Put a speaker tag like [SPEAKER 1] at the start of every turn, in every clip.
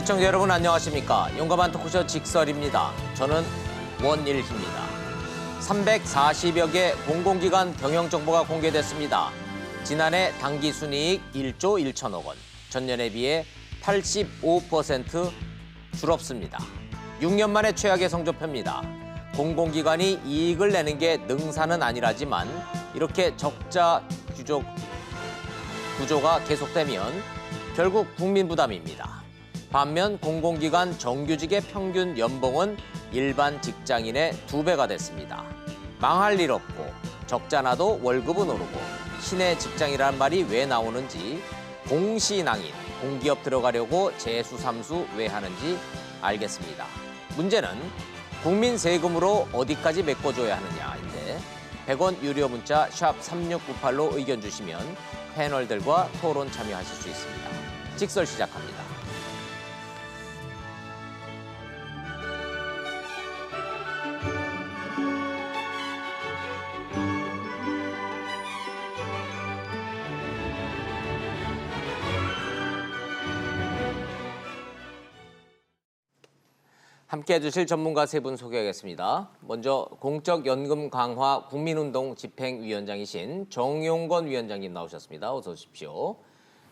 [SPEAKER 1] 시청자 여러분 안녕하십니까. 용감한 토크쇼 직설입니다. 저는 원일희입니다. 340여 개 공공기관 경영 정보가 공개됐습니다. 지난해 당기순이익 1조 1천억 원, 전년에 비해 85% 줄었습니다. 6년 만에 최악의 성적표입니다. 공공기관이 이익을 내는 게 능사는 아니라지만 이렇게 적자 구조가 계속되면 결국 국민 부담입니다. 반면 공공기관 정규직의 평균 연봉은 일반 직장인의 2배가 됐습니다. 망할 일 없고 적자 나도 월급은 오르고 신의 직장이라는 말이 왜 나오는지, 공시낭인, 공기업 들어가려고 재수 삼수 왜 하는지 알겠습니다. 문제는 국민 세금으로 어디까지 메꿔줘야 하느냐인데 100원 유료 문자 샵 3698로 의견 주시면 패널들과 토론 참여하실 수 있습니다. 직설 시작합니다. 함께해 주실 전문가 세 분 소개하겠습니다. 먼저 공적연금 강화 국민운동 집행위원장이신 정용건 위원장님 나오셨습니다. 어서 오십시오.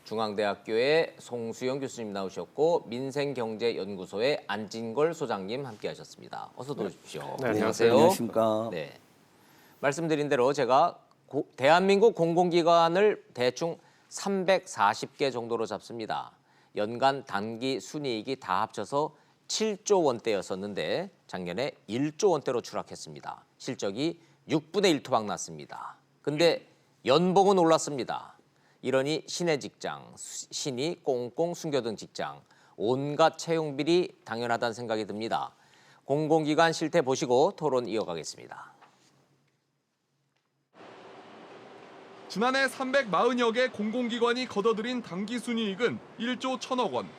[SPEAKER 1] 중앙대학교의 송수영 교수님 나오셨고 민생경제연구소의 안진걸 소장님 함께하셨습니다. 어서 오십시오.
[SPEAKER 2] 네, 안녕하세요.
[SPEAKER 3] 안녕하십니까.
[SPEAKER 1] 네, 말씀드린 대로 제가 대한민국 공공기관을 대충 340개 정도로 잡습니다. 연간 단기 순이익이 다 합쳐서 7조 원대였었는데 작년에 1조 원대로 추락했습니다. 실적이 6분의 1 토막 났습니다. 근데 연봉은 올랐습니다. 이러니 신의 직장, 신이 꽁꽁 숨겨둔 직장, 온갖 채용비리 당연하다는 생각이 듭니다. 공공기관 실태 보시고 토론 이어가겠습니다.
[SPEAKER 2] 지난해 340여 개 공공기관이 거둬들인 당기순이익은 1조 1천억 원.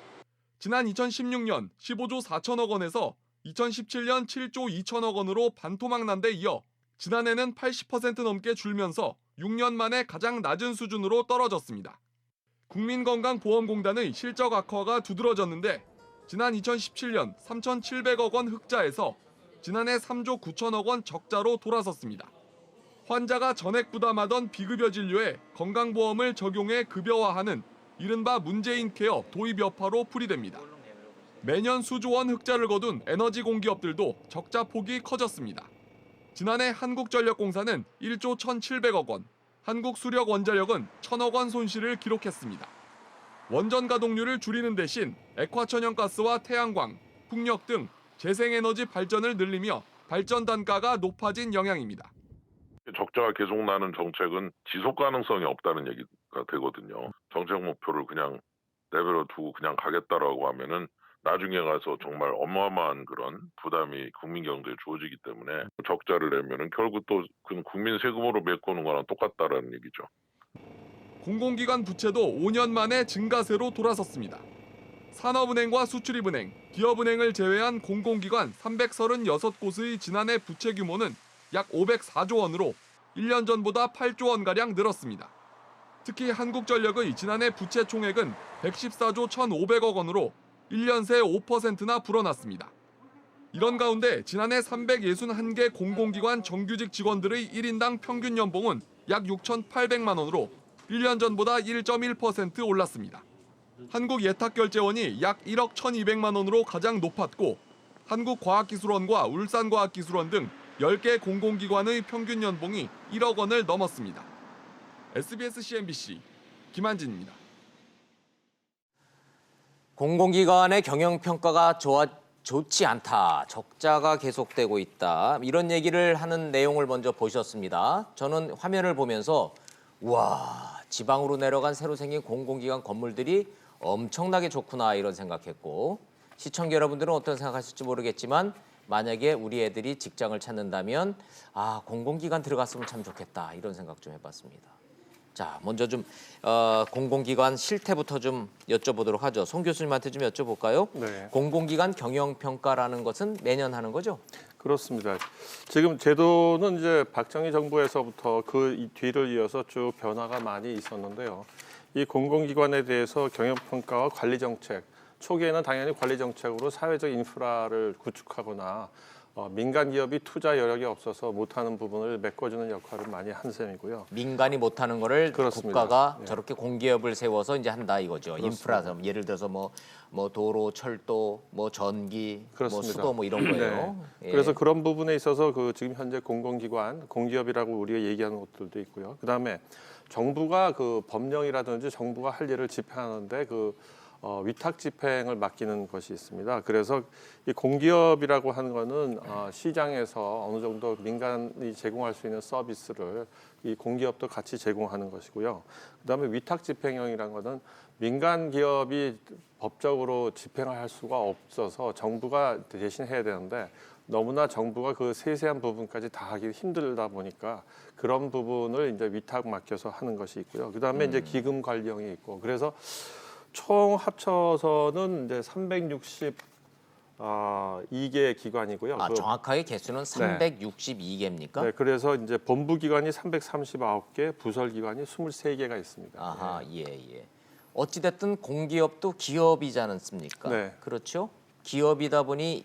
[SPEAKER 2] 지난 2016년 15조 4천억 원에서 2017년 7조 2천억 원으로 반토막 난 데 이어 지난해는 80% 넘게 줄면서 6년 만에 가장 낮은 수준으로 떨어졌습니다. 국민건강보험공단의 실적 악화가 두드러졌는데 지난 2017년 3,700억 원 흑자에서 지난해 3조 9천억 원 적자로 돌아섰습니다. 환자가 전액 부담하던 비급여 진료에 건강보험을 적용해 급여화하는 이른바 문재인 케어 도입 여파로 풀이됩니다. 매년 수조 원 흑자를 거둔 에너지 공기업들도 적자 폭이 커졌습니다. 지난해 한국전력공사는 1조 1,700억 원, 한국수력원자력은 1,000억 원 손실을 기록했습니다. 원전 가동률을 줄이는 대신 액화천연가스와 태양광, 풍력 등 재생에너지 발전을 늘리며 발전 단가가 높아진 영향입니다.
[SPEAKER 4] 적자가 계속 나는 정책은 지속 가능성이 없다는 얘기가 되거든요. 정책 목표를 그냥 내버려 두고 그냥 가겠다라고 하면은 나중에 가서 정말 어마어마한 그런 부담이 국민 경제에 주어지기 때문에 적자를 내면은 결국 또 그 국민 세금으로 메꾸는 거랑 똑같다라는 얘기죠.
[SPEAKER 2] 공공기관 부채도 5년 만에 증가세로 돌아섰습니다. 산업은행과 수출입은행, 기업은행을 제외한 공공기관 336곳의 지난해 부채 규모는 약 504조 원으로 1년 전보다 8조 원가량 늘었습니다. 특히 한국전력의 지난해 부채 총액은 114조 1,500억 원으로 1년 새 5%나 불어났습니다. 이런 가운데 지난해 361개 공공기관 정규직 직원들의 1인당 평균 연봉은 약 6,800만 원으로 1년 전보다 1.1% 올랐습니다. 한국예탁결제원이 약 1억 1,200만 원으로 가장 높았고 한국과학기술원과 울산과학기술원 등 10개 공공기관의 평균 연봉이 1억 원을 넘었습니다. SBS CNBC 김한진입니다.
[SPEAKER 1] 공공기관의 경영평가가 좋지 않다, 적자가 계속되고 있다, 이런 얘기를 하는 내용을 먼저 보셨습니다. 저는 화면을 보면서 우와, 지방으로 내려간 새로 생긴 공공기관 건물들이 엄청나게 좋구나 이런 생각했고, 시청자 여러분들은 어떤 생각하실지 모르겠지만 만약에 우리 애들이 직장을 찾는다면 공공기관 들어갔으면 참 좋겠다 이런 생각 좀 해봤습니다. 자, 먼저 좀 공공기관 실태부터 좀 여쭤보도록 하죠. 송 교수님한테 좀 여쭤볼까요?
[SPEAKER 3] 네.
[SPEAKER 1] 공공기관 경영평가라는 것은 매년 하는 거죠?
[SPEAKER 3] 그렇습니다. 지금 제도는 이제 박정희 정부에서부터 그 뒤를 이어서 쭉 변화가 많이 있었는데요. 이 공공기관에 대해서 경영평가와 관리정책, 초기에는 당연히 관리 정책으로 사회적 인프라를 구축하거나 민간 기업이 투자 여력이 없어서 못하는 부분을 메꿔주는 역할을 많이 한 셈이고요.
[SPEAKER 1] 민간이 못하는 거를
[SPEAKER 3] 그렇습니다.
[SPEAKER 1] 국가가
[SPEAKER 3] 예.
[SPEAKER 1] 저렇게 공기업을 세워서 이제 한다 이거죠. 인프라, 예를 들어서 뭐 도로, 철도, 뭐 전기, 뭐
[SPEAKER 3] 그렇습니다.
[SPEAKER 1] 수도 뭐 이런 거예요.
[SPEAKER 3] 네.
[SPEAKER 1] 예.
[SPEAKER 3] 그래서 그런 부분에 있어서 그 지금 현재 공공기관, 공기업이라고 우리가 얘기하는 것들도 있고요. 그다음에 정부가 그 법령이라든지 정부가 할 일을 집행하는데 그 위탁 집행을 맡기는 것이 있습니다. 그래서 이 공기업이라고 하는 거는 시장에서 어느 정도 민간이 제공할 수 있는 서비스를 이 공기업도 같이 제공하는 것이고요. 그다음에 위탁 집행형이라는 거는 민간 기업이 법적으로 집행을 할 수가 없어서 정부가 대신 해야 되는데 너무나 정부가 그 세세한 부분까지 다 하기 힘들다 보니까 그런 부분을 이제 위탁 맡겨서 하는 것이 있고요. 그다음에 이제 기금 관리형이 있고 그래서 총 합쳐서는 이제 362개 기관이고요.
[SPEAKER 1] 아,
[SPEAKER 3] 그,
[SPEAKER 1] 정확하게 개수는 362개입니까?
[SPEAKER 3] 네, 그래서 이제 본부 기관이 339개, 부설 기관이 23개가 있습니다.
[SPEAKER 1] 아하, 예, 예. 어찌 됐든 공기업도 기업이지 않습니까?
[SPEAKER 3] 네.
[SPEAKER 1] 그렇죠? 기업이다 보니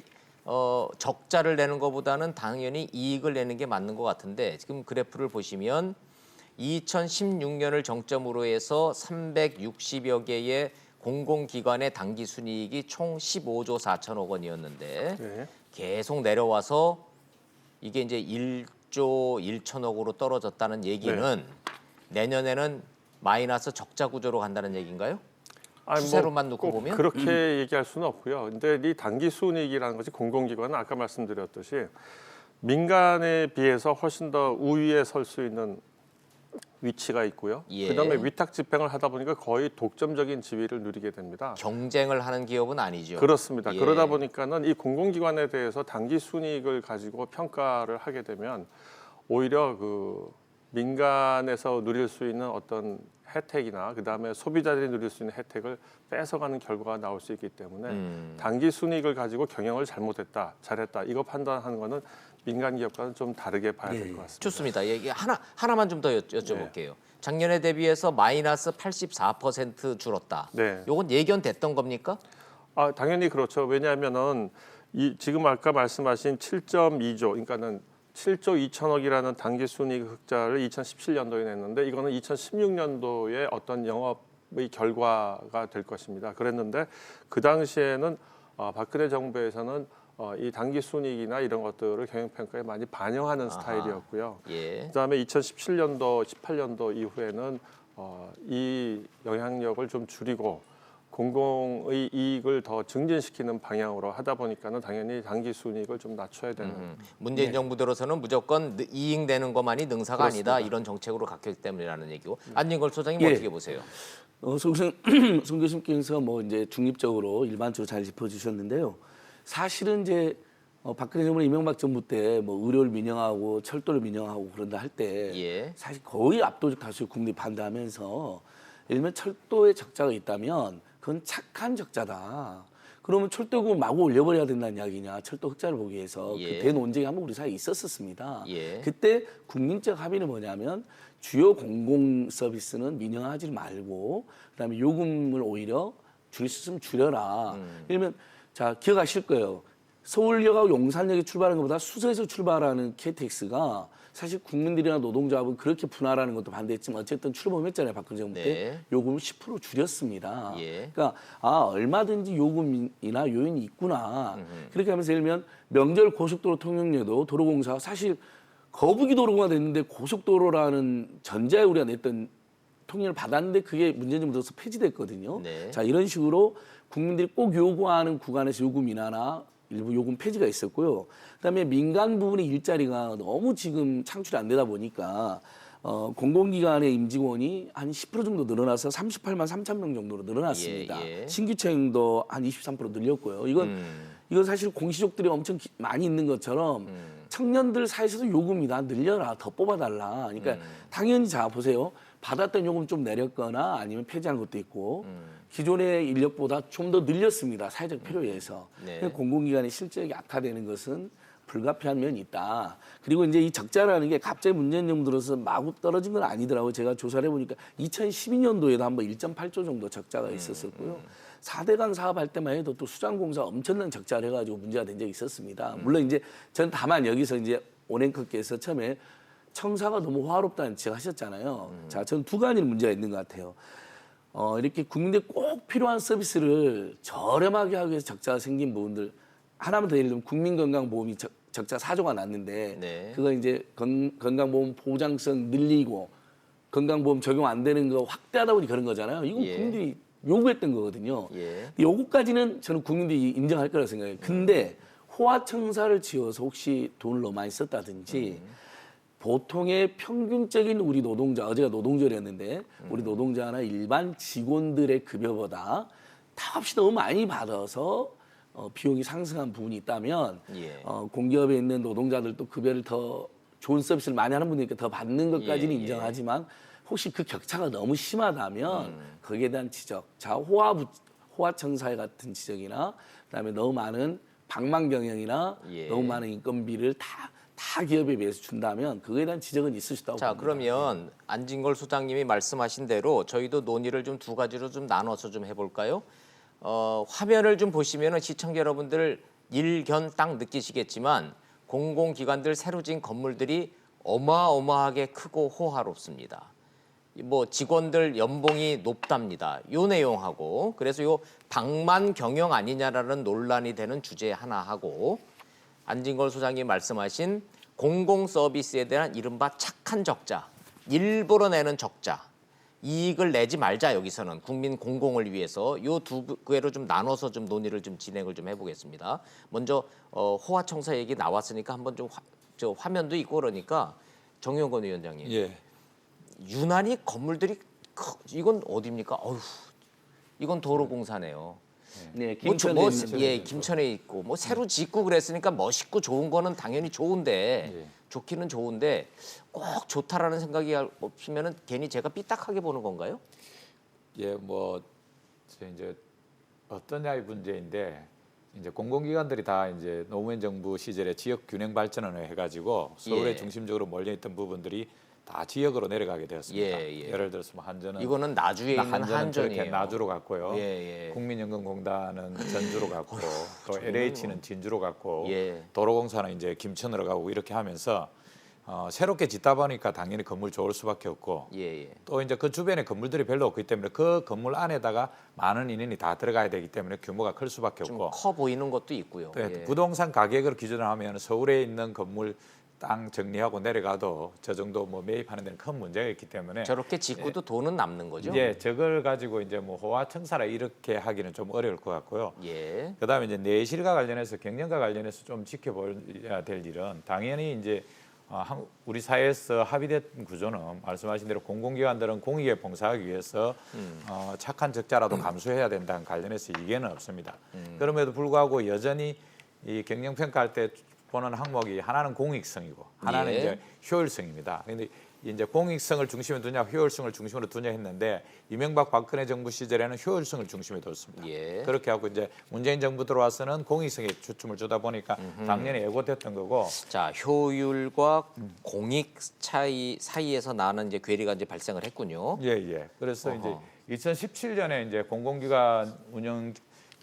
[SPEAKER 1] 적자를 내는 것보다는 당연히 이익을 내는 게 맞는 것 같은데 지금 그래프를 보시면 2016년을 정점으로 해서 360여 개의 공공기관의 당기순이익이 총 15조 4천억 원이었는데
[SPEAKER 3] 네.
[SPEAKER 1] 계속 내려와서 이게 이제 1조 1천억으로 떨어졌다는 얘기는 내년에는 마이너스 적자 구조로 간다는 얘기인가요?
[SPEAKER 3] 아니,
[SPEAKER 1] 추세로만 놓고
[SPEAKER 3] 꼭
[SPEAKER 1] 보면?
[SPEAKER 3] 그렇게 얘기할 수는 없고요. 근데 이 단기순이익이라는 것이 공공기관은 아까 말씀드렸듯이 민간에 비해서 훨씬 더 우위에 설 수 있는 위치가 있고요.
[SPEAKER 1] 예.
[SPEAKER 3] 그다음에 위탁 집행을 하다 보니까 거의 독점적인 지위를 누리게 됩니다.
[SPEAKER 1] 경쟁을 하는 기업은 아니죠.
[SPEAKER 3] 그렇습니다.
[SPEAKER 1] 예.
[SPEAKER 3] 그러다 보니까는 이 공공기관에 대해서 단기 순이익을 가지고 평가를 하게 되면 오히려 그 민간에서 누릴 수 있는 어떤 혜택이나 그다음에 소비자들이 누릴 수 있는 혜택을 뺏어가는 결과가 나올 수 있기 때문에 단기 순이익을 가지고 경영을 잘못했다, 잘했다 이거 판단하는 거는 민간 기업과는 좀 다르게 봐야 될 것 같습니다.
[SPEAKER 1] 좋습니다. 얘기 하나만 좀 더 여쭤볼게요. 작년에 대비해서 마이너스 84% 줄었다.
[SPEAKER 3] 네.
[SPEAKER 1] 요건 예견됐던 겁니까?
[SPEAKER 3] 아, 당연히 그렇죠. 왜냐하면은 지금 아까 말씀하신 7.2조, 그러니까는 7조 2천억이라는 단기 순이익 흑자를 2017년도에 냈는데 이거는 2016년도에 어떤 영업의 결과가 될 것입니다. 그랬는데 그 당시에는 박근혜 정부에서는 이 단기 순이익이나 이런 것들을 경영평가에 많이 반영하는 스타일이었고요.
[SPEAKER 1] 예.
[SPEAKER 3] 그다음에 2017년도, 18년도 이후에는 이 영향력을 좀 줄이고 공공의 이익을 더 증진시키는 방향으로 하다 보니까는 당연히 단기 순이익을 좀 낮춰야 되는.
[SPEAKER 1] 문재인 정부 들어서는 무조건 이익 내는 것만이 능사가
[SPEAKER 3] 그렇습니다.
[SPEAKER 1] 아니다. 이런 정책으로 갔기 때문이라는 얘기고. 안진걸 소장님
[SPEAKER 5] 예.
[SPEAKER 1] 어떻게 보세요?
[SPEAKER 5] 송 교수님께서 뭐 이제 중립적으로 일반적으로 잘 짚어주셨는데요. 사실은 이제 박근혜 정부 이명박 정부 때 뭐 의료를 민영하고 철도를 민영하고 그런다 할 때
[SPEAKER 1] 예.
[SPEAKER 5] 사실 거의 압도적 다수의 국민이 반대하면서 예를 들면 철도에 적자가 있다면 그건 착한 적자다. 그러면 철도금을 마구 올려버려야 된다는 이야기냐. 철도 흑자를 보기 위해서
[SPEAKER 1] 예.
[SPEAKER 5] 그 대논쟁이 한번 우리 사이에 있었었습니다.
[SPEAKER 1] 예.
[SPEAKER 5] 그때 국민적 합의는 뭐냐면 주요 공공 서비스는 민영하지 말고 그다음에 요금을 오히려 줄일 수 있으면 줄여라. 예를 들면 자 기억하실 거예요. 서울역하고 용산역에 출발하는 것보다 수서에서 출발하는 KTX가 사실 국민들이나 노동조합은 그렇게 분할하는 것도 반대했지만 어쨌든 출범했잖아요. 박근혜 정부 때
[SPEAKER 1] 네.
[SPEAKER 5] 요금을 10% 줄였습니다.
[SPEAKER 1] 예.
[SPEAKER 5] 그러니까 얼마든지 요금이나 요인이 있구나. 그렇게 하면서 예를 들면 명절 고속도로 통행료도 도로공사가 사실 거북이 도로가 됐는데 고속도로라는 전자에 우리가 냈던 통행을 받았는데 그게 문재인 정부 들어서 폐지됐거든요.
[SPEAKER 1] 네.
[SPEAKER 5] 자 이런 식으로 국민들이 꼭 요구하는 구간에서 요금 인하나 일부 요금 폐지가 있었고요. 그다음에 민간 부분의 일자리가 너무 지금 창출이 안 되다 보니까 공공기관의 임직원이 한 10% 정도 늘어나서 38만 3천 명 정도로 늘어났습니다.
[SPEAKER 1] 예, 예.
[SPEAKER 5] 신규채용도 한 23% 늘렸고요. 이건 사실 공시족들이 엄청 많이 있는 것처럼 청년들 사이에서도 요금이 다 늘려라, 더 뽑아달라. 그러니까 당연히 자 보세요. 받았던 요금 좀 내렸거나 아니면 폐지한 것도 있고 기존의 인력보다 좀 더 늘렸습니다. 사회적 필요에 의해서.
[SPEAKER 1] 네.
[SPEAKER 5] 공공기관의 실적이 악화되는 것은 불가피한 면이 있다. 그리고 이제 이 적자라는 게 갑자기 문재인 정부 들어서 마구 떨어진 건 아니더라고요. 제가 조사를 해보니까 2012년도에도 한번 1.8조 정도 적자가 있었었고요. 4대강 사업할 때만 해도 또 수장공사 엄청난 적자를 해가지고 문제가 된 적이 있었습니다. 물론 이제 저는 다만 여기서 이제 오랭크께서 처음에 청사가 너무 화롭다는 지적하셨잖아요. 자, 저는 두 가지 문제가 있는 것 같아요. 이렇게 국민들이 꼭 필요한 서비스를 저렴하게 하기 위해서 적자가 생긴 부분들 하나만 더 예를 들면 국민건강보험이 적자 4조가 났는데
[SPEAKER 1] 네.
[SPEAKER 5] 그거 이제 건강보험 보장성 늘리고 건강보험 적용 안 되는 거 확대하다 보니 그런 거잖아요. 이건
[SPEAKER 1] 예.
[SPEAKER 5] 국민들이 요구했던 거거든요.
[SPEAKER 1] 예.
[SPEAKER 5] 요거까지는 저는 국민들이 인정할 거라고 생각해요. 근데 호화청사를 지어서 혹시 돈을 너무 많이 썼다든지 보통의 평균적인 우리 노동자, 어제가 노동절이었는데 우리 노동자나 일반 직원들의 급여보다 값이 너무 많이 받아서 비용이 상승한 부분이 있다면
[SPEAKER 1] 예.
[SPEAKER 5] 공기업에 있는 노동자들도 급여를 더 좋은 서비스를 많이 하는 분이니까 더 받는 것까지는
[SPEAKER 1] 예, 예.
[SPEAKER 5] 인정하지만 혹시 그 격차가 너무 심하다면 거기에 대한 지적, 자 호화청사 같은 지적이나 그다음에 너무 많은 방만 경영이나
[SPEAKER 1] 예.
[SPEAKER 5] 너무 많은 인건비를 다 기업에 비해서 준다면 그거에 대한 지적은 있을 수 있다고
[SPEAKER 1] 자,
[SPEAKER 5] 봅니다.
[SPEAKER 1] 그러면 안진걸 소장님이 말씀하신 대로 저희도 논의를 좀 두 가지로 좀 나눠서 좀 해볼까요? 화면을 좀 보시면은 시청자 여러분들 일견 딱 느끼시겠지만 공공기관들 새로 지은 건물들이 어마어마하게 크고 호화롭습니다. 뭐 직원들 연봉이 높답니다. 요 내용하고 그래서 요 방만 경영 아니냐라는 논란이 되는 주제 하나 하고 안진걸 소장님 말씀하신 공공 서비스에 대한 이른바 착한 적자, 일부러 내는 적자, 이익을 내지 말자 여기서는 국민 공공을 위해서 요 두 개로 좀 나눠서 좀 논의를 좀 진행을 좀 해보겠습니다. 먼저 호화청사 얘기 나왔으니까 한번 좀 저 화면도 있고 그러니까 정용건 위원장님.
[SPEAKER 6] 예.
[SPEAKER 1] 유난히 건물들이 이건 어디입니까? 어휴, 이건 도로공사네요.
[SPEAKER 5] 네,
[SPEAKER 1] 김천에
[SPEAKER 5] 김천에
[SPEAKER 1] 예, 김천에 있고 뭐 새로 짓고 그랬으니까 멋있고 좋은 거는 당연히 좋은데 좋기는 좋은데 꼭 좋다라는 생각이 없으면은 괜히 제가 삐딱하게 보는 건가요?
[SPEAKER 6] 예, 뭐 이제 어떠냐의 문제인데 이제 공공기관들이 다 이제 노무현 정부 시절에 지역 균형 발전을 해가지고 서울에
[SPEAKER 1] 예.
[SPEAKER 6] 중심적으로 몰려 있던 부분들이 다 지역으로 내려가게 되었습니다.
[SPEAKER 1] 예, 예.
[SPEAKER 6] 예를 들어서 뭐 한전은
[SPEAKER 1] 이거는 나주에 있는
[SPEAKER 6] 한전은
[SPEAKER 1] 한전이에요.
[SPEAKER 6] 그렇게 나주로 갔고요.
[SPEAKER 1] 예, 예.
[SPEAKER 6] 국민연금공단은 전주로 갔고 또 LH는 진주로 갔고
[SPEAKER 1] 예.
[SPEAKER 6] 도로공사는 이제 김천으로 가고 이렇게 하면서 새롭게 짓다 보니까 당연히 건물 좋을 수밖에 없고
[SPEAKER 1] 예, 예.
[SPEAKER 6] 또 이제 그 주변에 건물들이 별로 없기 때문에 그 건물 안에다가 많은 인원이 다 들어가야 되기 때문에 규모가 클 수밖에
[SPEAKER 1] 좀
[SPEAKER 6] 없고
[SPEAKER 1] 커 보이는 것도 있고요.
[SPEAKER 6] 또
[SPEAKER 1] 예.
[SPEAKER 6] 부동산 가격을 기준으로 하면 서울에 있는 건물 땅 정리하고 내려가도 저 정도 뭐 매입하는 데는 큰 문제가 있기 때문에
[SPEAKER 1] 저렇게 짓고도 돈은 남는 거죠?
[SPEAKER 6] 이제 저걸 가지고 이제 뭐 호화청사라 이렇게 하기는 좀 어려울 것 같고요.
[SPEAKER 1] 예.
[SPEAKER 6] 그다음에 이제 내실과 관련해서 경영과 관련해서 좀 지켜봐야 될 일은 당연히 이제 우리 사회에서 합의된 구조는 말씀하신 대로 공공기관들은 공익에 봉사하기 위해서 착한 적자라도 감수해야 된다는 관련해서 이견은 없습니다. 그럼에도 불구하고 여전히 이 경영평가할 때 보는 항목이 하나는 공익성이고 하나는
[SPEAKER 1] 예.
[SPEAKER 6] 이제 효율성입니다. 그런데 이제 공익성을 중심에 두냐 효율성을 중심으로 두냐 했는데 이명박 박근혜 정부 시절에는 효율성을 중심에 뒀습니다.
[SPEAKER 1] 예.
[SPEAKER 6] 그렇게 하고 이제 문재인 정부 들어와서는 공익성에 초점을 주다 보니까 당연히 애고됐던 거고
[SPEAKER 1] 자, 효율과 공익 차이 사이에서 나는 이제 괴리가 이제 발생을 했군요.
[SPEAKER 6] 예. 그래서
[SPEAKER 1] 어허.
[SPEAKER 6] 이제 2017년에 이제 공공기관 운영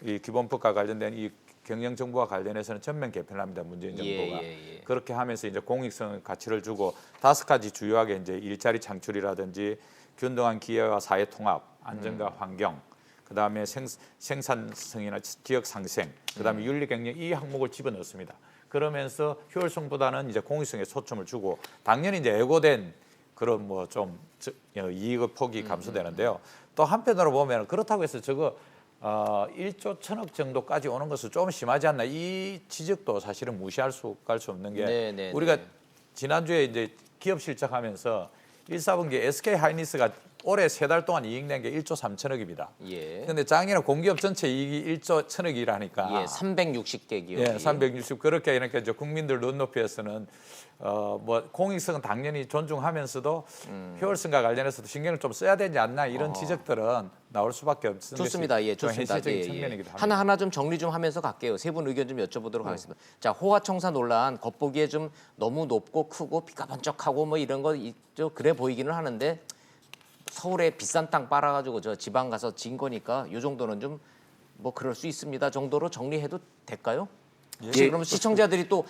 [SPEAKER 6] 이 기본법과 관련된 이 경영 정보와 관련해서는 전면 개편을 합니다. 문재인 정부가.
[SPEAKER 1] 예.
[SPEAKER 6] 그렇게 하면서 이제 공익성 가치를 주고 5가지 주요하게 이제 일자리 창출이라든지 균등한 기회와 사회 통합, 안전과 환경, 그다음에 생산성이나 지역 상생, 그다음에 윤리 경영 이 항목을 집어넣습니다. 그러면서 효율성보다는 이제 공익성에 초점을 주고 당연히 이제 애고된 그런 뭐 좀 이익의 폭이 감소되는데요. 또 한편으로 보면 그렇다고 해서 저거 1조 1,000억 정도까지 오는 것은 좀 심하지 않나 이 지적도 사실은 무시할 수 없는 게
[SPEAKER 1] 네.
[SPEAKER 6] 우리가 지난주에 이제 기업 실적하면서 1사분기 SK 하이닉스가 올해 3달 동안 이익 낸 게 1조 3천억입니다.
[SPEAKER 1] 예.
[SPEAKER 6] 그런데 장애는 공기업 전체 이익이 1조 1,000억이라니까.
[SPEAKER 1] 예, 360개 기업.
[SPEAKER 6] 예, 360 그렇게 그러니까 이제 국민들 눈높이에서는 뭐 공익성은 당연히 존중하면서도 효율성과 관련해서도 신경을 좀 써야 되지 않나 이런 지적들은 나올 수밖에 없습니다.
[SPEAKER 1] 좋습니다. 예, 좋습니다.
[SPEAKER 6] 현실적인
[SPEAKER 1] 예.
[SPEAKER 6] 측면이기도 합니다.
[SPEAKER 1] 하나하나 좀 정리 좀 하면서 갈게요. 세 분 의견 좀 여쭤보도록 하겠습니다. 자, 호화청사 논란 겉보기에 좀 너무 높고 크고 피가 번쩍하고 뭐 이런 거 그래 보이기는 하는데 서울에 비싼 땅 빨아가지고 저 지방 가서 진 거니까 이 정도는 좀 뭐 그럴 수 있습니다 정도로 정리해도 될까요?
[SPEAKER 5] 예.
[SPEAKER 1] 혹시 그러면 시청자들이 또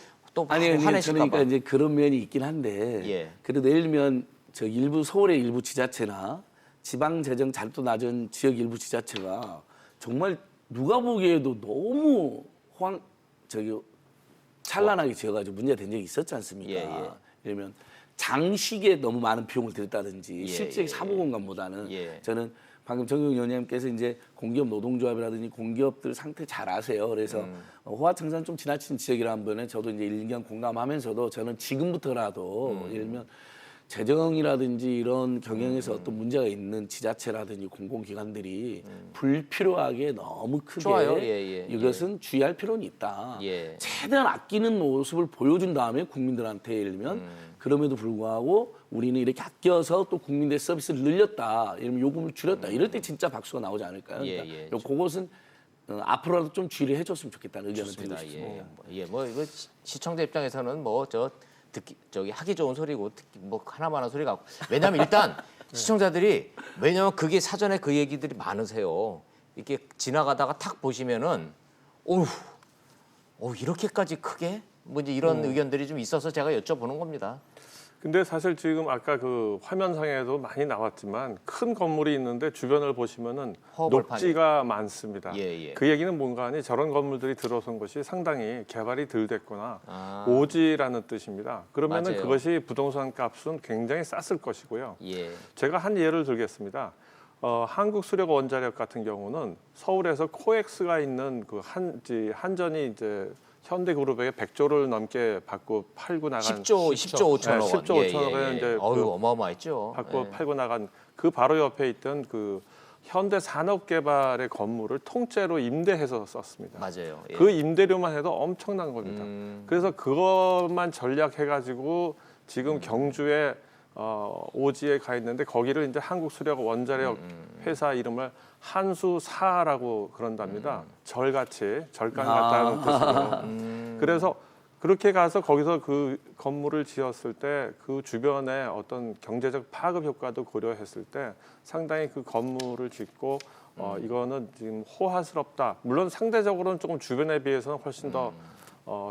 [SPEAKER 5] 아니, 저는
[SPEAKER 1] 화내실까 봐.
[SPEAKER 5] 그러니까 이제 그런 면이 있긴 한데
[SPEAKER 1] 예.
[SPEAKER 5] 그래도 예를 들면 저 일부 서울의 일부 지자체나 지방 재정 잘도 낮은 지역 일부 지자체가 정말 누가 보기에도 너무 찬란하게 지어가지고 문제가 된 적이 있었지 않습니까?
[SPEAKER 1] 예, 예.
[SPEAKER 5] 예를 들면 장식에 너무 많은 비용을 들였다든지
[SPEAKER 1] 예,
[SPEAKER 5] 실제
[SPEAKER 1] 예,
[SPEAKER 5] 사무 공간보다는
[SPEAKER 1] 예.
[SPEAKER 5] 저는 방금 정경 의원님께서 이제 공기업 노동조합이라든지 공기업들 상태 잘 아세요. 그래서 호화청산 좀 지나친 지역이라는 분에 저도 이제 일견 공감하면서도 저는 지금부터라도 예를 들면 재정이라든지 이런 경영에서 어떤 문제가 있는 지자체라든지 공공기관들이 불필요하게 너무 크게
[SPEAKER 1] 좋아요. 예, 예,
[SPEAKER 5] 이것은 주의할 필요는 있다.
[SPEAKER 1] 예.
[SPEAKER 5] 최대한 아끼는 모습을 보여준 다음에 국민들한테 예를 들면 그럼에도 불구하고 우리는 이렇게 아껴서 또 국민들 서비스를 늘렸다. 예를 들면 요금을 줄였다. 이럴 때 진짜 박수가 나오지 않을까요? 그러니까
[SPEAKER 1] 예, 예.
[SPEAKER 5] 그것은 앞으로라도 좀 주의를 해줬으면 좋겠다는 의견을 드리고
[SPEAKER 1] 좋습니다.
[SPEAKER 5] 싶습니다.
[SPEAKER 1] 예, 뭐 이거 시청자 입장에서는 뭐 저기 하기 좋은 소리고 듣기 뭐 하나만한 소리 같고 왜냐하면 일단 시청자들이 왜냐하면 그게 사전에 그 얘기들이 많으세요. 이렇게 지나가다가 탁 보시면은 이렇게까지 크게 뭐 이제 이런 의견들이 좀 있어서 제가 여쭤보는 겁니다.
[SPEAKER 3] 근데 사실 지금 아까 그 화면상에도 많이 나왔지만 큰 건물이 있는데 주변을 보시면은
[SPEAKER 1] 허벌판이.
[SPEAKER 3] 녹지가 많습니다.
[SPEAKER 1] 예, 예.
[SPEAKER 3] 그 얘기는 뭔가 하니 저런 건물들이 들어선 것이 상당히 개발이 덜 됐거나
[SPEAKER 1] 아.
[SPEAKER 3] 오지라는 뜻입니다. 그러면은
[SPEAKER 1] 맞아요.
[SPEAKER 3] 그것이 부동산 값은 굉장히 쌌을 것이고요.
[SPEAKER 1] 예.
[SPEAKER 3] 제가 한 예를 들겠습니다. 한국수력 원자력 같은 경우는 서울에서 코엑스가 있는 그 한전이 이제 현대그룹에게 100조를 넘게 받고 팔고 나간
[SPEAKER 1] 10조 5천억 원.
[SPEAKER 3] 10조 5천억 원 이제
[SPEAKER 1] 어유 어마어마했죠.
[SPEAKER 3] 받고
[SPEAKER 1] 예.
[SPEAKER 3] 팔고 나간 그 바로 옆에 있던 그 현대산업개발의 건물을 통째로 임대해서 썼습니다.
[SPEAKER 1] 맞아요. 예.
[SPEAKER 3] 그 임대료만 해도 엄청난 겁니다. 그래서 그것만 전략해가지고 지금 경주에 오지에 가 있는데 거기를 이제 한국수력 원자력 회사 이름을 한수사라고 그런답니다. 절같이 절간 같다는 뜻이고. 그래서 그렇게 가서 거기서 그 건물을 지었을 때 그 주변에 어떤 경제적 파급 효과도 고려했을 때 상당히 그 건물을 짓고 이거는 지금 호화스럽다. 물론 상대적으로는 조금 주변에 비해서는 훨씬 더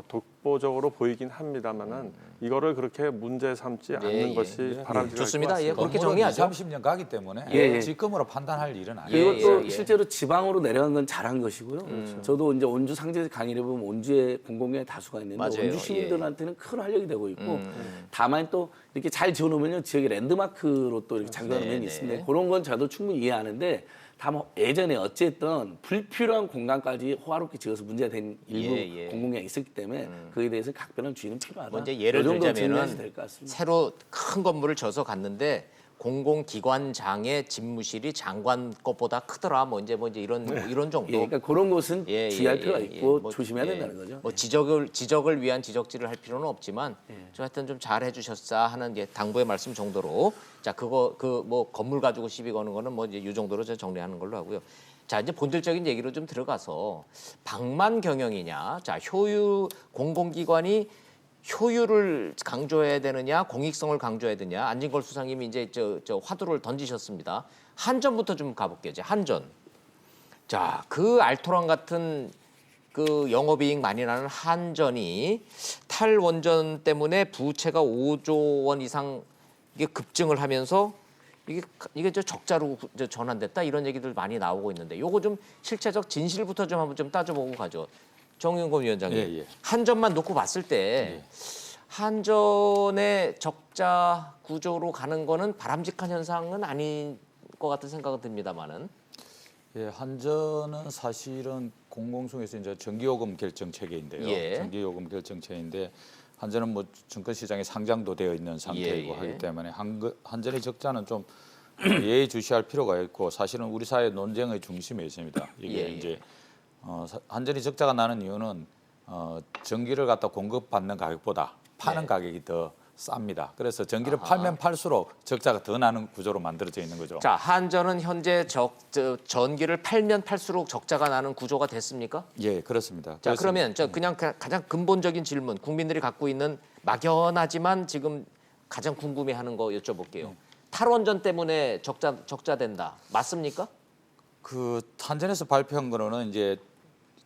[SPEAKER 3] 독보적으로 보이긴 합니다만은 이거를 그렇게 문제 삼지 않는
[SPEAKER 1] 예.
[SPEAKER 3] 것이 바람직할
[SPEAKER 1] 좋습니다.
[SPEAKER 3] 것
[SPEAKER 1] 예,
[SPEAKER 3] 같습니다.
[SPEAKER 1] 그렇게
[SPEAKER 6] 건물은
[SPEAKER 1] 정리하죠.
[SPEAKER 6] 30년 가기 때문에
[SPEAKER 5] 예.
[SPEAKER 6] 직검으로 판단할 일은
[SPEAKER 5] 그리고
[SPEAKER 6] 아니에요.
[SPEAKER 5] 또
[SPEAKER 1] 예.
[SPEAKER 5] 실제로 지방으로 내려간 건 잘한 것이고요. 저도 이제 온주 상제 강의를 보면 온주에 공공기관이 다수가 있는데
[SPEAKER 1] 맞아요.
[SPEAKER 5] 온주 시민들한테는 큰 활력이 되고 있고 다만 또 이렇게 잘 지어놓으면요 지역의 랜드마크로 또 이렇게 작용하는 면이 있습니다. 그런 건 저도 충분히 이해하는데 다만 예전에 어쨌든 불필요한 공간까지 호화롭게 지어서 문제가 된 일부
[SPEAKER 1] 예.
[SPEAKER 5] 공공기관이 있었기 때문에 그에 대해서 각별한 주의는 필요하다.
[SPEAKER 1] 뭐 이제 예를
[SPEAKER 5] 이 정도 정리해도
[SPEAKER 1] 들자면은
[SPEAKER 5] 될것 같습니다.
[SPEAKER 1] 새로 큰 건물을 져서 갔는데 공공기관장의 집무실이 장관 것보다 크더라. 뭐 이제 이런 정도.
[SPEAKER 5] 예, 그러니까 그런 것은
[SPEAKER 1] 예,
[SPEAKER 5] 주의할
[SPEAKER 1] 예,
[SPEAKER 5] 필요가
[SPEAKER 1] 예,
[SPEAKER 5] 있고
[SPEAKER 1] 예. 뭐,
[SPEAKER 5] 조심해야
[SPEAKER 1] 예.
[SPEAKER 5] 된다는 거죠.
[SPEAKER 1] 뭐 지적을 위한 지적질을 할 필요는 없지만 저 하여튼 좀 잘 해주셨다 하는 당부의 말씀 정도로 자 그거 그 뭐 건물 가지고 시비 거는 거는 뭐 이제 이 정도로 저 정리하는 걸로 하고요. 자 이제 본질적인 얘기로 좀 들어가서 방만 경영이냐, 자 공공기관이 효율을 강조해야 되느냐, 공익성을 강조해야 되느냐. 안진걸 수상님이 이제 저 화두를 던지셨습니다. 한전부터 좀 가볼게요. 이제 한전. 자, 그 알토란 같은 그 영업이익 많이 나는 한전이 탈원전 때문에 부채가 5조 원 이상 이게 급증을 하면서 이게 저 적자로 전환됐다 이런 얘기들 많이 나오고 있는데 요거 좀 실체적 진실부터 좀 한번 좀 따져보고 가죠. 정윤건 위원장님,
[SPEAKER 6] 예.
[SPEAKER 1] 한전만 놓고 봤을 때 한전의 적자 구조로 가는 거는 바람직한 현상은 아닌 것 같은 생각은 듭니다만은.
[SPEAKER 6] 예, 한전은 사실은 공공성에서 이제 전기요금 결정 체계인데요.
[SPEAKER 1] 예.
[SPEAKER 6] 전기요금 결정 체계인데 한전은 뭐 증권시장에 상장도 되어 있는 상태이고
[SPEAKER 1] 예.
[SPEAKER 6] 하기 때문에 한전의 적자는 좀 예의주시할 필요가 있고 사실은 우리 사회 논쟁의 중심에 있습니다. 이게
[SPEAKER 1] 예.
[SPEAKER 6] 이제 한전이 적자가 나는 이유는 전기를 갖다 공급받는 가격보다 파는
[SPEAKER 1] 네.
[SPEAKER 6] 가격이 더 쌉니다. 그래서 전기를 팔면 팔수록 적자가 더 나는 구조로 만들어져 있는 거죠.
[SPEAKER 1] 자, 한전은 현재 전기를 팔면 팔수록 적자가 나는 구조가 됐습니까?
[SPEAKER 6] 예, 그렇습니다.
[SPEAKER 1] 자,
[SPEAKER 6] 그래서
[SPEAKER 1] 그러면 그냥 가장 근본적인 질문, 국민들이 갖고 있는 막연하지만 지금 가장 궁금해하는 거 여쭤볼게요. 탈원전 때문에 적자 된다. 맞습니까?
[SPEAKER 6] 그 한전에서 발표한 거로는 이제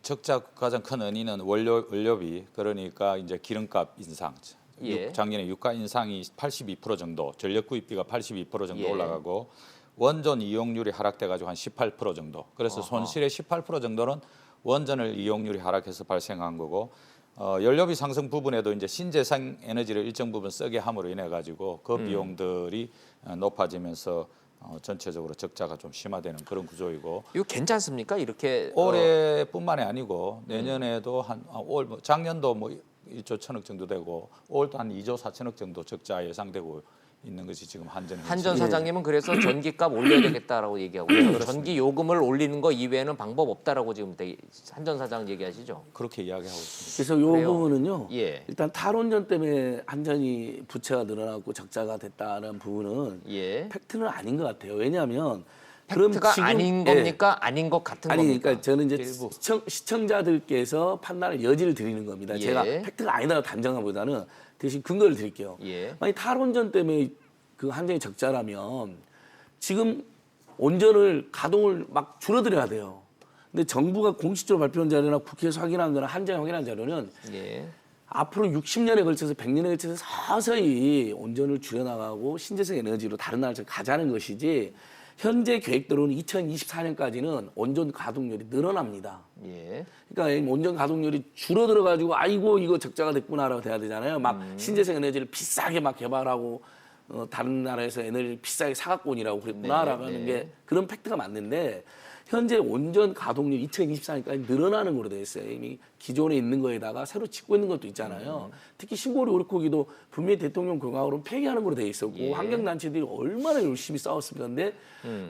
[SPEAKER 6] 적자 가장 큰 원인은 원료비 그러니까 이제 기름값 인상.
[SPEAKER 1] 예.
[SPEAKER 6] 작년에 유가 인상이 82% 정도, 전력 구입비가 82% 정도
[SPEAKER 1] 예.
[SPEAKER 6] 올라가고 원전 이용률이 하락돼 가지고 한 18% 정도. 그래서
[SPEAKER 1] 어허.
[SPEAKER 6] 손실의 18% 정도는 원전을 이용률이 하락해서 발생한 거고 연료비 상승 부분에도 이제 신재생 에너지를 일정 부분 쓰게 함으로 인해 가지고 그 비용들이 높아지면서 전체적으로 적자가 좀 심화되는 그런 구조이고
[SPEAKER 1] 이거 괜찮습니까? 이렇게
[SPEAKER 6] 올해뿐만이 아니고 내년에도 올 작년도 뭐 1조 1천억 정도 되고 올도 한 2조 4천억 정도 적자 예상되고 있는 것이 지금 한전의
[SPEAKER 1] 한전
[SPEAKER 6] 현실이에요.
[SPEAKER 1] 사장님은 그래서 전기값 올려야 되겠다라고 얘기하고 있어요. 전기 요금을 올리는 거 이외에는 방법 없다라고 지금 한전 사장 얘기하시죠?
[SPEAKER 6] 그렇게 이야기하고 있습니다.
[SPEAKER 5] 그래서 요
[SPEAKER 1] 그래요?
[SPEAKER 5] 부분은요.
[SPEAKER 1] 예.
[SPEAKER 5] 일단 탈원전 때문에 한전이 부채가 늘어나고 적자가 됐다는 부분은
[SPEAKER 1] 예.
[SPEAKER 5] 팩트는 아닌 것 같아요. 왜냐하면
[SPEAKER 1] 팩트가 아닌
[SPEAKER 5] 예.
[SPEAKER 1] 겁니까? 아닌 것 같은
[SPEAKER 5] 아니
[SPEAKER 1] 겁니까?
[SPEAKER 5] 그러니까 저는 이제
[SPEAKER 6] 일부.
[SPEAKER 5] 시청자들께서 판단의 여지를 드리는 겁니다.
[SPEAKER 1] 예.
[SPEAKER 5] 제가 팩트가 아니다라고 단정하보다는 대신 근거를 드릴게요.
[SPEAKER 1] 예.
[SPEAKER 5] 만약 탈원전 때문에 그 한전이 적자라면 지금 온전을 가동을 막 줄어들여야 돼요. 근데 정부가 공식적으로 발표한 자료나 국회에서 확인한 거나 한전이 확인한 자료는
[SPEAKER 1] 예.
[SPEAKER 5] 앞으로 60년에 걸쳐서 100년에 걸쳐서 서서히 온전을 줄여나가고 신재생 에너지로 다른 나라처럼 가자는 것이지 현재 계획대로는 2024년까지는 온전 가동률이 늘어납니다.
[SPEAKER 1] 예.
[SPEAKER 5] 그러니까 온전 가동률이 줄어들어 가지고 아이고 이거 적자가 됐구나라고 돼야 되잖아요. 막 신재생 에너지를 비싸게 막 개발하고 다른 나라에서 에너지를 비싸게 사갖고 오니라고 그랬구나라고
[SPEAKER 1] 네,
[SPEAKER 5] 하는
[SPEAKER 1] 네.
[SPEAKER 5] 게 그런 팩트가 맞는데 현재 온전 가동률 2024년까지 늘어나는 걸로 되어 있어요. 이미 기존에 있는 거에다가 새로 짓고 있는 것도 있잖아요. 특히 신고리 오르코기도 분명히 대통령 공약으로 폐기하는 걸로 되어 있었고
[SPEAKER 1] 예.
[SPEAKER 5] 환경단체들이 얼마나 열심히 싸웠습니까? 근데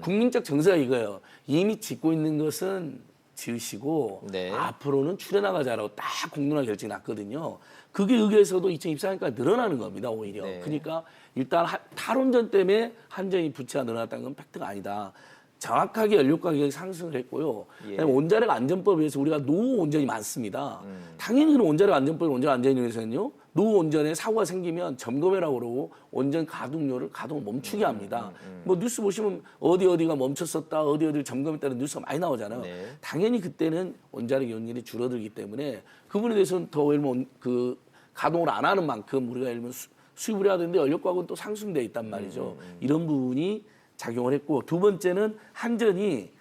[SPEAKER 5] 국민적 정서가 이거예요. 이미 짓고 있는 것은 지으시고
[SPEAKER 1] 네.
[SPEAKER 5] 앞으로는 추려나가자라고 딱 공론화 결정이 났거든요. 그게 의회에서도 2024년까지 늘어나는 겁니다. 오히려.
[SPEAKER 1] 네.
[SPEAKER 5] 그러니까 일단 탈원전 때문에 한전이 부채가 늘어났다는 건 팩트가 아니다. 정확하게 연료 가격이 상승을 했고요.
[SPEAKER 1] 예.
[SPEAKER 5] 그다음에 원자력 안전법에 의해서 우리가 노후 온전이 많습니다. 당연히 그런 원자력 안전법, 원자력 안전에 의해서는요. 노후 온전에 사고가 생기면 점검해라고 그러고 원전 가동률을 가동을 멈추게 합니다. 뭐 뉴스 보시면 어디가 멈췄었다, 어디를 점검했다는 뉴스가 많이 나오잖아요.
[SPEAKER 1] 네.
[SPEAKER 5] 당연히 그때는 원자력 연료이 줄어들기 때문에 그 부분에 대해서는 더 예를 들면 그 가동을 안 하는 만큼 우리가 예를 들면 수입을 해야 되는데 연료가격은 또 상승돼 있단 말이죠. 이런 부분이 작용을 했고 두 번째는 한전이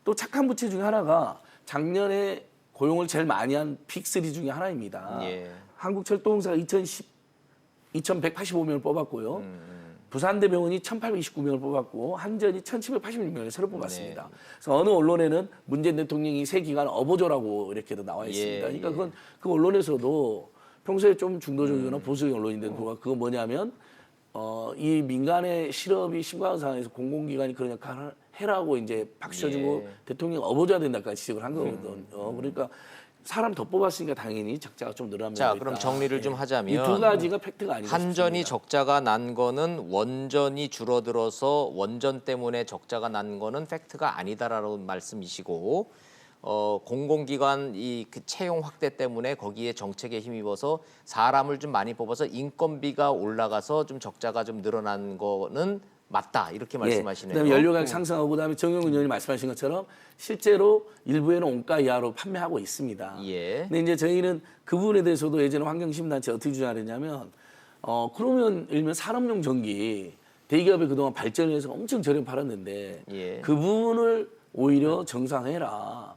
[SPEAKER 5] 또 착한 부채 중에 하나가 작년에 고용을 제일 많이 한 빅3 중에 하나입니다.
[SPEAKER 1] 예.
[SPEAKER 5] 한국철도공사가 2,185명을 뽑았고요. 부산대병원이 1,829명을 뽑았고 한전이 1,786명을 새로 뽑았습니다.
[SPEAKER 1] 네.
[SPEAKER 5] 그래서 어느 언론에는 문재인 대통령이 새 기간 어보조라고 이렇게도 나와 있습니다.
[SPEAKER 1] 예,
[SPEAKER 5] 그러니까
[SPEAKER 1] 예.
[SPEAKER 5] 그건 그 언론에서도 평소에 좀 중도적이거나 보수적인 언론인데 그거 뭐냐면 이 민간의 실업이 심각한 상황에서 공공기관이 그런 역할을 해라고 이제 박수 쳐주고
[SPEAKER 1] 예.
[SPEAKER 5] 대통령 어보줘야 된다까지 지적을 한 거거든요. 그러니까 사람 더 뽑았으니까 당연히 적자가 좀 늘어나면
[SPEAKER 1] 자, 그럼 정리를 좀 하자면
[SPEAKER 5] 이 두 가지가 팩트가 아니고
[SPEAKER 1] 한전이 적자가 난 거는 원전이 줄어들어서 원전 때문에 적자가 난 거는 팩트가 아니다라는 말씀이시고 공공기관 그 채용 확대 때문에 거기에 정책에 힘입어서 사람을 좀 많이 뽑아서 인건비가 올라가서 좀 적자가 좀 늘어난 거는 맞다 이렇게 말씀하시네요.
[SPEAKER 5] 그다음에 연료 가격 상승하고 그다음에 정영근 의원이 말씀하신 것처럼 실제로 일부에는 원가 이하로 판매하고 있습니다.
[SPEAKER 1] 예.
[SPEAKER 5] 근데 이제 저희는 그 부분에 대해서도 예전에 환경시민단체 어떻게 주장했냐면 그러면 예를 들면 산업용 전기 대기업이 그동안 발전을 해서 엄청 저렴 팔았는데
[SPEAKER 1] 예.
[SPEAKER 5] 그 부분을 오히려 정상해라.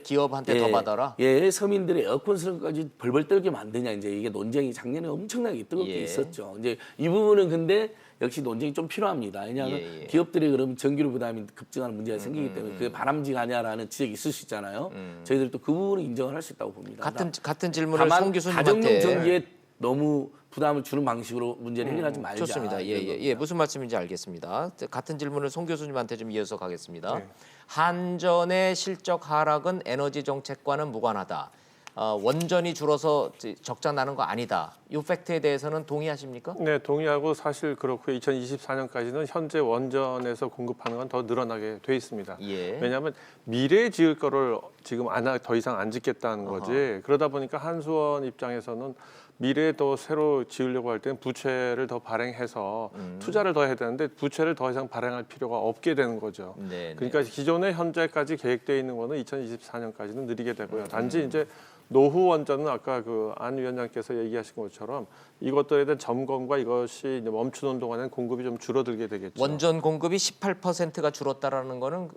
[SPEAKER 1] 기업한테 더 받아라?
[SPEAKER 5] 예, 서민들의 에어컨 쓰는 것까지 벌벌 떨게 만드냐 이제 이게 논쟁이 작년에 엄청나게 뜨겁게
[SPEAKER 1] 예.
[SPEAKER 5] 있었죠. 이제 이 부분은 근데 역시 논쟁이 좀 필요합니다. 왜냐하면
[SPEAKER 1] 예.
[SPEAKER 5] 기업들이 그러면 전기료 부담이 급증하는 문제가 생기기 때문에 그게 바람직하냐라는 지적이 있을 수 있잖아요. 저희들도 그 부분을 인정을 할 수 있다고 봅니다.
[SPEAKER 1] 같은 질문을
[SPEAKER 5] 다만
[SPEAKER 1] 송 교수님한테
[SPEAKER 5] 가정용 전기에 너무 부담을 주는 방식으로 문제를 해결하지 말자.
[SPEAKER 1] 좋습니다. 예, 무슨 말씀인지 알겠습니다. 같은 질문을 송 교수님한테 좀 이어서 가겠습니다. 한전의 실적 하락은 에너지 정책과는 무관하다. 원전이 줄어서 적자 나는 거 아니다. 이 팩트에 대해서는 동의하십니까?
[SPEAKER 3] 네, 동의하고 사실 그렇고요. 2024년까지는 현재 원전에서 공급하는 건 더 늘어나게 돼 있습니다.
[SPEAKER 1] 예.
[SPEAKER 3] 왜냐하면 미래에 지을 거를 지금 더 이상 안 짓겠다는 거지. 그러다 보니까 한수원 입장에서는 미래에 또 새로 지으려고 할 때는 부채를 더 발행해서 투자를 더 해야 되는데 부채를 더 이상 발행할 필요가 없게 되는 거죠.
[SPEAKER 1] 네,
[SPEAKER 3] 그러니까 기존에 현재까지 계획되어 있는 거는 2024년까지는 느리게 되고요. 단지 이제 노후 원전은 아까 그 안 위원장께서 얘기하신 것처럼 이것들에 대한 점검과 이것이 이제 멈추는 동안에는 공급이 좀 줄어들게 되겠죠.
[SPEAKER 1] 원전 공급이 18%가 줄었다라는 거는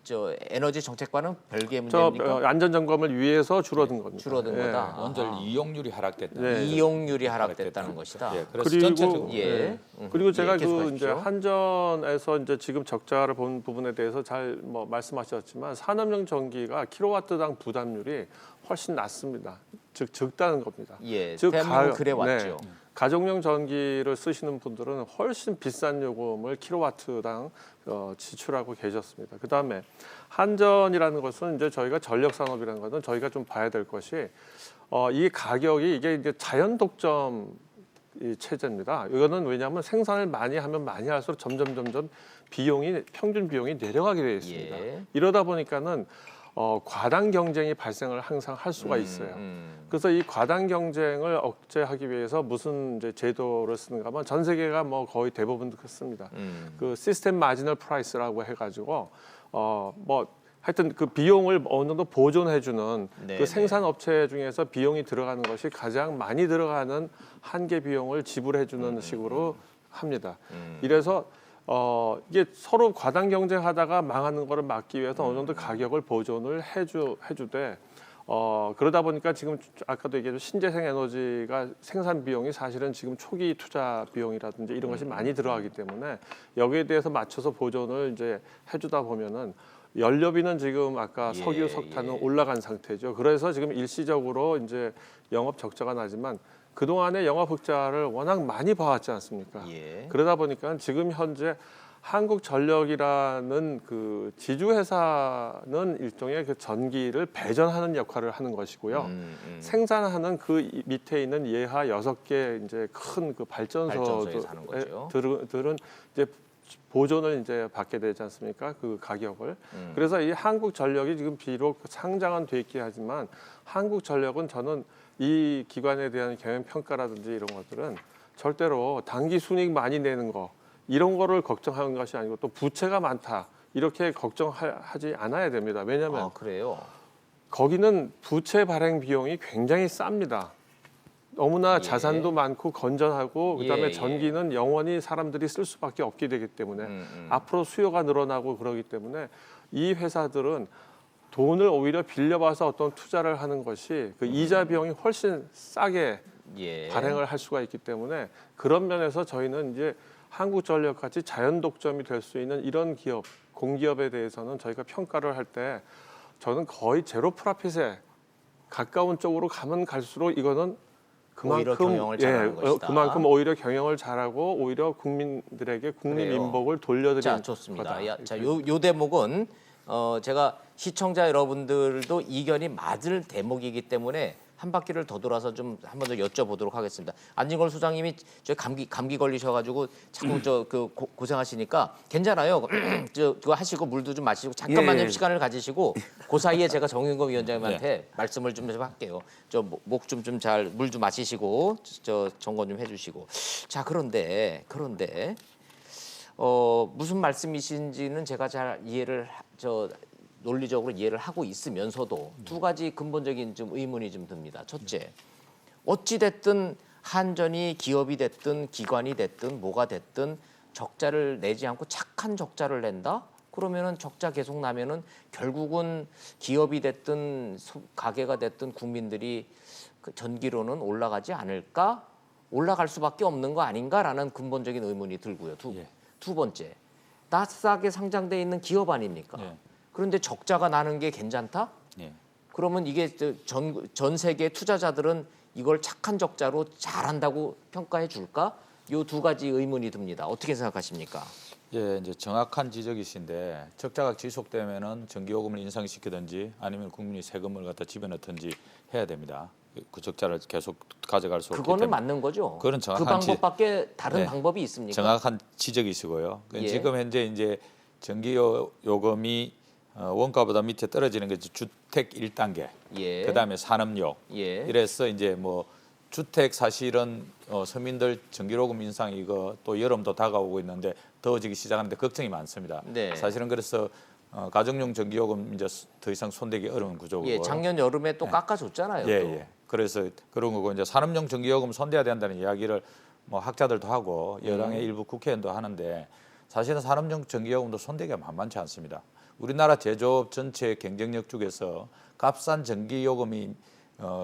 [SPEAKER 1] 저 에너지 정책과는 별개의 문제입니까?
[SPEAKER 3] 안전 점검을 위해서 줄어든 겁니다.
[SPEAKER 1] 줄어든
[SPEAKER 3] 예.
[SPEAKER 1] 거다.
[SPEAKER 6] 원전 이용률이 하락됐다.
[SPEAKER 3] 네.
[SPEAKER 1] 이용률이 하락됐다는 것이다.
[SPEAKER 6] 예, 그래서
[SPEAKER 3] 그리고
[SPEAKER 6] 전체적으로
[SPEAKER 1] 예.
[SPEAKER 3] 그리고 제가
[SPEAKER 1] 계속하십시오.
[SPEAKER 3] 이제 한전에서 이제 지금 적자를 본 부분에 대해서 잘 말씀하셨지만 산업용 전기가 킬로와트당 부담률이 훨씬 낮습니다. 즉 적다는 겁니다.
[SPEAKER 1] 예,
[SPEAKER 3] 즉
[SPEAKER 1] 대한민국은 그래 왔죠.
[SPEAKER 3] 가정용 전기를 쓰시는 분들은 훨씬 비싼 요금을 킬로와트당 지출하고 계셨습니다. 그다음에 한전이라는 것은 이제 저희가 전력 산업이라는 것은 저희가 좀 봐야 될 것이 이 가격이 이게 이제 자연 독점 이 체제입니다. 이거는 왜냐하면 생산을 많이 하면 많이 할수록 점점 평균 비용이 내려가게 되어 있습니다.
[SPEAKER 1] 예.
[SPEAKER 3] 이러다 보니까는 과당 경쟁이 발생을 항상 할 수가 있어요. 그래서 이 과당 경쟁을 억제하기 위해서 무슨 이제 제도를 쓰는가 하면 전 세계가 뭐 거의 대부분 그렇습니다. 그 시스템 마지널 프라이스라고 해가지고 하여튼 그 비용을 어느 정도 보존해주는
[SPEAKER 1] 네,
[SPEAKER 3] 그 생산 업체 중에서 비용이 들어가는 것이 가장 많이 들어가는 한계 비용을 지불해주는 식으로 합니다. 이래서 이게 서로 과당 경쟁하다가 망하는 거를 막기 위해서 어느 정도 가격을 보존을 해주되 그러다 보니까 지금 아까도 얘기했죠 신재생 에너지가 생산 비용이 사실은 지금 초기 투자 비용이라든지 이런 것이 많이 들어가기 때문에 여기에 대해서 맞춰서 보존을 이제 해주다 보면은 연료비는 지금 아까
[SPEAKER 1] 예,
[SPEAKER 3] 석유, 석탄은
[SPEAKER 1] 예.
[SPEAKER 3] 올라간 상태죠. 그래서 지금 일시적으로 이제 영업 적자가 나지만 그 동안에 영업 흑자를 워낙 많이 봐왔지 않습니까?
[SPEAKER 1] 예.
[SPEAKER 3] 그러다 보니까 지금 현재 한국전력이라는 그 지주회사는 일종의 그 전기를 배전하는 역할을 하는 것이고요. 생산하는 그 밑에 있는 예하 6개 이제 큰 그
[SPEAKER 1] 발전소에서 하는 거죠.
[SPEAKER 3] 발전소들은 이제 보존을 이제 받게 되지 않습니까? 그 가격을. 그래서 이 한국전력이 지금 비록 상장은 돼 있긴 하지만 한국전력은 저는 이 기관에 대한 경영 평가라든지 이런 것들은 절대로 단기 순이익 많이 내는 거 이런 거를 걱정하는 것이 아니고 또 부채가 많다 이렇게 걱정하지 않아야 됩니다. 왜냐하면
[SPEAKER 1] 그래요.
[SPEAKER 3] 거기는 부채 발행 비용이 굉장히 쌉니다. 너무나
[SPEAKER 1] 예.
[SPEAKER 3] 자산도 많고 건전하고 그다음에
[SPEAKER 1] 예.
[SPEAKER 3] 전기는 영원히 사람들이 쓸 수밖에 없게 되기 때문에 앞으로 수요가 늘어나고 그러기 때문에 이 회사들은 돈을 오히려 빌려봐서 어떤 투자를 하는 것이 그 이자 비용이 훨씬 싸게
[SPEAKER 1] 예.
[SPEAKER 3] 발행을 할 수가 있기 때문에 그런 면에서 저희는 이제 한국전력 같이 자연 독점이 될 수 있는 이런 기업, 공기업에 대해서는 저희가 평가를 할 때 저는 거의 제로 프라핏에 가까운 쪽으로 가면 갈수록 이거는
[SPEAKER 1] 오히려 경영을 잘하는 것이다.
[SPEAKER 3] 그만큼 오히려 경영을 잘하고 오히려 국민들에게 국민
[SPEAKER 1] 그래요.
[SPEAKER 3] 민복을 돌려드리는
[SPEAKER 1] 자, 좋습니다.
[SPEAKER 3] 거다.
[SPEAKER 1] 자, 요 대목은 제가 시청자 여러분들도 이견이 맞을 대목이기 때문에 한 바퀴를 더 돌아서 좀 한 번 더 여쭤보도록 하겠습니다. 안진걸 소장님이 저 감기 걸리셔가지고 자꾸 고생하시니까 괜찮아요. 그거 하시고 물도 좀 마시고 잠깐만 좀 시간을 가지시고 그 사이에 제가 정윤건 위원장님한테 말씀을 좀 할게요. 저 목 좀 잘 물 좀 마시시고 저 점검 좀 해주시고. 자 그런데 무슨 말씀이신지는 제가 잘 논리적으로 이해를 하고 있으면서도 두 가지 근본적인 좀 의문이 좀 듭니다. 첫째, 어찌 됐든 한전이 기업이 됐든 기관이 됐든 뭐가 됐든 적자를 내지 않고 착한 적자를 낸다? 그러면은 적자 계속 나면은 결국은 기업이 됐든 가게가 됐든 국민들이 그 전기료는 올라가지 않을까? 올라갈 수밖에 없는 거 아닌가라는 근본적인 의문이 들고요. 두 번째, 나스닥에 상장돼 있는 기업 아닙니까?
[SPEAKER 6] 예.
[SPEAKER 1] 그런데 적자가 나는 게 괜찮다?
[SPEAKER 6] 예.
[SPEAKER 1] 그러면 이게 전 세계 투자자들은 이걸 착한 적자로 잘한다고 평가해 줄까? 요 두 가지 의문이 듭니다. 어떻게 생각하십니까?
[SPEAKER 6] 예, 이제 정확한 지적이신데 적자가 지속되면은 전기요금을 인상시키든지 아니면 국민이 세금을 갖다 집어넣든지 해야 됩니다. 그 적자를 계속 가져갈 수 없기 때문에.
[SPEAKER 1] 그거는 맞는 거죠.
[SPEAKER 6] 그건
[SPEAKER 1] 그
[SPEAKER 6] 정확한
[SPEAKER 1] 방법밖에 다른
[SPEAKER 6] 네.
[SPEAKER 1] 방법이 있습니까?
[SPEAKER 6] 정확한 지적이시고요.
[SPEAKER 1] 예.
[SPEAKER 6] 지금 현재 이제 전기요금이 원가보다 밑에 떨어지는 게 주택 1단계,
[SPEAKER 1] 예.
[SPEAKER 6] 그다음에 산업용.
[SPEAKER 1] 예.
[SPEAKER 6] 이래서 이제 뭐 주택 사실은 서민들 전기요금 인상 이거 또 여름도 다가오고 있는데 더워지기 시작하는데 걱정이 많습니다.
[SPEAKER 1] 네.
[SPEAKER 6] 사실은 그래서 가정용 전기요금 이제 더 이상 손대기 어려운 구조고.
[SPEAKER 1] 예, 작년 여름에 또 깎아줬잖아요.
[SPEAKER 6] 예,
[SPEAKER 1] 또.
[SPEAKER 6] 예. 그래서 그런 거고 이제 산업용 전기요금 손대야 된다는 이야기를 뭐 학자들도 하고 여당의 일부 국회의원도 하는데 사실은 산업용 전기요금도 손대기가 만만치 않습니다. 우리나라 제조업 전체 경쟁력 중에서 값싼 전기요금이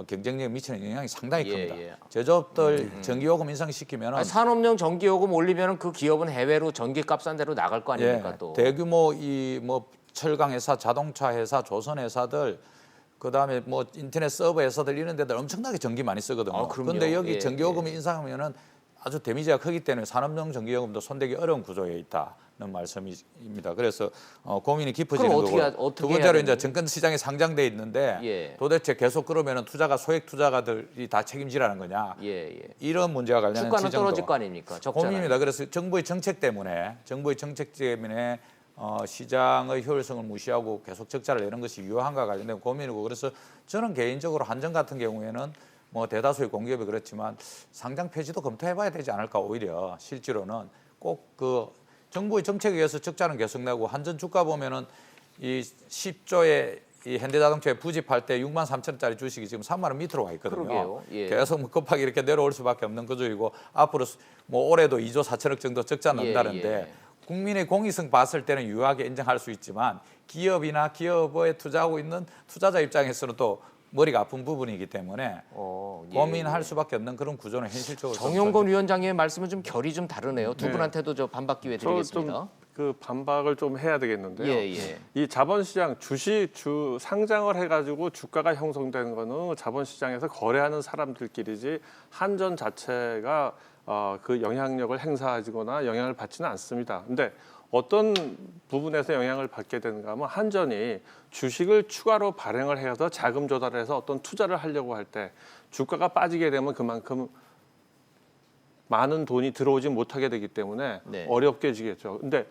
[SPEAKER 6] 경쟁력에 미치는 영향이 상당히
[SPEAKER 1] 예,
[SPEAKER 6] 큽니다.
[SPEAKER 1] 예.
[SPEAKER 6] 제조업들 전기요금 인상시키면
[SPEAKER 1] 아니, 산업용 전기요금 올리면 그 기업은 해외로 전기값 싼 대로 나갈 거 아닙니까
[SPEAKER 6] 예,
[SPEAKER 1] 또.
[SPEAKER 6] 대규모 이 뭐 철강 회사, 자동차 회사, 조선 회사들 그다음에 뭐 인터넷 서버 회사들 이런 데들 엄청나게 전기 많이 쓰거든요.
[SPEAKER 1] 아, 그럼요.
[SPEAKER 6] 그런데 여기
[SPEAKER 1] 예,
[SPEAKER 6] 전기요금이 인상하면은 아주 데미지가 크기 때문에 산업용 전기요금도 손대기 어려운 구조에 있다는 말씀입니다. 그래서 고민이 깊어지는
[SPEAKER 1] 그럼
[SPEAKER 6] 거고.
[SPEAKER 1] 어떻게
[SPEAKER 6] 두
[SPEAKER 1] 해야
[SPEAKER 6] 번째로 이제
[SPEAKER 1] 되는
[SPEAKER 6] 증권 시장에 상장돼 있는데
[SPEAKER 1] 예.
[SPEAKER 6] 도대체 계속 그러면은 투자가 소액 투자가들이 다 책임지라는 거냐?
[SPEAKER 1] 예, 예.
[SPEAKER 6] 이런 문제와 관련된
[SPEAKER 1] 주가는
[SPEAKER 6] 지적도
[SPEAKER 1] 떨어질 거 아닙니까? 적자는.
[SPEAKER 6] 고민입니다. 그래서 정부의 정책 때문에 시장의 효율성을 무시하고 계속 적자를 내는 것이 유효한가 관련된 고민이고 그래서 저는 개인적으로 한전 같은 경우에는 뭐 대다수의 공기업이 그렇지만 상장 폐지도 검토해봐야 되지 않을까 오히려 실제로는 꼭 그 정부의 정책에 의해서 적자는 계속 내고 한전 주가 보면은 이 10조의 이 현대자동차에 부집할 때 6만 3천원짜리 주식이 지금 3만 원 밑으로 와 있거든요.
[SPEAKER 1] 그러게요. 예.
[SPEAKER 6] 계속 뭐 급하게 이렇게 내려올 수밖에 없는 구조이고 앞으로 뭐 올해도 2조 4천억 정도 적자 난다는데
[SPEAKER 1] 예.
[SPEAKER 6] 국민의 공익성 봤을 때는 유효하게 인정할 수 있지만 기업이나 기업에 투자하고 있는 투자자 입장에서는 또 머리가 아픈 부분이기 때문에
[SPEAKER 1] 예,
[SPEAKER 6] 고민할
[SPEAKER 1] 예.
[SPEAKER 6] 수밖에 없는 그런 구조는 현실적으로
[SPEAKER 1] 정용건 위원장의 말씀은 좀 결이 좀 다르네요. 두
[SPEAKER 3] 네.
[SPEAKER 1] 분한테도 저 반박 기회 드리겠습니다.
[SPEAKER 3] 그 반박을 좀 해야 되겠는데요.
[SPEAKER 1] 예, 예.
[SPEAKER 3] 이 자본시장 상장을 해가지고 주가가 형성되는 거는 자본시장에서 거래하는 사람들끼리지 한전 자체가 그 영향력을 행사하거나 영향을 받지는 않습니다. 근데 어떤 부분에서 영향을 받게 되는가 하면 한전이 주식을 추가로 발행을 해서 자금 조달을 해서 어떤 투자를 하려고 할 때 주가가 빠지게 되면 그만큼 많은 돈이 들어오지 못하게 되기 때문에
[SPEAKER 1] 네.
[SPEAKER 3] 어렵게 지겠죠. 근데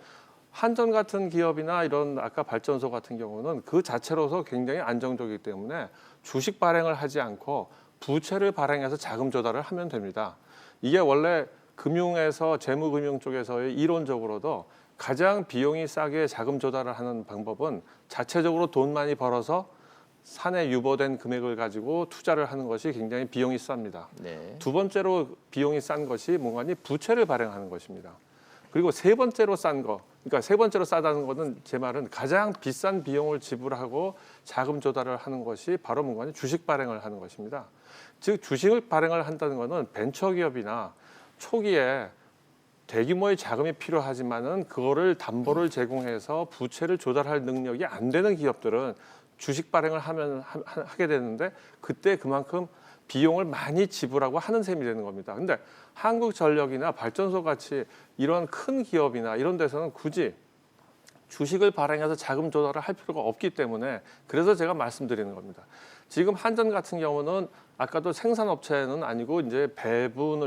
[SPEAKER 3] 한전 같은 기업이나 이런 아까 발전소 같은 경우는 그 자체로서 굉장히 안정적이기 때문에 주식 발행을 하지 않고 부채를 발행해서 자금 조달을 하면 됩니다. 이게 원래 금융에서 재무금융 쪽에서의 이론적으로도 가장 비용이 싸게 자금 조달을 하는 방법은 자체적으로 돈 많이 벌어서 산에 유보된 금액을 가지고 투자를 하는 것이 굉장히 비용이 쌉니다.
[SPEAKER 1] 네.
[SPEAKER 3] 두 번째로 비용이 싼 것이 뭔가니 부채를 발행하는 것입니다. 그리고 세 번째로 싼 거, 그러니까 세 번째로 싸다는 것은 제 말은 가장 비싼 비용을 지불하고 자금 조달을 하는 것이 바로 뭔가니 주식 발행을 하는 것입니다. 즉 주식을 발행을 한다는 것은 벤처기업이나 초기에 대규모의 자금이 필요하지만은 그거를 담보를 제공해서 부채를 조달할 능력이 안 되는 기업들은 주식 발행을 하게 되는데 그때 그만큼 비용을 많이 지불하고 하는 셈이 되는 겁니다. 근데 한국전력이나 발전소 같이 이런 큰 기업이나 이런 데서는 굳이 주식을 발행해서 자금 조달을 할 필요가 없기 때문에 그래서 제가 말씀드리는 겁니다. 지금 한전 같은 경우는 아까도 생산업체는 아니고 이제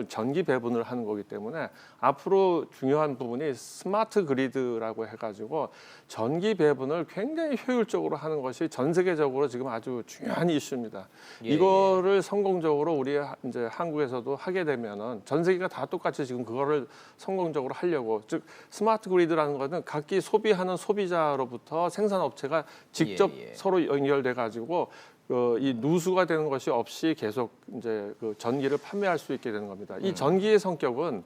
[SPEAKER 3] 전기 배분을 하는 거기 때문에 앞으로 중요한 부분이 스마트 그리드라고 해가지고 전기 배분을 굉장히 효율적으로 하는 것이 전 세계적으로 지금 아주 중요한 이슈입니다.
[SPEAKER 1] 예,
[SPEAKER 3] 이거를 성공적으로 우리 이제 한국에서도 하게 되면은 전 세계가 다 똑같이 지금 그거를 성공적으로 하려고 즉 스마트 그리드라는 것은 각기 소비하는 소비자로부터 생산업체가 직접
[SPEAKER 1] 예, 예.
[SPEAKER 3] 서로 연결돼 가지고 이 누수가 되는 것이 없이 계속 이제 그 전기를 판매할 수 있게 되는 겁니다. 이 전기의 성격은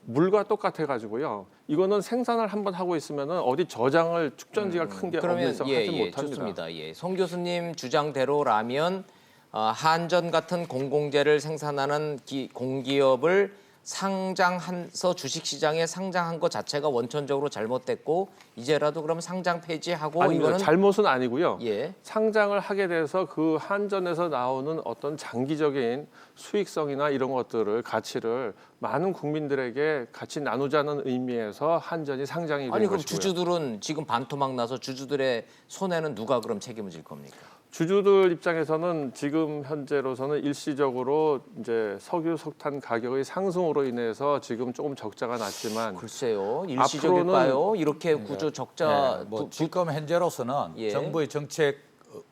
[SPEAKER 3] 물과 똑같아 가지고요. 이거는 생산을 한번 하고 있으면은 어디 저장을 축전지가 큰 게
[SPEAKER 1] 그러면
[SPEAKER 3] 없는 이상
[SPEAKER 1] 예,
[SPEAKER 3] 하지
[SPEAKER 1] 예,
[SPEAKER 3] 못합니다.
[SPEAKER 1] 좋습니다. 예, 송 교수님 주장대로라면 한전 같은 공공재를 생산하는 공기업을 상장해서 주식시장에 상장한 것 자체가 원천적으로 잘못됐고 이제라도 그럼 상장 폐지하고
[SPEAKER 3] 아니,
[SPEAKER 1] 이거는
[SPEAKER 3] 잘못은 아니고요.
[SPEAKER 1] 예.
[SPEAKER 3] 상장을 하게 돼서 그 한전에서 나오는 어떤 장기적인 수익성이나 이런 것들을 가치를 많은 국민들에게 같이 나누자는 의미에서 한전이 상장이 된
[SPEAKER 1] 아니 그럼
[SPEAKER 3] 것이고요.
[SPEAKER 1] 주주들은 지금 반토막 나서 주주들의 손해는 누가 그럼 책임을 질 겁니까?
[SPEAKER 3] 주주들 입장에서는 지금 현재로서는 일시적으로 이제 석유, 석탄 가격의 상승으로 인해서 지금 조금 적자가 났지만
[SPEAKER 1] 글쎄요, 일시적일까요? 이렇게 구조 적자
[SPEAKER 6] 네, 뭐 지금 현재로서는
[SPEAKER 1] 예.
[SPEAKER 6] 정부의 정책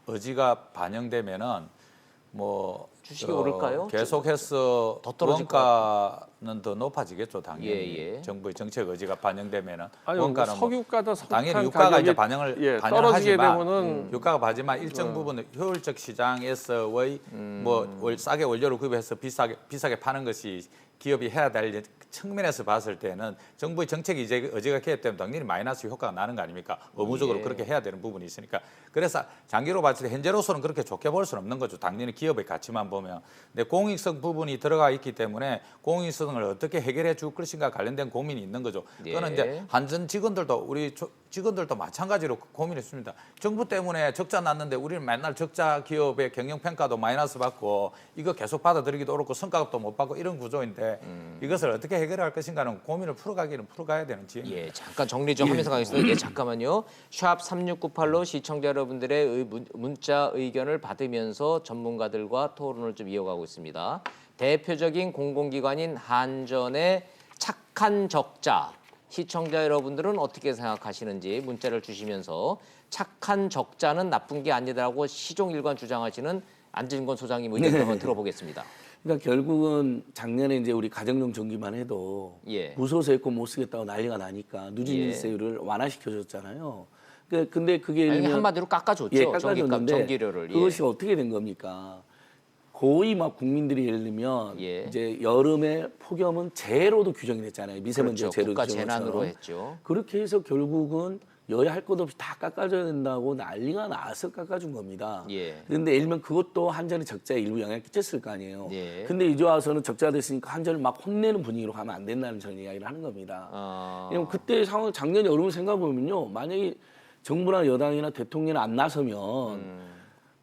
[SPEAKER 6] 의지가 반영되면은 뭐
[SPEAKER 1] 주식이 오를까요?
[SPEAKER 6] 계속해서
[SPEAKER 1] 더 떨어질 것
[SPEAKER 6] 원가는 더 높아지겠죠, 당연히.
[SPEAKER 1] 예, 예.
[SPEAKER 6] 정부의 정책 의지가 반영되면은
[SPEAKER 3] 아니
[SPEAKER 6] 원가는 뭐
[SPEAKER 3] 석유가다 석탄
[SPEAKER 6] 당연히 유가가
[SPEAKER 3] 가격이
[SPEAKER 6] 이제 반영을
[SPEAKER 3] 떨어지게
[SPEAKER 6] 반영하지만
[SPEAKER 3] 되면은
[SPEAKER 6] 유가가 하지만 일정 부분 효율적 시장에서의 뭐 싸게 원료를 구입해서 비싸게 파는 것이 기업이 해야 될 측면에서 봤을 때는 정부의 정책 의지가 개입되면 당연히 마이너스 효과가 나는 거 아닙니까? 의무적으로
[SPEAKER 1] 예.
[SPEAKER 6] 그렇게 해야 되는 부분이 있으니까. 그래서 장기로 봤을 때 현재로서는 그렇게 좋게 볼 수는 없는 거죠. 당연히 기업의 가치만 보면. 근데 공익성 부분이 들어가 있기 때문에 공익성을 어떻게 해결해 줄 것인가 관련된 고민이 있는 거죠.
[SPEAKER 1] 예.
[SPEAKER 6] 그거는 이제 한전 직원들도 우리 직원들도 마찬가지로 고민했습니다. 정부 때문에 적자 났는데 우리는 맨날 적자 기업의 경영 평가도 마이너스 받고 이거 계속 받아들이기도 어렵고 성과급도 못 받고 이런 구조인데 이것을 어떻게 해결할 것인가는 고민을 풀어가야 되는 지역입니다.
[SPEAKER 1] 예, 잠깐 정리 좀 하면서 가겠습니다. 예, 잠깐만요. 샵 3698로 시청자 여러분들의 문자 의견을 받으면서 전문가들과 토론을 좀 이어가고 있습니다. 대표적인 공공기관인 한전의 착한 적자. 시청자 여러분들은 어떻게 생각하시는지 문자를 주시면서 착한 적자는 나쁜 게 아니다라고 시종일관 주장하시는 안진권 소장님 의견 한번 들어보겠습니다.
[SPEAKER 5] 그러니까 결국은 작년에 이제 우리 가정용 전기만 해도
[SPEAKER 1] 예.
[SPEAKER 5] 무서워서 했고 못 쓰겠다고 난리가 나니까 누진세율을 완화시켜줬잖아요. 근데 그게
[SPEAKER 1] 아니,
[SPEAKER 5] 예를 들면
[SPEAKER 1] 한마디로 깎아줬죠.
[SPEAKER 5] 예,
[SPEAKER 1] 전기값,
[SPEAKER 5] 깎아줬는데
[SPEAKER 1] 전기료를. 예.
[SPEAKER 5] 그것이 어떻게 된 겁니까? 거의 막 국민들이 예를 들면
[SPEAKER 1] 예.
[SPEAKER 5] 이제 여름에 폭염은 제로도 규정이 됐잖아요. 미세먼지
[SPEAKER 1] 그렇죠.
[SPEAKER 5] 제로
[SPEAKER 1] 국가
[SPEAKER 5] 규정처럼.
[SPEAKER 1] 재난으로 했죠.
[SPEAKER 5] 그렇게 해서 결국은 여야 할 것 없이 다 깎아줘야 된다고 난리가 나서 깎아준 겁니다.
[SPEAKER 1] 예.
[SPEAKER 5] 그런데 예를 들면 그것도 한전의 적자에 일부 영향을 끼쳤을 거 아니에요.
[SPEAKER 1] 예.
[SPEAKER 5] 근데 이제 와서는 적자가 됐으니까 한전을 막 혼내는 분위기로 가면 안 된다는 저는 이야기를 하는 겁니다. 왜냐면 그때 상황 작년 여름을 생각해 보면요, 만약에 정부나 여당이나 대통령이 안 나서면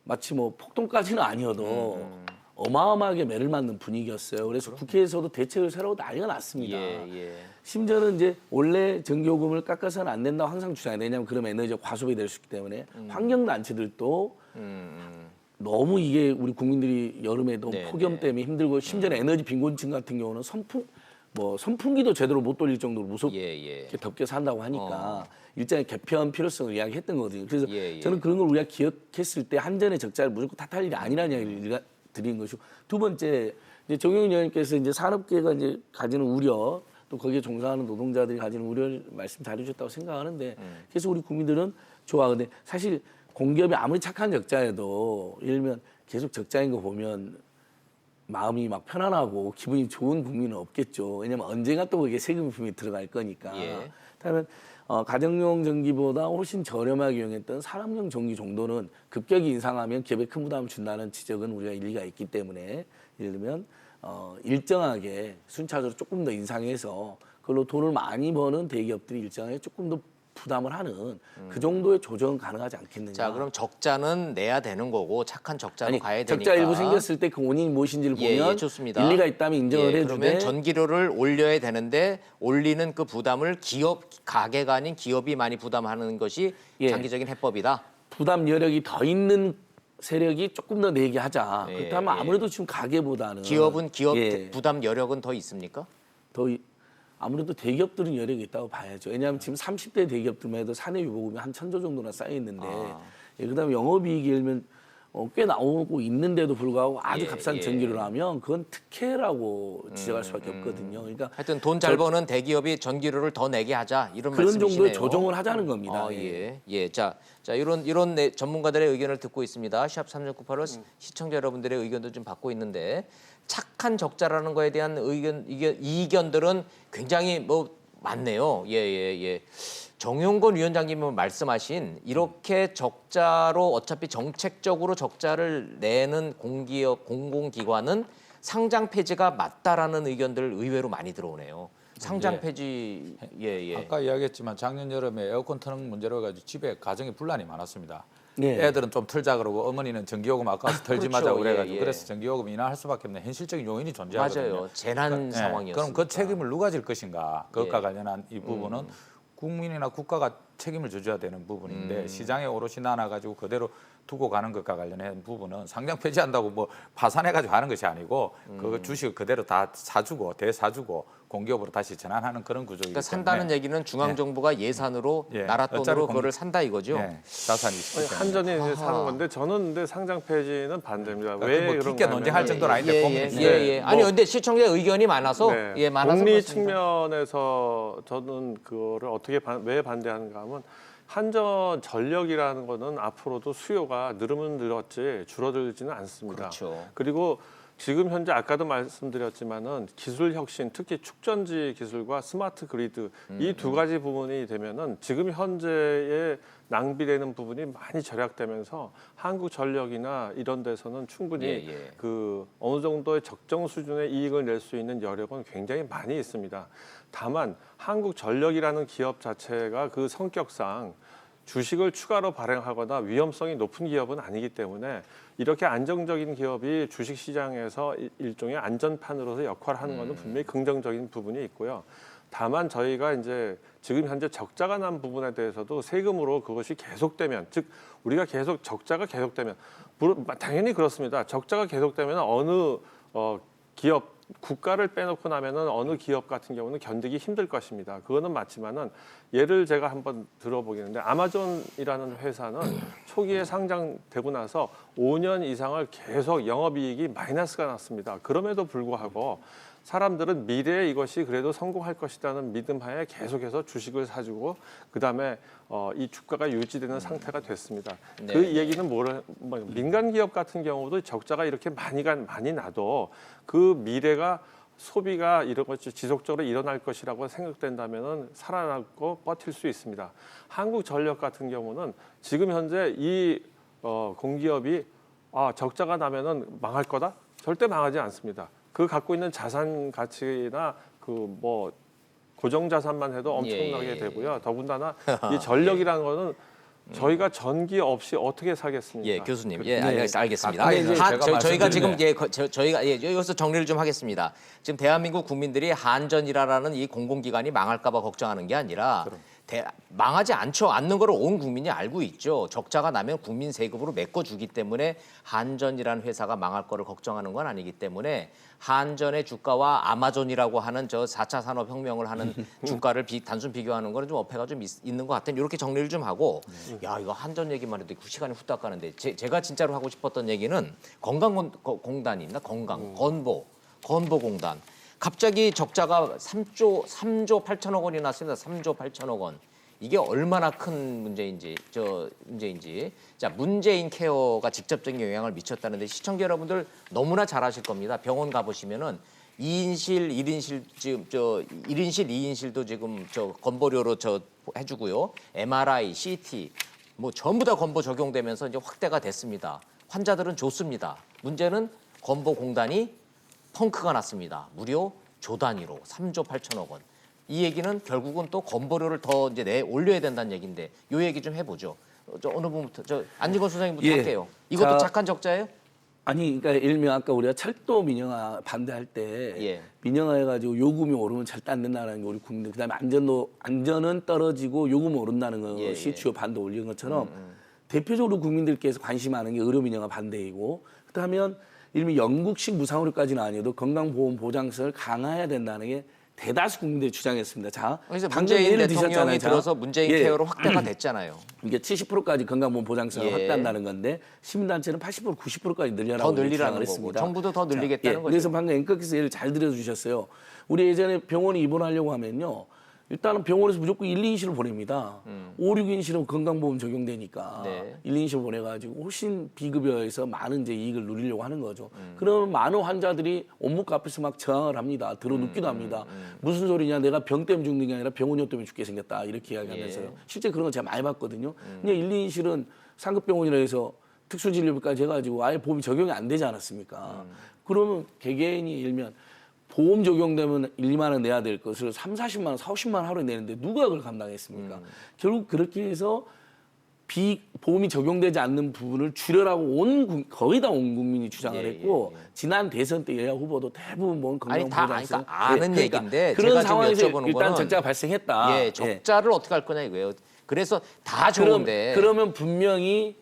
[SPEAKER 5] 마치 뭐 폭동까지는 아니어도 어마어마하게 매를 맞는 분위기였어요. 그래서 국회에서도 대책을 세우고 난리가 났습니다.
[SPEAKER 1] 예.
[SPEAKER 5] 심지어는 이제 원래 전기요금을 깎아서는 안 된다고 항상 주장해요. 왜냐하면 그러면 에너지가 과소비 될 수 있기 때문에 환경단체들도 너무 이게 우리 국민들이 여름에도
[SPEAKER 1] 네,
[SPEAKER 5] 폭염
[SPEAKER 1] 네.
[SPEAKER 5] 때문에 힘들고 심지어는 에너지 빈곤층 같은 경우는 선풍기도 제대로 못 돌릴 정도로 무섭게
[SPEAKER 1] 예.
[SPEAKER 5] 덥게 산다고 하니까 일정의 개편 필요성을 이야기했던 거거든요. 그래서
[SPEAKER 1] 예.
[SPEAKER 5] 저는 그런 걸 우리가 기억했을 때 한전의 적자를 무조건 탓할 일이 아니라는 이야기를 드리는 것이고, 두 번째 이제 정용 의원님께서 이제 산업계가 이제 가지는 우려, 또 거기에 종사하는 노동자들이 가지는 우려를 말씀 잘해주셨다고 생각하는데, 그래서 우리 국민들은 좋아. 근데 사실 공기업이 아무리 착한 적자여도 예를 들면 계속 적자인 거 보면 마음이 막 편안하고 기분이 좋은 국민은 없겠죠. 왜냐면 언젠가 또 거기에 세금 부분이 들어갈 거니까.
[SPEAKER 1] 예.
[SPEAKER 5] 그러면 가정용 전기보다 훨씬 저렴하게 이용했던 산업용 전기 정도는 급격히 인상하면 기업에 큰 부담을 준다는 지적은 우리가 일리가 있기 때문에, 예를 들면 일정하게 순차적으로 조금 더 인상해서 그걸로 돈을 많이 버는 대기업들이 일정하게 조금 더 부담을 하는 그 정도의 조정은 가능하지 않겠느냐.
[SPEAKER 1] 자, 그럼 적자는 내야 되는 거고 착한 적자로
[SPEAKER 5] 아니,
[SPEAKER 1] 가야 되니까.
[SPEAKER 5] 적자 일부 생겼을 때 그 원인이 무엇인지를
[SPEAKER 1] 예,
[SPEAKER 5] 보면
[SPEAKER 1] 좋습니다.
[SPEAKER 5] 일리가 있다면 인정을 해주되,
[SPEAKER 1] 그러면 전기료를 올려야 되는데 올리는 그 부담을 가게가 아닌 기업이 많이 부담하는 것이
[SPEAKER 5] 예.
[SPEAKER 1] 장기적인 해법이다.
[SPEAKER 5] 부담 여력이 더 있는 세력이 조금 더 내게 하자.
[SPEAKER 1] 예,
[SPEAKER 5] 그렇다면
[SPEAKER 1] 예.
[SPEAKER 5] 아무래도 지금 가게보다는
[SPEAKER 1] 기업
[SPEAKER 5] 예,
[SPEAKER 1] 부담 여력은 더 있습니까?
[SPEAKER 5] 아무래도 대기업들은 여력이 있다고 봐야죠. 왜냐하면 지금 30대 대기업들만 해도 사내 유보금이 한 1,000조 정도나 쌓여 있는데, 예, 그다음에 영업이익이 예를 들면 꽤 나오고 있는데도 불구하고 아주
[SPEAKER 1] 예,
[SPEAKER 5] 값싼
[SPEAKER 1] 예.
[SPEAKER 5] 전기를 하면 그건 특혜라고 지적할 수밖에 없거든요. 그러니까
[SPEAKER 1] 하여튼 돈 잘 버는 대기업이 전기료를 더 내게 하자 이런
[SPEAKER 5] 그런
[SPEAKER 1] 말씀이시네요.
[SPEAKER 5] 정도의 조정을 하자는 겁니다.
[SPEAKER 1] 예. 자, 이런 전문가들의 의견을 듣고 있습니다. 샵 3698로 시청자 여러분들의 의견도 좀 받고 있는데, 착한 적자라는 거에 대한 이견들은 굉장히 많네요. 예. 정용건 위원장님은 말씀하신 이렇게 적자로 어차피 정책적으로 적자를 내는 공기업 공공기관은 상장 폐지가 맞다라는 의견들 의외로 많이 들어오네요. 상장 폐지 예.
[SPEAKER 6] 아까 이야기했지만 작년 여름에 에어컨 트는 문제로 가지고 집에 가정에 분란이 많았습니다.
[SPEAKER 5] 네.
[SPEAKER 6] 애들은 좀 틀자 그러고 어머니는 전기요금 아까워서 털지 마자
[SPEAKER 1] 그렇죠.
[SPEAKER 6] 그래가지고
[SPEAKER 1] 예.
[SPEAKER 6] 그래서 전기요금 인하할 수밖에 없는 현실적인 요인이 존재하거든요.
[SPEAKER 1] 맞아요. 재난 상황이었어요.
[SPEAKER 6] 그럼 그 책임을 누가 질 것인가? 그것과
[SPEAKER 1] 예.
[SPEAKER 6] 관련한 이 부분은 국민이나 국가가 책임을 져줘야 되는 부분인데 시장에 오롯이 나눠가지고 그대로 두고 가는 것과 관련한 부분은 상장 폐지한다고 뭐 파산해가지고 하는 것이 아니고 그 주식을 그대로 다 사주고 대사주고 공기업으로 다시 전환하는 그런 구조이기
[SPEAKER 1] 그러니까
[SPEAKER 6] 때문에
[SPEAKER 1] 산다는 얘기는 중앙 정부가 예산으로
[SPEAKER 6] 예.
[SPEAKER 1] 나라
[SPEAKER 6] 어차피
[SPEAKER 1] 돈으로 그거를 산다 이거죠.
[SPEAKER 6] 예, 자산이 있기 때문에.
[SPEAKER 3] 한전이 이제 사는 건데 저는 근데 상장 폐지는 반대입니다.
[SPEAKER 6] 뭐
[SPEAKER 3] 왜
[SPEAKER 6] 깊게
[SPEAKER 3] 그런가
[SPEAKER 6] 논쟁할
[SPEAKER 3] 하면은
[SPEAKER 6] 정도는 아닌데 국민이
[SPEAKER 1] 예. 아니 근데 시청자 의견이 많아서
[SPEAKER 3] 네.
[SPEAKER 1] 예, 많아서
[SPEAKER 3] 복리
[SPEAKER 1] 그렇습니다.
[SPEAKER 3] 측면에서 저는 그거를 어떻게 왜 반대하는가 하면 한전 전력이라는 거는 앞으로도 수요가 늘으면 늘었지 줄어들지는 않습니다.
[SPEAKER 1] 그렇죠.
[SPEAKER 3] 그리고 지금 현재 아까도 말씀드렸지만은 기술 혁신, 특히 축전지 기술과 스마트 그리드 이 두 가지 부분이 되면은 지금 현재의 낭비되는 부분이 많이 절약되면서 한국전력이나 이런 데서는 충분히
[SPEAKER 1] 예.
[SPEAKER 3] 그 어느 정도의 적정 수준의 이익을 낼 수 있는 여력은 굉장히 많이 있습니다. 다만 한국전력이라는 기업 자체가 그 성격상 주식을 추가로 발행하거나 위험성이 높은 기업은 아니기 때문에 이렇게 안정적인 기업이 주식시장에서 일종의 안전판으로서 역할을 하는 것은 분명히 긍정적인 부분이 있고요. 다만 저희가 이제 지금 현재 적자가 난 부분에 대해서도 세금으로 그것이 계속되면, 즉 우리가 계속 적자가 계속되면 당연히 그렇습니다. 적자가 계속되면 어느 기업 국가를 빼놓고 나면은 어느 기업 같은 경우는 견디기 힘들 것입니다. 그거는 맞지만은 예를 제가 한번 들어보겠는데 아마존이라는 회사는 초기에 상장되고 나서 5년 이상을 계속 영업이익이 마이너스가 났습니다. 그럼에도 불구하고 사람들은 미래에 이것이 그래도 성공할 것이라는 믿음하에 계속해서 주식을 사주고 그다음에 이 주가가 유지되는 상태가 됐습니다.
[SPEAKER 1] 네.
[SPEAKER 3] 그 얘기는 민간 기업 같은 경우도 적자가 이렇게 많이 나도 그 미래가 소비가 이런 것이 지속적으로 일어날 것이라고 생각된다면은 살아남고 버틸 수 있습니다. 한국전력 같은 경우는 지금 현재 이 공기업이 적자가 나면은 망할 거다? 절대 망하지 않습니다. 그 갖고 있는 자산 가치나 그 뭐 고정 자산만 해도 엄청나게 되고요. 더군다나 이 전력이라는 거는 저희가 전기 없이 어떻게 살겠습니까?
[SPEAKER 1] 예, 교수님. 예, 알겠습니다.
[SPEAKER 6] 아까 이제 제가
[SPEAKER 1] 저희가 지금
[SPEAKER 6] 말씀드린
[SPEAKER 1] 저희가 여기서 정리를 좀 하겠습니다. 지금 대한민국 국민들이 한전이라는 이 공공기관이 망할까 봐 걱정하는 게 아니라 망하지 않는 거를 온 국민이 알고 있죠. 적자가 나면 국민 세금으로 메꿔주기 때문에 한전이라는 회사가 망할 거를 걱정하는 건 아니기 때문에 한전의 주가와 아마존이라고 하는 저 4차 산업혁명을 하는 주가를 단순 비교하는 거는 좀 어폐가 좀 있는 것 같아요. 이렇게 정리를 좀 하고 야 이거 한전 얘기만 해도 시간이 후딱 가는데 제가 진짜로 하고 싶었던 얘기는 건강공단이 있나? 건보공단. 갑자기 적자가 3조 8천억 원이 났습니다. 3조 8천억 원. 이게 얼마나 큰 문제인지 자 문재인 케어가 직접적인 영향을 미쳤다는데 시청자 여러분들 너무나 잘 아실 겁니다. 병원 가 보시면은 2인실, 1인실 지금 1인실, 2인실도 지금 건보료로 해주고요. MRI, CT 뭐 전부 다 건보 적용되면서 이제 확대가 됐습니다. 환자들은 좋습니다. 문제는 건보공단이 펑크가 났습니다. 무려 조 단위로 3조 8천억 원. 이 얘기는 결국은 또 건보료를 더 이제 올려야 된다는 얘기인데 요 얘기 좀 해보죠. 어느 분부터 안진건 소장님부터 할게요. 이것도 착한 적자예요?
[SPEAKER 5] 아니, 그러니까 일명 아까 우리가 철도 민영화 반대할 때 민영화해가지고 요금이 오르면 절대 안 된다는 게 우리 국민들. 그다음에 안전은 떨어지고 요금이 오른다는 것이 주요 반대 올린 것처럼 대표적으로 국민들께서 관심 많은 게 의료 민영화 반대이고 그렇다면 일명 영국식 무상의료까지는 아니어도 건강보험보장성을 강화해야 된다는 게 대다수 국민들이 주장했습니다. 자,
[SPEAKER 1] 그래서
[SPEAKER 5] 방금
[SPEAKER 1] 문재인
[SPEAKER 5] 예를
[SPEAKER 1] 대통령이
[SPEAKER 5] 드셨잖아요.
[SPEAKER 1] 들어서 문재인 케어로 확대가 됐잖아요.
[SPEAKER 5] 이게 70%까지 건강보험 보장성을 확대한다는 건데 시민단체는 80%, 90%까지 늘려라고
[SPEAKER 1] 더 늘리라는 거고
[SPEAKER 5] 했습니다.
[SPEAKER 1] 정부도 더 늘리겠다는 거죠.
[SPEAKER 5] 그래서 방금 앵커께서 예를 잘 들어주셨어요. 우리 예전에 병원에 입원하려고 하면요. 일단은 병원에서 무조건 1, 2인실을 보냅니다. 5, 6인실은 건강보험 적용되니까
[SPEAKER 1] 네.
[SPEAKER 5] 1, 2인실 보내가지고 훨씬 비급여에서 많은 이제 이익을 누리려고 하는 거죠. 그러면 많은 환자들이 온목 앞에서 막 저항을 합니다. 들어눕기도 합니다. 무슨 소리냐, 내가 병 때문에 죽는 게 아니라 병원료 때문에 죽게 생겼다 이렇게 이야기하면서요.
[SPEAKER 1] 예.
[SPEAKER 5] 실제 그런 거 제가 많이 봤거든요. 그냥 1, 2인실은 상급병원이라 해서 특수진료비까지 해가지고 아예 보험이 적용이 안 되지 않았습니까? 그러면 개개인이 일면 보험 적용되면 1, 2만 원 내야 될 것을 3, 40만 원, 4, 50만 원 하루에 내는데 누가 그걸 감당했습니까? 결국 그렇게 해서 보험이 적용되지 않는 부분을 줄여라고 거의 다 온 국민이 주장을
[SPEAKER 1] 예,
[SPEAKER 5] 했고
[SPEAKER 1] 예, 예.
[SPEAKER 5] 지난 대선 때 여야 후보도 대부분 뭐
[SPEAKER 1] 아니 다
[SPEAKER 5] 건강보장
[SPEAKER 1] 그러니까 아는 얘기인데
[SPEAKER 5] 그런
[SPEAKER 1] 제가 지금
[SPEAKER 5] 상황에서
[SPEAKER 1] 여쭤보는
[SPEAKER 5] 일단
[SPEAKER 1] 거는
[SPEAKER 5] 적자가 발생했다.
[SPEAKER 1] 예, 적자를 어떻게 할 거냐 이거예요. 그래서 다 좋은데
[SPEAKER 5] 그러면 분명히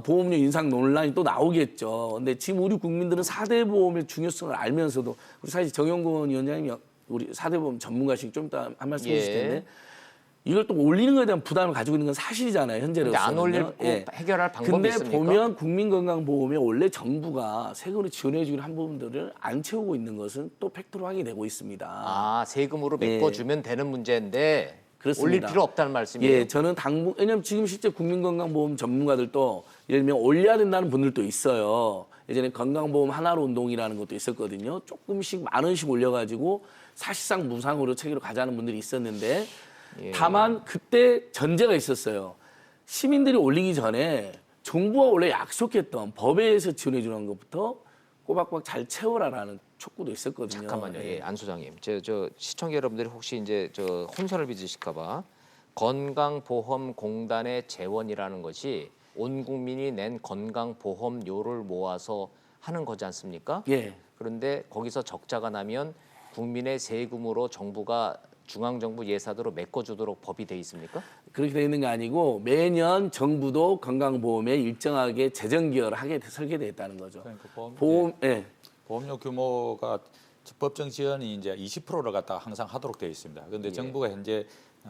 [SPEAKER 5] 보험료 인상 논란이 또 나오겠죠. 근데 지금 우리 국민들은 4대 보험의 중요성을 알면서도 우리 사실 정영근 위원장님이 우리 4대 보험 전문가시고 좀 이따 한 말씀 해주실
[SPEAKER 1] 예.
[SPEAKER 5] 텐데 이걸 또 올리는 것에 대한 부담을 가지고 있는 건 사실이잖아요. 현재로서는.
[SPEAKER 1] 근데 안 올리고 해결할 방법이
[SPEAKER 5] 근데
[SPEAKER 1] 있습니까?
[SPEAKER 5] 보면 국민건강보험에 원래 정부가 세금으로 지원해 주기로 한 부분들을 안 채우고 있는 것은 또 팩트로 확인되고 있습니다.
[SPEAKER 1] 아, 세금으로
[SPEAKER 5] 예.
[SPEAKER 1] 메꿔주면 되는 문제인데
[SPEAKER 5] 그렇습니다.
[SPEAKER 1] 올릴 필요 없다는 말씀이에요.
[SPEAKER 5] 예, 저는 왜냐면 지금 실제 국민건강보험 전문가들도 예를 들면 올려야 된다는 분들도 있어요. 예전에 건강보험 하나로 운동이라는 것도 있었거든요. 조금씩 만 원씩 올려가지고 사실상 무상으로 체계로 가자는 분들이 있었는데
[SPEAKER 1] 예.
[SPEAKER 5] 다만 그때 전제가 있었어요. 시민들이 올리기 전에 정부가 원래 약속했던 법에 의해서 지원해 주는 것부터 꼬박꼬박 잘 채워라라는 촉구도 있었거든요.
[SPEAKER 1] 잠깐만요,
[SPEAKER 5] 예.
[SPEAKER 1] 안 소장님. 저 시청자 여러분들이 혹시 이제 저 혼선을 빚으실까봐 건강보험공단의 재원이라는 것이 온 국민이 낸 건강보험료를 모아서 하는 거지 않습니까?
[SPEAKER 5] 예.
[SPEAKER 1] 그런데 거기서 적자가 나면 국민의 세금으로 정부가 중앙정부 예산으로 메꿔주도록 법이 돼 있습니까?
[SPEAKER 5] 그렇게 되어 있는 게 아니고 매년 정부도 건강보험에 일정하게 재정 기여를 하게 설계되어 있다는 거죠.
[SPEAKER 6] 그러니까
[SPEAKER 5] 예.
[SPEAKER 6] 보험료 규모가 법정 지원이 이제 20%를 갖다가 항상 하도록 되어 있습니다. 그런데 정부가 현재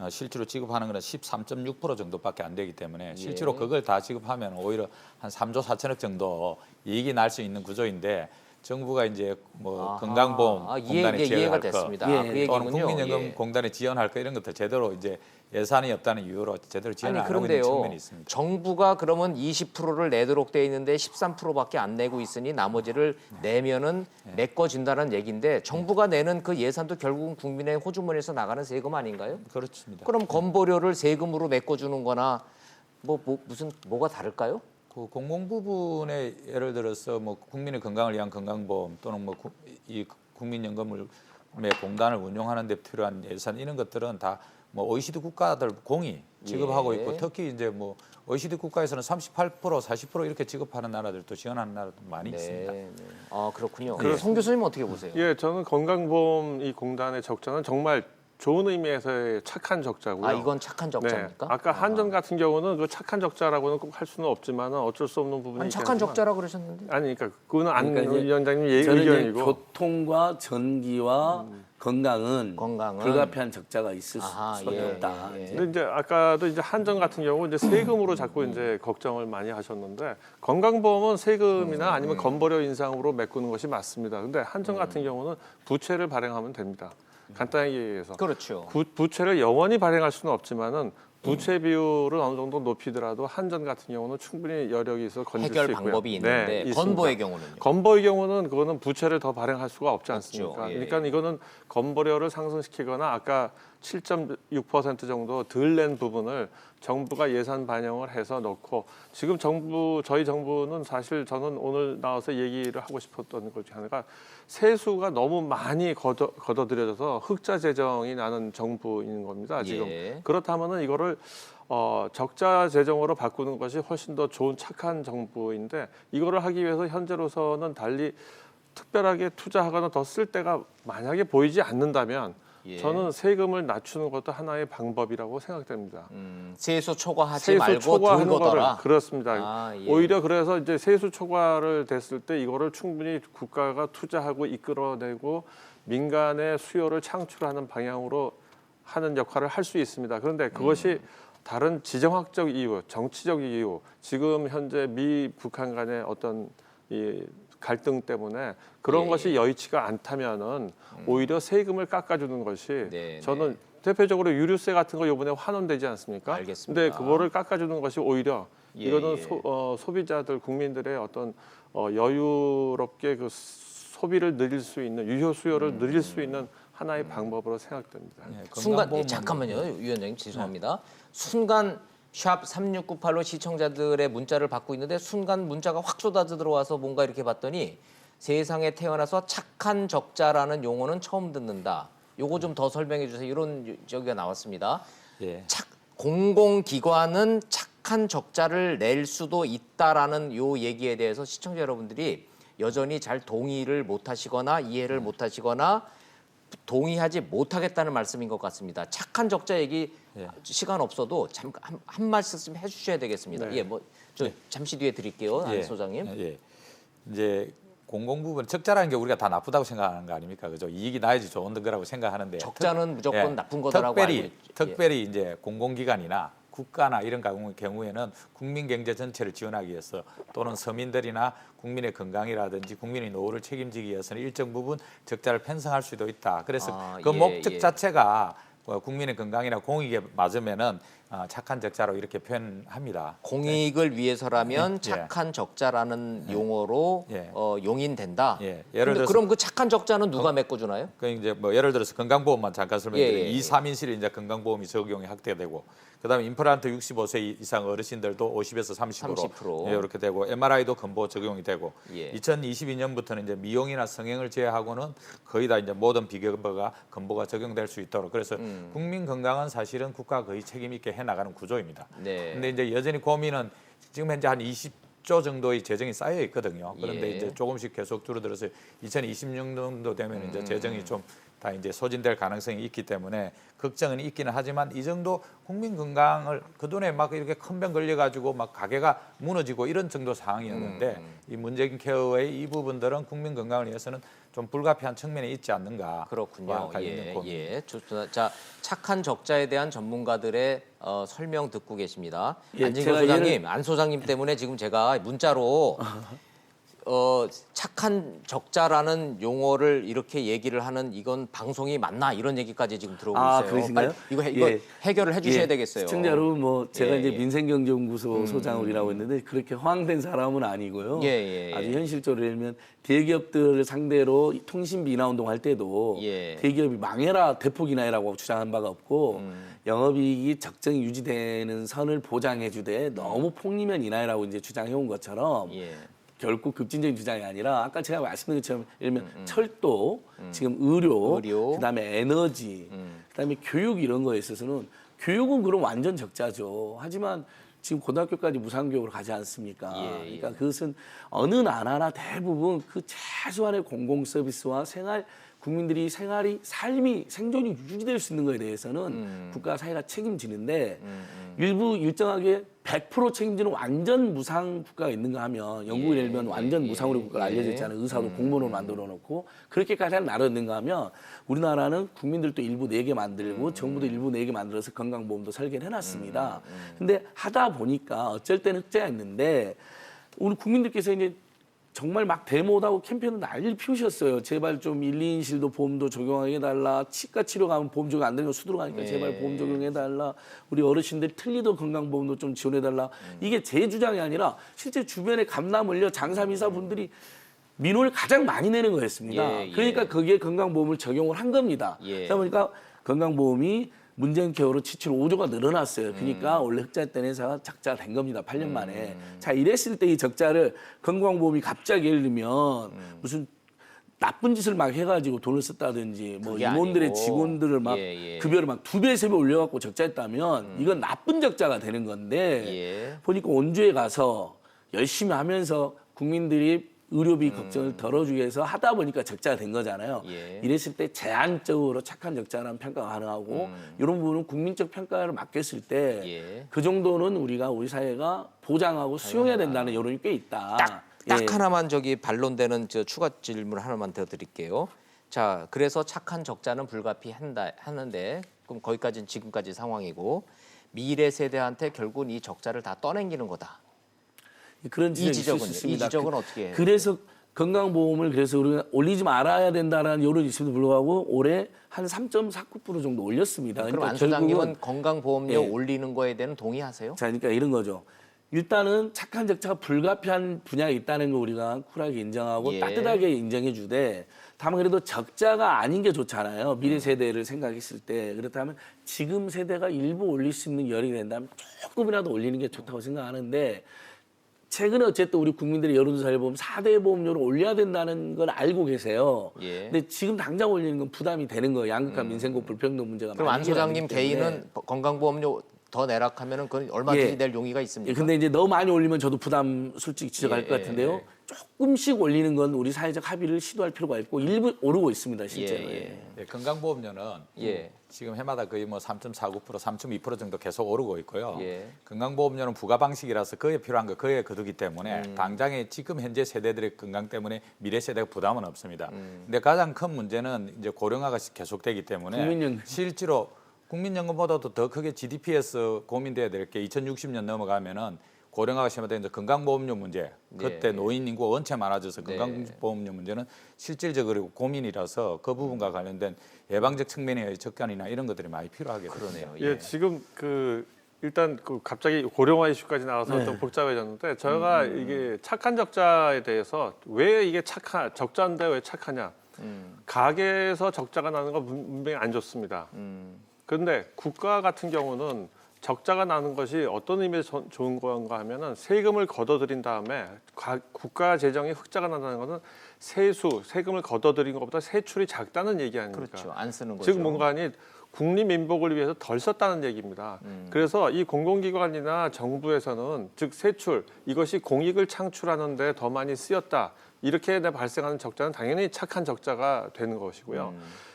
[SPEAKER 6] 실제로 지급하는 것은 13.6% 정도밖에 안 되기 때문에 실제로 그걸 다 지급하면 오히려 한 3조 4천억 정도 이익이 날 수 있는 구조인데 정부가 이제 뭐
[SPEAKER 1] 아하.
[SPEAKER 6] 건강보험 공단에
[SPEAKER 1] 이해가
[SPEAKER 6] 지원할 거,
[SPEAKER 1] 됐습니다.
[SPEAKER 5] 예.
[SPEAKER 1] 그 얘기군요.
[SPEAKER 6] 또는 국민연금
[SPEAKER 1] 예.
[SPEAKER 6] 공단에 지원할 거 이런 것도 제대로 이제 예산이 없다는 이유로 제대로 지원을
[SPEAKER 1] 아니
[SPEAKER 6] 안 하고 있는
[SPEAKER 1] 그런데요.
[SPEAKER 6] 측면이 있습니다.
[SPEAKER 1] 정부가 그러면 20%를 내도록 돼 있는데 13%밖에 안 내고 있으니 나머지를 내면은 메꿔준다는 얘기인데 정부가 내는 그 예산도 결국은 국민의 호주머니에서 나가는 세금 아닌가요?
[SPEAKER 6] 그렇습니다.
[SPEAKER 1] 그럼 건보료를 세금으로 메꿔주는거나 뭐가 다를까요?
[SPEAKER 6] 그 공공 부분에 예를 들어서 뭐 국민의 건강을 위한 건강보험 또는 뭐 이 국민연금을 공단을 운영하는 데 필요한 예산 이런 것들은 다 뭐 OECD 국가들 공이 지급하고
[SPEAKER 1] 예.
[SPEAKER 6] 있고 특히 이제 뭐 OECD 국가에서는 38% 40% 이렇게 지급하는 나라들도 지원하는 나라도 많이 있습니다.
[SPEAKER 1] 네. 아 그렇군요.
[SPEAKER 3] 그렇습니다.
[SPEAKER 1] 송 교수님 어떻게 보세요?
[SPEAKER 3] 예, 저는 건강보험 이 공단의 적자는 정말 좋은 의미에서의 착한 적자고요.
[SPEAKER 1] 아 이건 착한 적자입니까?
[SPEAKER 3] 네. 아까 한전 같은 경우는 그 착한 적자라고는 꼭 할 수는 없지만 어쩔 수 없는 부분이
[SPEAKER 1] 아니
[SPEAKER 3] 있겠지만
[SPEAKER 1] 착한 적자라 그러셨는데.
[SPEAKER 3] 아니 그러니까 그거는 안
[SPEAKER 5] 그러니까 이제
[SPEAKER 3] 위원장님
[SPEAKER 5] 저는 이제
[SPEAKER 3] 의견이고
[SPEAKER 5] 교통과 전기와 건강은 불가피한 적자가 있을
[SPEAKER 1] 아하,
[SPEAKER 5] 수밖에
[SPEAKER 1] 예,
[SPEAKER 5] 없다.
[SPEAKER 1] 예, 예.
[SPEAKER 5] 이제.
[SPEAKER 3] 근데 이제 아까도 이제 한전 같은 경우 이제 세금으로 자꾸 이제 걱정을 많이 하셨는데 건강보험은 세금이나 아니면 건보료 인상으로 메꾸는 것이 맞습니다. 근데 한전 같은 경우는 부채를 발행하면 됩니다. 간단하게 얘기해서
[SPEAKER 1] 그렇죠.
[SPEAKER 3] 부채를 영원히 발행할 수는 없지만은 부채 비율을 어느 정도 높이더라도 한전 같은 경우는 충분히 여력이 있어 건질 수
[SPEAKER 1] 해결
[SPEAKER 3] 있고요.
[SPEAKER 1] 방법이 있는데
[SPEAKER 3] 네, 있습니다.
[SPEAKER 1] 건보의 경우는요.
[SPEAKER 3] 건보의 경우는 그거는 부채를 더 발행할 수가 없지 않습니까?
[SPEAKER 1] 예.
[SPEAKER 3] 그러니까 이거는 건보료를 상승시키거나 아까 7.6% 정도 덜 낸 부분을 정부가 예산 반영을 해서 넣고 지금 저희 정부는 사실 저는 오늘 나와서 얘기를 하고 싶었던 것 중에 하나가 세수가 너무 많이 걷어들여져서 흑자 재정이 나는 정부인 겁니다. 지금
[SPEAKER 1] 예.
[SPEAKER 3] 그렇다면은 이거를 적자 재정으로 바꾸는 것이 훨씬 더 좋은 착한 정부인데 이거를 하기 위해서 현재로서는 달리 특별하게 투자하거나 더 쓸 데가 만약에 보이지 않는다면
[SPEAKER 1] 예.
[SPEAKER 3] 저는 세금을 낮추는 것도 하나의 방법이라고 생각됩니다.
[SPEAKER 1] 세수 초과하지
[SPEAKER 3] 세수
[SPEAKER 1] 말고
[SPEAKER 3] 초과하는 거를
[SPEAKER 1] 들거더라.
[SPEAKER 3] 그렇습니다.
[SPEAKER 1] 아, 예.
[SPEAKER 3] 오히려 그래서 이제 세수 초과를 됐을 때 이거를 충분히 국가가 투자하고 이끌어내고 민간의 수요를 창출하는 방향으로 하는 역할을 할 수 있습니다. 그런데 그것이 다른 지정학적 이유, 정치적 이유, 지금 현재 미 북한 간의 어떤 이 갈등 때문에 그런
[SPEAKER 1] 예,
[SPEAKER 3] 것이 여의치가 않다면은 오히려 세금을 깎아주는 것이
[SPEAKER 1] 네,
[SPEAKER 3] 저는 대표적으로 유류세 같은 거 이번에 환원되지 않습니까?
[SPEAKER 1] 알겠습니다.
[SPEAKER 3] 근데 그거를 깎아주는 것이 오히려
[SPEAKER 1] 예,
[SPEAKER 3] 이거는
[SPEAKER 1] 예.
[SPEAKER 3] 소비자들 국민들의 어떤 여유롭게 그 소비를 늘릴 수 있는 유효 수요를 늘릴 수 있는 하나의 방법으로 생각됩니다.
[SPEAKER 6] 예,
[SPEAKER 1] 순간
[SPEAKER 6] 건강보험은
[SPEAKER 1] 잠깐만요, 위원장님 죄송합니다. 순간 샵 3698로 시청자들의 문자를 받고 있는데 순간 문자가 확 쏟아져 들어와서 뭔가 이렇게 봤더니 세상에 태어나서 착한 적자라는 용어는 처음 듣는다. 요거 좀 더 설명해 주세요. 이런 저기가 나왔습니다.
[SPEAKER 6] 예.
[SPEAKER 1] 공공기관은 착한 적자를 낼 수도 있다라는 요 얘기에 대해서 시청자 여러분들이 여전히 잘 동의를 못하시거나 이해를 못하시거나 동의하지 못하겠다는 말씀인 것 같습니다. 착한 적자 얘기 시간 없어도 잠깐 한 말씀 해주셔야 되겠습니다.
[SPEAKER 3] 네.
[SPEAKER 1] 예, 뭐 저 잠시 뒤에 드릴게요, 안 소장님.
[SPEAKER 6] 예. 이제 공공 부분 적자라는 게 우리가 다 나쁘다고 생각하는 거 아닙니까? 그죠? 이익이 나야지 좋은 거라고 생각하는데
[SPEAKER 1] 적자는 무조건 나쁜 거다라고 알고 있-
[SPEAKER 6] 특별히 이제 공공기관이나 국가나 이런 경우에는 국민 경제 전체를 지원하기 위해서 또는 서민들이나 국민의 건강이라든지 국민의 노후를 책임지기 위해서는 일정 부분 적자를 편성할 수도 있다. 그래서
[SPEAKER 1] 아,
[SPEAKER 6] 그
[SPEAKER 1] 예,
[SPEAKER 6] 목적
[SPEAKER 1] 예.
[SPEAKER 6] 자체가 국민의 건강이나 공익에 맞으면은 착한 적자로 이렇게 표현합니다.
[SPEAKER 1] 공익을 위해서라면
[SPEAKER 6] 예.
[SPEAKER 1] 착한 적자라는 용어로
[SPEAKER 6] 예.
[SPEAKER 1] 용인된다.
[SPEAKER 6] 예.
[SPEAKER 1] 근데
[SPEAKER 6] 예를 들어서
[SPEAKER 1] 그럼 그 착한 적자는 누가 메꿔주나요?
[SPEAKER 6] 그 이제 뭐 예를 들어서 건강보험만 잠깐 설명드리면
[SPEAKER 1] 예, 예, 예.
[SPEAKER 6] 2, 3인실에 이제 건강보험이 적용이 확대되고 그다음에 임플란트 65세 이상 어르신들도 50에서 30%,
[SPEAKER 1] 30%.
[SPEAKER 6] 예, 이렇게 되고 MRI도 건보 적용이 되고
[SPEAKER 1] 예.
[SPEAKER 6] 2022년부터는 이제 미용이나 성형을 제외하고는 거의 다 이제 모든 비건보가 건보가 적용될 수 있도록 그래서 국민 건강은 사실은 국가 거의 책임 있게 해 나가는 구조입니다.
[SPEAKER 1] 네.
[SPEAKER 6] 근데 이제 여전히 고민은 지금 현재 한 20조 정도의 재정이 쌓여 있거든요. 그런데
[SPEAKER 1] 예.
[SPEAKER 6] 이제 조금씩 계속 줄어들어서 2026년도 되면 이제 재정이 좀 다 이제 소진될 가능성이 있기 때문에 걱정은 있기는 하지만 이 정도 국민 건강을 그 돈에 막 이렇게 큰 병 걸려가지고 막 가게가 무너지고 이런 정도 상황이었는데 이 문재인 케어의 이 부분들은 국민 건강을 위해서는 좀 불가피한 측면이 있지 않는가.
[SPEAKER 1] 그렇군요.
[SPEAKER 6] 관련된
[SPEAKER 1] 예,
[SPEAKER 6] 고민.
[SPEAKER 1] 예, 좋습니다. 자, 착한 적자에 대한 전문가들의 설명 듣고 계십니다.
[SPEAKER 5] 예,
[SPEAKER 1] 안진걸
[SPEAKER 5] 제가
[SPEAKER 1] 소장님, 안 소장님 때문에 지금 제가 문자로 착한 적자라는 용어를 이렇게 얘기를 하는 이건 방송이 맞나 이런 얘기까지 지금 들어오고 있어요.
[SPEAKER 5] 그러신가요?
[SPEAKER 1] 빨리 이거
[SPEAKER 5] 예.
[SPEAKER 1] 해결을 해주셔야
[SPEAKER 5] 예,
[SPEAKER 1] 되겠어요.
[SPEAKER 5] 시청자 여러분, 뭐 제가
[SPEAKER 1] 예,
[SPEAKER 5] 이제
[SPEAKER 1] 예.
[SPEAKER 5] 민생경제연구소 소장이라고 했는데 그렇게 허황된 사람은 아니고요.
[SPEAKER 1] 예, 예, 예.
[SPEAKER 5] 아주 현실적으로 예를 대기업들을 상대로 통신비 인하 운동할 때도
[SPEAKER 1] 예.
[SPEAKER 5] 대기업이 망해라 대폭 인하해라고 주장한 바가 없고 영업이익이 적정히 유지되는 선을 보장해주되 너무 폭리면 인하해라고 이제 주장해온 것처럼
[SPEAKER 1] 예.
[SPEAKER 5] 결코 급진적인 주장이 아니라 아까 제가 말씀드린 것처럼 예를 들면 철도, 지금 의료, 그다음에 에너지, 그다음에 교육 이런 거에 있어서는 교육은 그럼 완전 적자죠. 하지만 지금 고등학교까지 무상교육으로 가지 않습니까?
[SPEAKER 1] 예, 예.
[SPEAKER 5] 그러니까 그것은 어느 나라나 대부분 그 최소한의 공공 서비스와 국민들이 삶이 생존이 유지될 수 있는 것에 대해서는 국가 사회가 책임지는데 일부 일정하게 100% 책임지는 완전 무상 국가가 있는가 하면 영국에 예를 들면 완전 무상으로 국가가 알려져 있잖아요. 의사도 공무원으로 만들어 놓고 그렇게까지 하는 나라가 있는가 하면 우리나라는 국민들도 일부 내게 만들고 정부도 일부 내게 만들어서 건강보험도 설계를 해놨습니다. 근데 하다 보니까 어쩔 때는 흑자가 있는데 우리 국민들께서 이제 정말 막 데모하고 캠페인을 난리를 피우셨어요. 제발 좀 1, 2인실도 보험도 적용하게 해달라. 치과 치료 가면 보험 적용 안 되는 거 수두로 가니까 제발 보험 적용해달라. 우리 어르신들 틀리도 건강보험도 좀 지원해달라. 이게 제 주장이 아니라 실제 주변에 감남을려 장사미사분들이 민원을 가장 많이 내는 거였습니다.
[SPEAKER 1] 예, 예.
[SPEAKER 5] 그러니까 거기에 건강보험을 적용을 한 겁니다.
[SPEAKER 1] 예.
[SPEAKER 5] 그러다 보니까 건강보험이 문재인 케어로 7.5조가 늘어났어요. 그러니까 원래 흑자였던 회사가 적자가 된 겁니다. 8년 만에. 자, 이랬을 때 이 적자를 건강보험이 갑자기 예를 들면 무슨 나쁜 짓을 막 해가지고 돈을 썼다든지 뭐
[SPEAKER 1] 그게
[SPEAKER 5] 임원들의
[SPEAKER 1] 아니고.
[SPEAKER 5] 직원들을 막
[SPEAKER 1] 예, 예.
[SPEAKER 5] 급여를 막 2배, 3배 올려갖고 적자했다면 이건 나쁜 적자가 되는 건데
[SPEAKER 1] 예.
[SPEAKER 5] 보니까 원주에 가서 열심히 하면서 국민들이 의료비 걱정을 덜어주기 위해서 하다 보니까 적자가 된 거잖아요.
[SPEAKER 1] 예.
[SPEAKER 5] 이랬을 때 제한적으로 착한 적자라는 평가가 가능하고 이런 부분은 국민적 평가를 맡겼을 때 그
[SPEAKER 1] 예.
[SPEAKER 5] 정도는 우리 사회가 보장하고 수용해야 된다는 여론이 꽤 있다.
[SPEAKER 1] 딱
[SPEAKER 5] 예.
[SPEAKER 1] 하나만 저기 반론되는 저 추가 질문 하나만 더 드릴게요. 자, 그래서 착한 적자는 하는데 그럼 거기까지는 지금까지 상황이고 미래 세대한테 결국은 이 적자를 다 떠넘기는 거다.
[SPEAKER 5] 그런
[SPEAKER 1] 이
[SPEAKER 5] 지적이 있을 수
[SPEAKER 1] 지적은
[SPEAKER 5] 있습니다.
[SPEAKER 1] 이 지적은 어떻게 해요?
[SPEAKER 5] 그래서 건강보험을 그래서 우리가 올리지 말아야 된다라는 여론이 있음에도 불구하고 올해 한 3.49% 정도 올렸습니다.
[SPEAKER 1] 그럼 안
[SPEAKER 5] 결국은-
[SPEAKER 1] 소장님은 건강보험료
[SPEAKER 5] 예.
[SPEAKER 1] 올리는 거에 대해서 동의하세요?
[SPEAKER 5] 자, 그러니까 이런 거죠. 일단은 착한 적자가 불가피한 분야가 있다는 거 우리가 쿨하게 인정하고
[SPEAKER 1] 예.
[SPEAKER 5] 따뜻하게 인정해 주되 다만 그래도 적자가 아닌 게 좋잖아요. 미래 세대를 생각했을 때. 그렇다면 지금 세대가 일부 올릴 수 있는 여력이 된다면 조금이라도 올리는 게 좋다고 생각하는데 최근에 어쨌든 우리 국민들의 여론조사를 보면 4대 보험료를 올려야 된다는 걸 알고 계세요.
[SPEAKER 1] 예.
[SPEAKER 5] 근데 지금 당장 올리는 건 부담이 되는 거예요. 양극화 민생고 불평등 문제가
[SPEAKER 1] 그럼
[SPEAKER 5] 많이
[SPEAKER 1] 안 소장님
[SPEAKER 5] 해결하기 때문에.
[SPEAKER 1] 개인은 건강보험료 더 내락하면은 그건 얼마든지
[SPEAKER 5] 예.
[SPEAKER 1] 낼 용의가
[SPEAKER 5] 예,
[SPEAKER 1] 있습니까?
[SPEAKER 5] 근데 이제 너무 많이 올리면 저도 부담 솔직히 지적할
[SPEAKER 1] 예,
[SPEAKER 5] 것 같은데요. 조금씩 올리는 건 우리 사회적 합의를 시도할 필요가 있고 일부 오르고 있습니다, 실제로.
[SPEAKER 1] 예.
[SPEAKER 6] 예, 건강보험료는
[SPEAKER 1] 예.
[SPEAKER 6] 지금 해마다 거의 뭐 3.49%, 3.2% 정도 계속 오르고 있고요.
[SPEAKER 1] 예.
[SPEAKER 6] 건강보험료는 부가 방식이라서 그에 필요한 거 그에 거두기 때문에 당장에 지금 현재 세대들의 건강 때문에 미래 세대가 부담은 없습니다. 근데 가장 큰 문제는 이제 고령화가 계속되기 때문에
[SPEAKER 5] 국민연금.
[SPEAKER 6] 실제로 국민연금보다도 더 크게 GDP에서 고민돼야 될 게 2060년 넘어가면은 고령화가 심화되는 이제 건강보험료 문제, 그때 노인 인구가 원체 많아져서
[SPEAKER 1] 네.
[SPEAKER 6] 건강보험료 문제는 실질적으로 고민이라서 그 부분과 관련된 예방적 측면의 접근이나 이런 것들이 많이 필요하게
[SPEAKER 1] 그러네요.
[SPEAKER 3] 예, 지금 일단 갑자기 고령화 이슈까지 나와서
[SPEAKER 5] 네.
[SPEAKER 3] 좀 복잡해졌는데 저희가 이게 착한 적자에 대해서 왜 이게 적자인데 왜 착하냐? 가계에서 적자가 나는 건 분명히 안 좋습니다. 그런데 국가 같은 경우는 적자가 나는 것이 어떤 의미에서 좋은 건가 하면은 세금을 걷어들인 다음에 국가 재정이 흑자가 난다는 것은 세금을 걷어들인 것보다 세출이 작다는 얘기 아닙니까?
[SPEAKER 1] 그렇죠. 안 쓰는 거죠.
[SPEAKER 3] 즉 뭔가 아니 국립민복을 위해서 덜 썼다는 얘기입니다. 그래서 이 공공기관이나 정부에서는 즉 세출 이것이 공익을 창출하는데 더 많이 쓰였다 이렇게 발생하는 적자는 당연히 착한 적자가 되는 것이고요.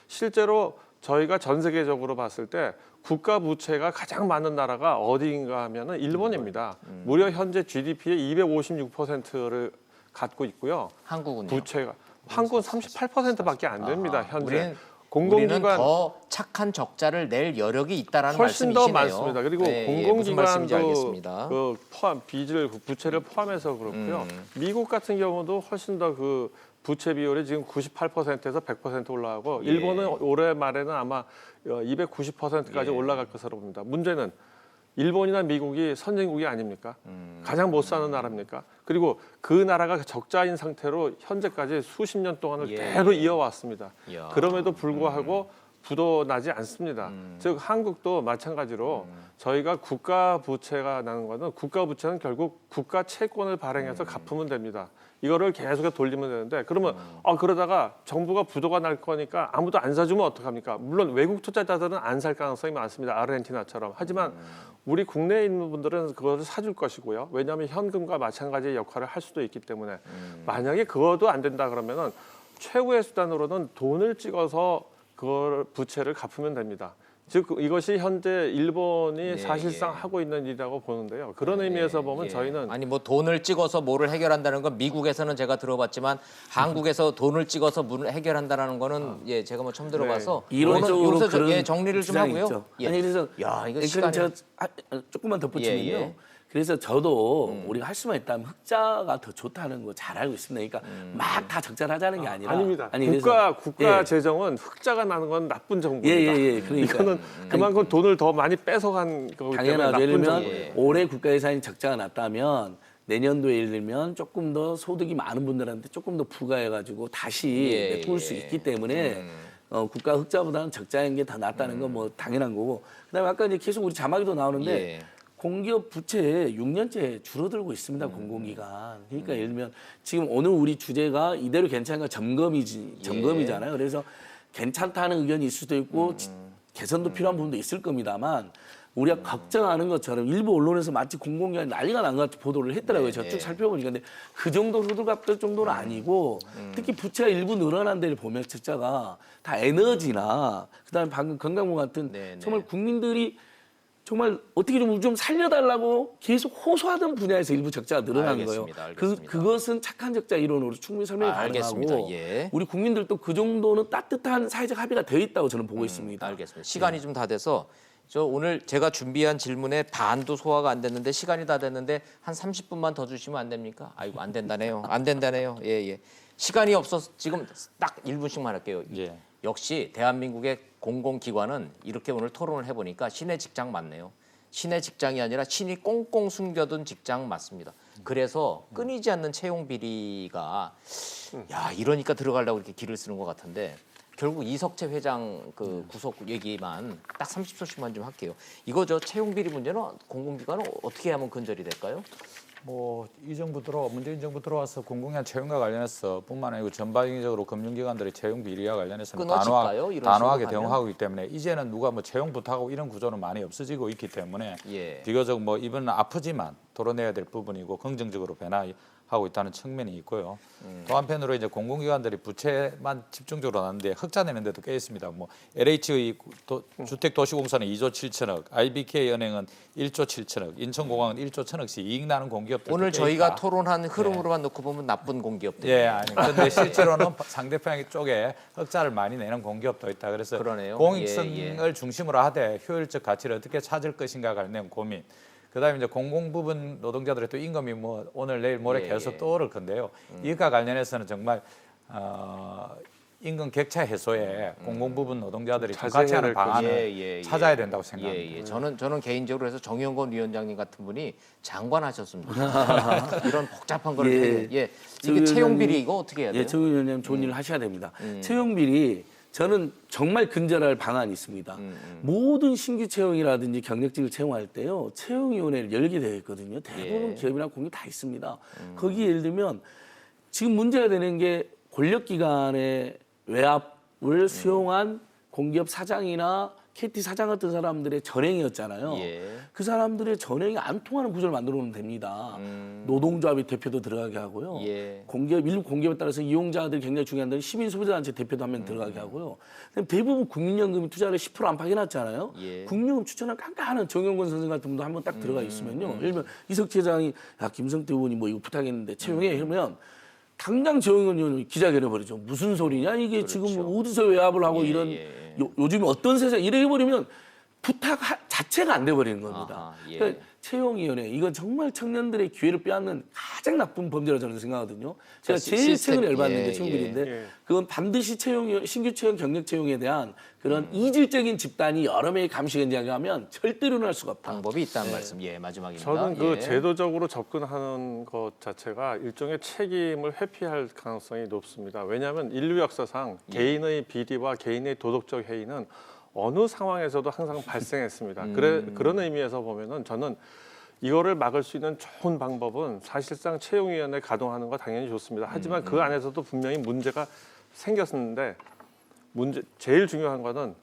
[SPEAKER 3] 실제로 저희가 전 세계적으로 봤을 때 국가 부채가 가장 많은 나라가 어디인가 하면은 일본입니다. 무려 현재 GDP의 256%를 갖고 있고요.
[SPEAKER 1] 한국은요?
[SPEAKER 3] 부채가 한국은 38%밖에 안 됩니다. 현재
[SPEAKER 1] 우리는
[SPEAKER 3] 공공기관
[SPEAKER 1] 더 착한 적자를 낼 여력이 있다라는
[SPEAKER 3] 훨씬
[SPEAKER 1] 말씀이시네요.
[SPEAKER 3] 더 많습니다. 그리고
[SPEAKER 1] 무슨 말씀인지
[SPEAKER 3] 공공기관도
[SPEAKER 1] 알겠습니다.
[SPEAKER 3] 포함 빚을 부채를 포함해서 그렇고요. 미국 같은 경우도 훨씬 더 부채 비율이 지금 98%에서 100% 올라가고
[SPEAKER 1] 예.
[SPEAKER 3] 일본은 올해 말에는 아마 290%까지
[SPEAKER 1] 예.
[SPEAKER 3] 올라갈 것으로 봅니다. 문제는 일본이나 미국이 선진국이 아닙니까? 가장 못 사는 나라입니까? 그리고 그 나라가 적자인 상태로 현재까지 수십 년 동안을
[SPEAKER 1] 예.
[SPEAKER 3] 계속 이어왔습니다.
[SPEAKER 1] 이야.
[SPEAKER 3] 그럼에도 불구하고 부도 나지 않습니다. 즉 한국도 마찬가지로 저희가 국가 부채가 나는 것은 국가 부채는 결국 국가 채권을 발행해서 갚으면 됩니다. 이거를 계속 돌리면 되는데 그러면 그러다가 정부가 부도가 날 거니까 아무도 안 사주면 어떡합니까? 물론 외국 투자자들은 안 살 가능성이 많습니다. 아르헨티나처럼. 하지만 우리 국내에 있는 분들은 그것을 사줄 것이고요. 왜냐하면 현금과 마찬가지의 역할을 할 수도 있기 때문에 만약에 그것도 안 된다 그러면은 최후의 수단으로는 돈을 찍어서 그걸 부채를 갚으면 됩니다. 즉 이것이 현재 일본이
[SPEAKER 1] 네,
[SPEAKER 3] 사실상
[SPEAKER 1] 예.
[SPEAKER 3] 하고 있는 일이라고 보는데요. 그런 의미에서 보면
[SPEAKER 1] 예.
[SPEAKER 3] 저희는
[SPEAKER 1] 아니 뭐 돈을 찍어서 뭐를 해결한다는 건 미국에서는 제가 들어봤지만 한국에서 돈을 찍어서 문을 해결한다는 거는 예 제가 뭐 처음 들어봐서
[SPEAKER 5] 이론적으로
[SPEAKER 1] 여기서
[SPEAKER 5] 그런
[SPEAKER 1] 예, 정리를 좀
[SPEAKER 5] 주장이
[SPEAKER 1] 하고요.
[SPEAKER 5] 있죠.
[SPEAKER 1] 예.
[SPEAKER 5] 아니 그래서
[SPEAKER 1] 야 이거
[SPEAKER 5] 그럼
[SPEAKER 1] 시간이
[SPEAKER 5] 제가 조금만 덧붙이면요.
[SPEAKER 1] 예, 예.
[SPEAKER 5] 그래서 저도 우리가 할 수만 있다면 흑자가 더 좋다는 거 잘 알고 있습니다. 그러니까 막 다 적자를 하자는 게 아니라
[SPEAKER 3] 아닙니다.
[SPEAKER 5] 아니,
[SPEAKER 3] 국가
[SPEAKER 5] 예.
[SPEAKER 3] 재정은 흑자가 나는 건 나쁜 정부입니다.
[SPEAKER 5] 예. 그러니까
[SPEAKER 3] 이거는 그만큼 돈을 더 많이 뺏어간 거기 때문에
[SPEAKER 5] 당연하죠.
[SPEAKER 3] 나쁜
[SPEAKER 5] 예를 들면
[SPEAKER 3] 정부예요.
[SPEAKER 5] 올해 국가 예산이 적자가 났다면 내년도에 예를 들면 조금 더 소득이 많은 분들한테 조금 더 부과해가지고 다시
[SPEAKER 1] 예,
[SPEAKER 5] 메꿀 수
[SPEAKER 1] 예.
[SPEAKER 5] 있기 때문에 국가 흑자보다는 적자인 게 더 낫다는 건 뭐 당연한 거고. 그다음에 아까 이제 계속 우리 자막에도 나오는데
[SPEAKER 1] 예.
[SPEAKER 5] 공기업 부채 6년째 줄어들고 있습니다. 공공기관. 그러니까 예를 들면 지금 오늘 우리 주제가 이대로 괜찮은가 점검이잖아요. 그래서 괜찮다는 의견이 있을 수도 있고 개선도 필요한 부분도 있을 겁니다만 우리가 걱정하는 것처럼 일부 언론에서 마치 공공기관이 난리가 난 것 같이 보도를 했더라고요. 제가 쭉 살펴보니까. 근데 그 정도 호들갑들 정도는 아니고 특히 부채가 일부 늘어난 데를 보면 적자가 다 에너지나 그다음에 방금 건강보 같은
[SPEAKER 1] 네,
[SPEAKER 5] 정말 국민들이 정말 어떻게 좀 살려달라고 계속 호소하던 분야에서 일부 적자가 늘어나는 거예요.
[SPEAKER 1] 알겠습니다.
[SPEAKER 5] 그것은 착한 적자 이론으로 충분히 설명이
[SPEAKER 1] 알겠습니다.
[SPEAKER 5] 가능하고
[SPEAKER 1] 예.
[SPEAKER 5] 우리 국민들도 그 정도는 따뜻한 사회적 합의가 되어 있다고 저는 보고 있습니다.
[SPEAKER 1] 알겠습니다. 시간이 좀 다 돼서 저 오늘 제가 준비한 질문의 반도 소화가 안 됐는데 시간이 다 됐는데 한 30분만 더 주시면 안 됩니까? 아이고 안 된다네요. 안 된다네요. 예. 시간이 없어서 지금 딱 1분씩만 할게요.
[SPEAKER 6] 예.
[SPEAKER 1] 역시 대한민국의 공공기관은 이렇게 오늘 토론을 해보니까 신의 직장 맞네요. 신의 직장이 아니라 신이 꽁꽁 숨겨둔 직장 맞습니다. 그래서 끊이지 않는 채용 비리가 야 이러니까 들어가려고 이렇게 길을 쓰는 것 같은데 결국 이석채 회장 그 구속 얘기만 딱 30초씩만 좀 할게요. 이거 저 채용 비리 문제는 공공기관은 어떻게 하면 근절이 될까요?
[SPEAKER 6] 뭐 이 정부 문재인 정부 들어와서 공공기관 채용과 관련해서 뿐만 아니고 전반적으로 금융기관들의 채용 비리와 관련해서는
[SPEAKER 1] 끊어질까요? 이런
[SPEAKER 6] 단호하게
[SPEAKER 1] 식으로
[SPEAKER 6] 대응하고 있기 때문에 이제는 누가 뭐 채용 부탁하고 이런 구조는 많이 없어지고 있기 때문에
[SPEAKER 1] 예.
[SPEAKER 6] 비교적 뭐 이번은 아프지만 도려내야 될 부분이고 긍정적으로 변화하고 있다는 측면이 있고요. 또 한편으로 이제 공공기관들이 부채만 집중적으로 나는데 흑자 내는 데도 꽤 있습니다. 뭐 LH의 주택도시공사는 2조 7천억, IBK 은행은 1조 7천억, 인천공항은 1조 1천억씩 이익 나는 공기업들
[SPEAKER 1] 오늘 저희가 토론한 흐름으로만 놓고 보면 나쁜 공기업들.
[SPEAKER 6] 예, 아니 근데 실제로는 상대편 쪽에 흑자를 많이 내는 공기업도 있다. 그래서
[SPEAKER 1] 그러네요.
[SPEAKER 6] 공익성을 중심으로 하되 효율적 가치를 어떻게 찾을 것인가 관련 고민. 그다음에 이제 공공 부분 노동자들의 또 임금이 뭐 오늘 내일 모레
[SPEAKER 1] 예,
[SPEAKER 6] 계속
[SPEAKER 1] 예.
[SPEAKER 6] 떠오를 건데요. 이것과 관련해서는 정말 임금 격차 해소에 공공 부분 노동자들이 좀 같이 하는 방안을 찾아야 된다고 생각합니다.
[SPEAKER 1] 예. 저는 개인적으로 해서 정영건 위원장님 같은 분이 장관하셨으면 좋겠어요. 이런 복잡한 걸 이게 채용 비리 이거 어떻게 해야 돼요?
[SPEAKER 5] 예, 정 의원님 좋은 일을 하셔야 됩니다. 채용 비리 저는 정말 근절할 방안이 있습니다. 모든 신규 채용이라든지 경력직을 채용할 때요. 채용위원회를 열게 되어 있거든요. 대부분 기업이나 공기 다 있습니다. 거기 예를 들면 지금 문제가 되는 게 권력기관의 외압을 수용한 공기업 사장이나 KT 사장 같은 사람들의 전행이었잖아요.
[SPEAKER 1] 예.
[SPEAKER 5] 그 사람들의 전행이 안 통하는 구조를 만들어 놓으면 됩니다. 노동조합의 대표도 들어가게 하고요.
[SPEAKER 1] 예.
[SPEAKER 5] 일부 공기업에 따라서 이용자들이 굉장히 중요한 데는 시민소비자단체 대표도 한 명 들어가게 하고요. 대부분 국민연금이 투자를 10% 안팎 해놨잖아요.
[SPEAKER 1] 예.
[SPEAKER 5] 국민연금 추천을 깐깐한 정영건 선생 같은 분도 한 번 딱 들어가 있으면요. 예를 들면 이석채 회장이 야 김성태 의원이 뭐 이거 부탁했는데 채용해 이러면 당장 정영건 의원이 기자회견을 벌이죠. 무슨 소리냐 이게 지금 어디서 외압을 하고 이런 요즘 어떤 세상 이래 버리면 부탁 자체가 안 돼 버리는 겁니다.
[SPEAKER 1] 아하, 예.
[SPEAKER 5] 그러니까 채용위원회 이건 정말 청년들의 기회를 빼앗는 가장 나쁜 범죄라고 저는 생각하거든요. 제가 제일 최근에 열받는 게 채용비리인데 그건 반드시 신규 채용 경력 채용에 대한 그런 이질적인 집단이 여러 명이 감시 견제하면 절대로 일어날 수가 없다.
[SPEAKER 1] 방법이 있다는 말씀. 예, 마지막입니다.
[SPEAKER 3] 저는 그
[SPEAKER 1] 예.
[SPEAKER 3] 제도적으로 접근하는 것 자체가 일종의 책임을 회피할 가능성이 높습니다. 왜냐하면 인류 역사상 개인의 비리와 개인의 도덕적 해이는 어느 상황에서도 항상 발생했습니다. 그런 의미에서 보면은 저는 이거를 막을 수 있는 좋은 방법은 사실상 채용위원회 가동하는 거 당연히 좋습니다. 하지만 그 안에서도 분명히 문제가 생겼는데 제일 중요한 거는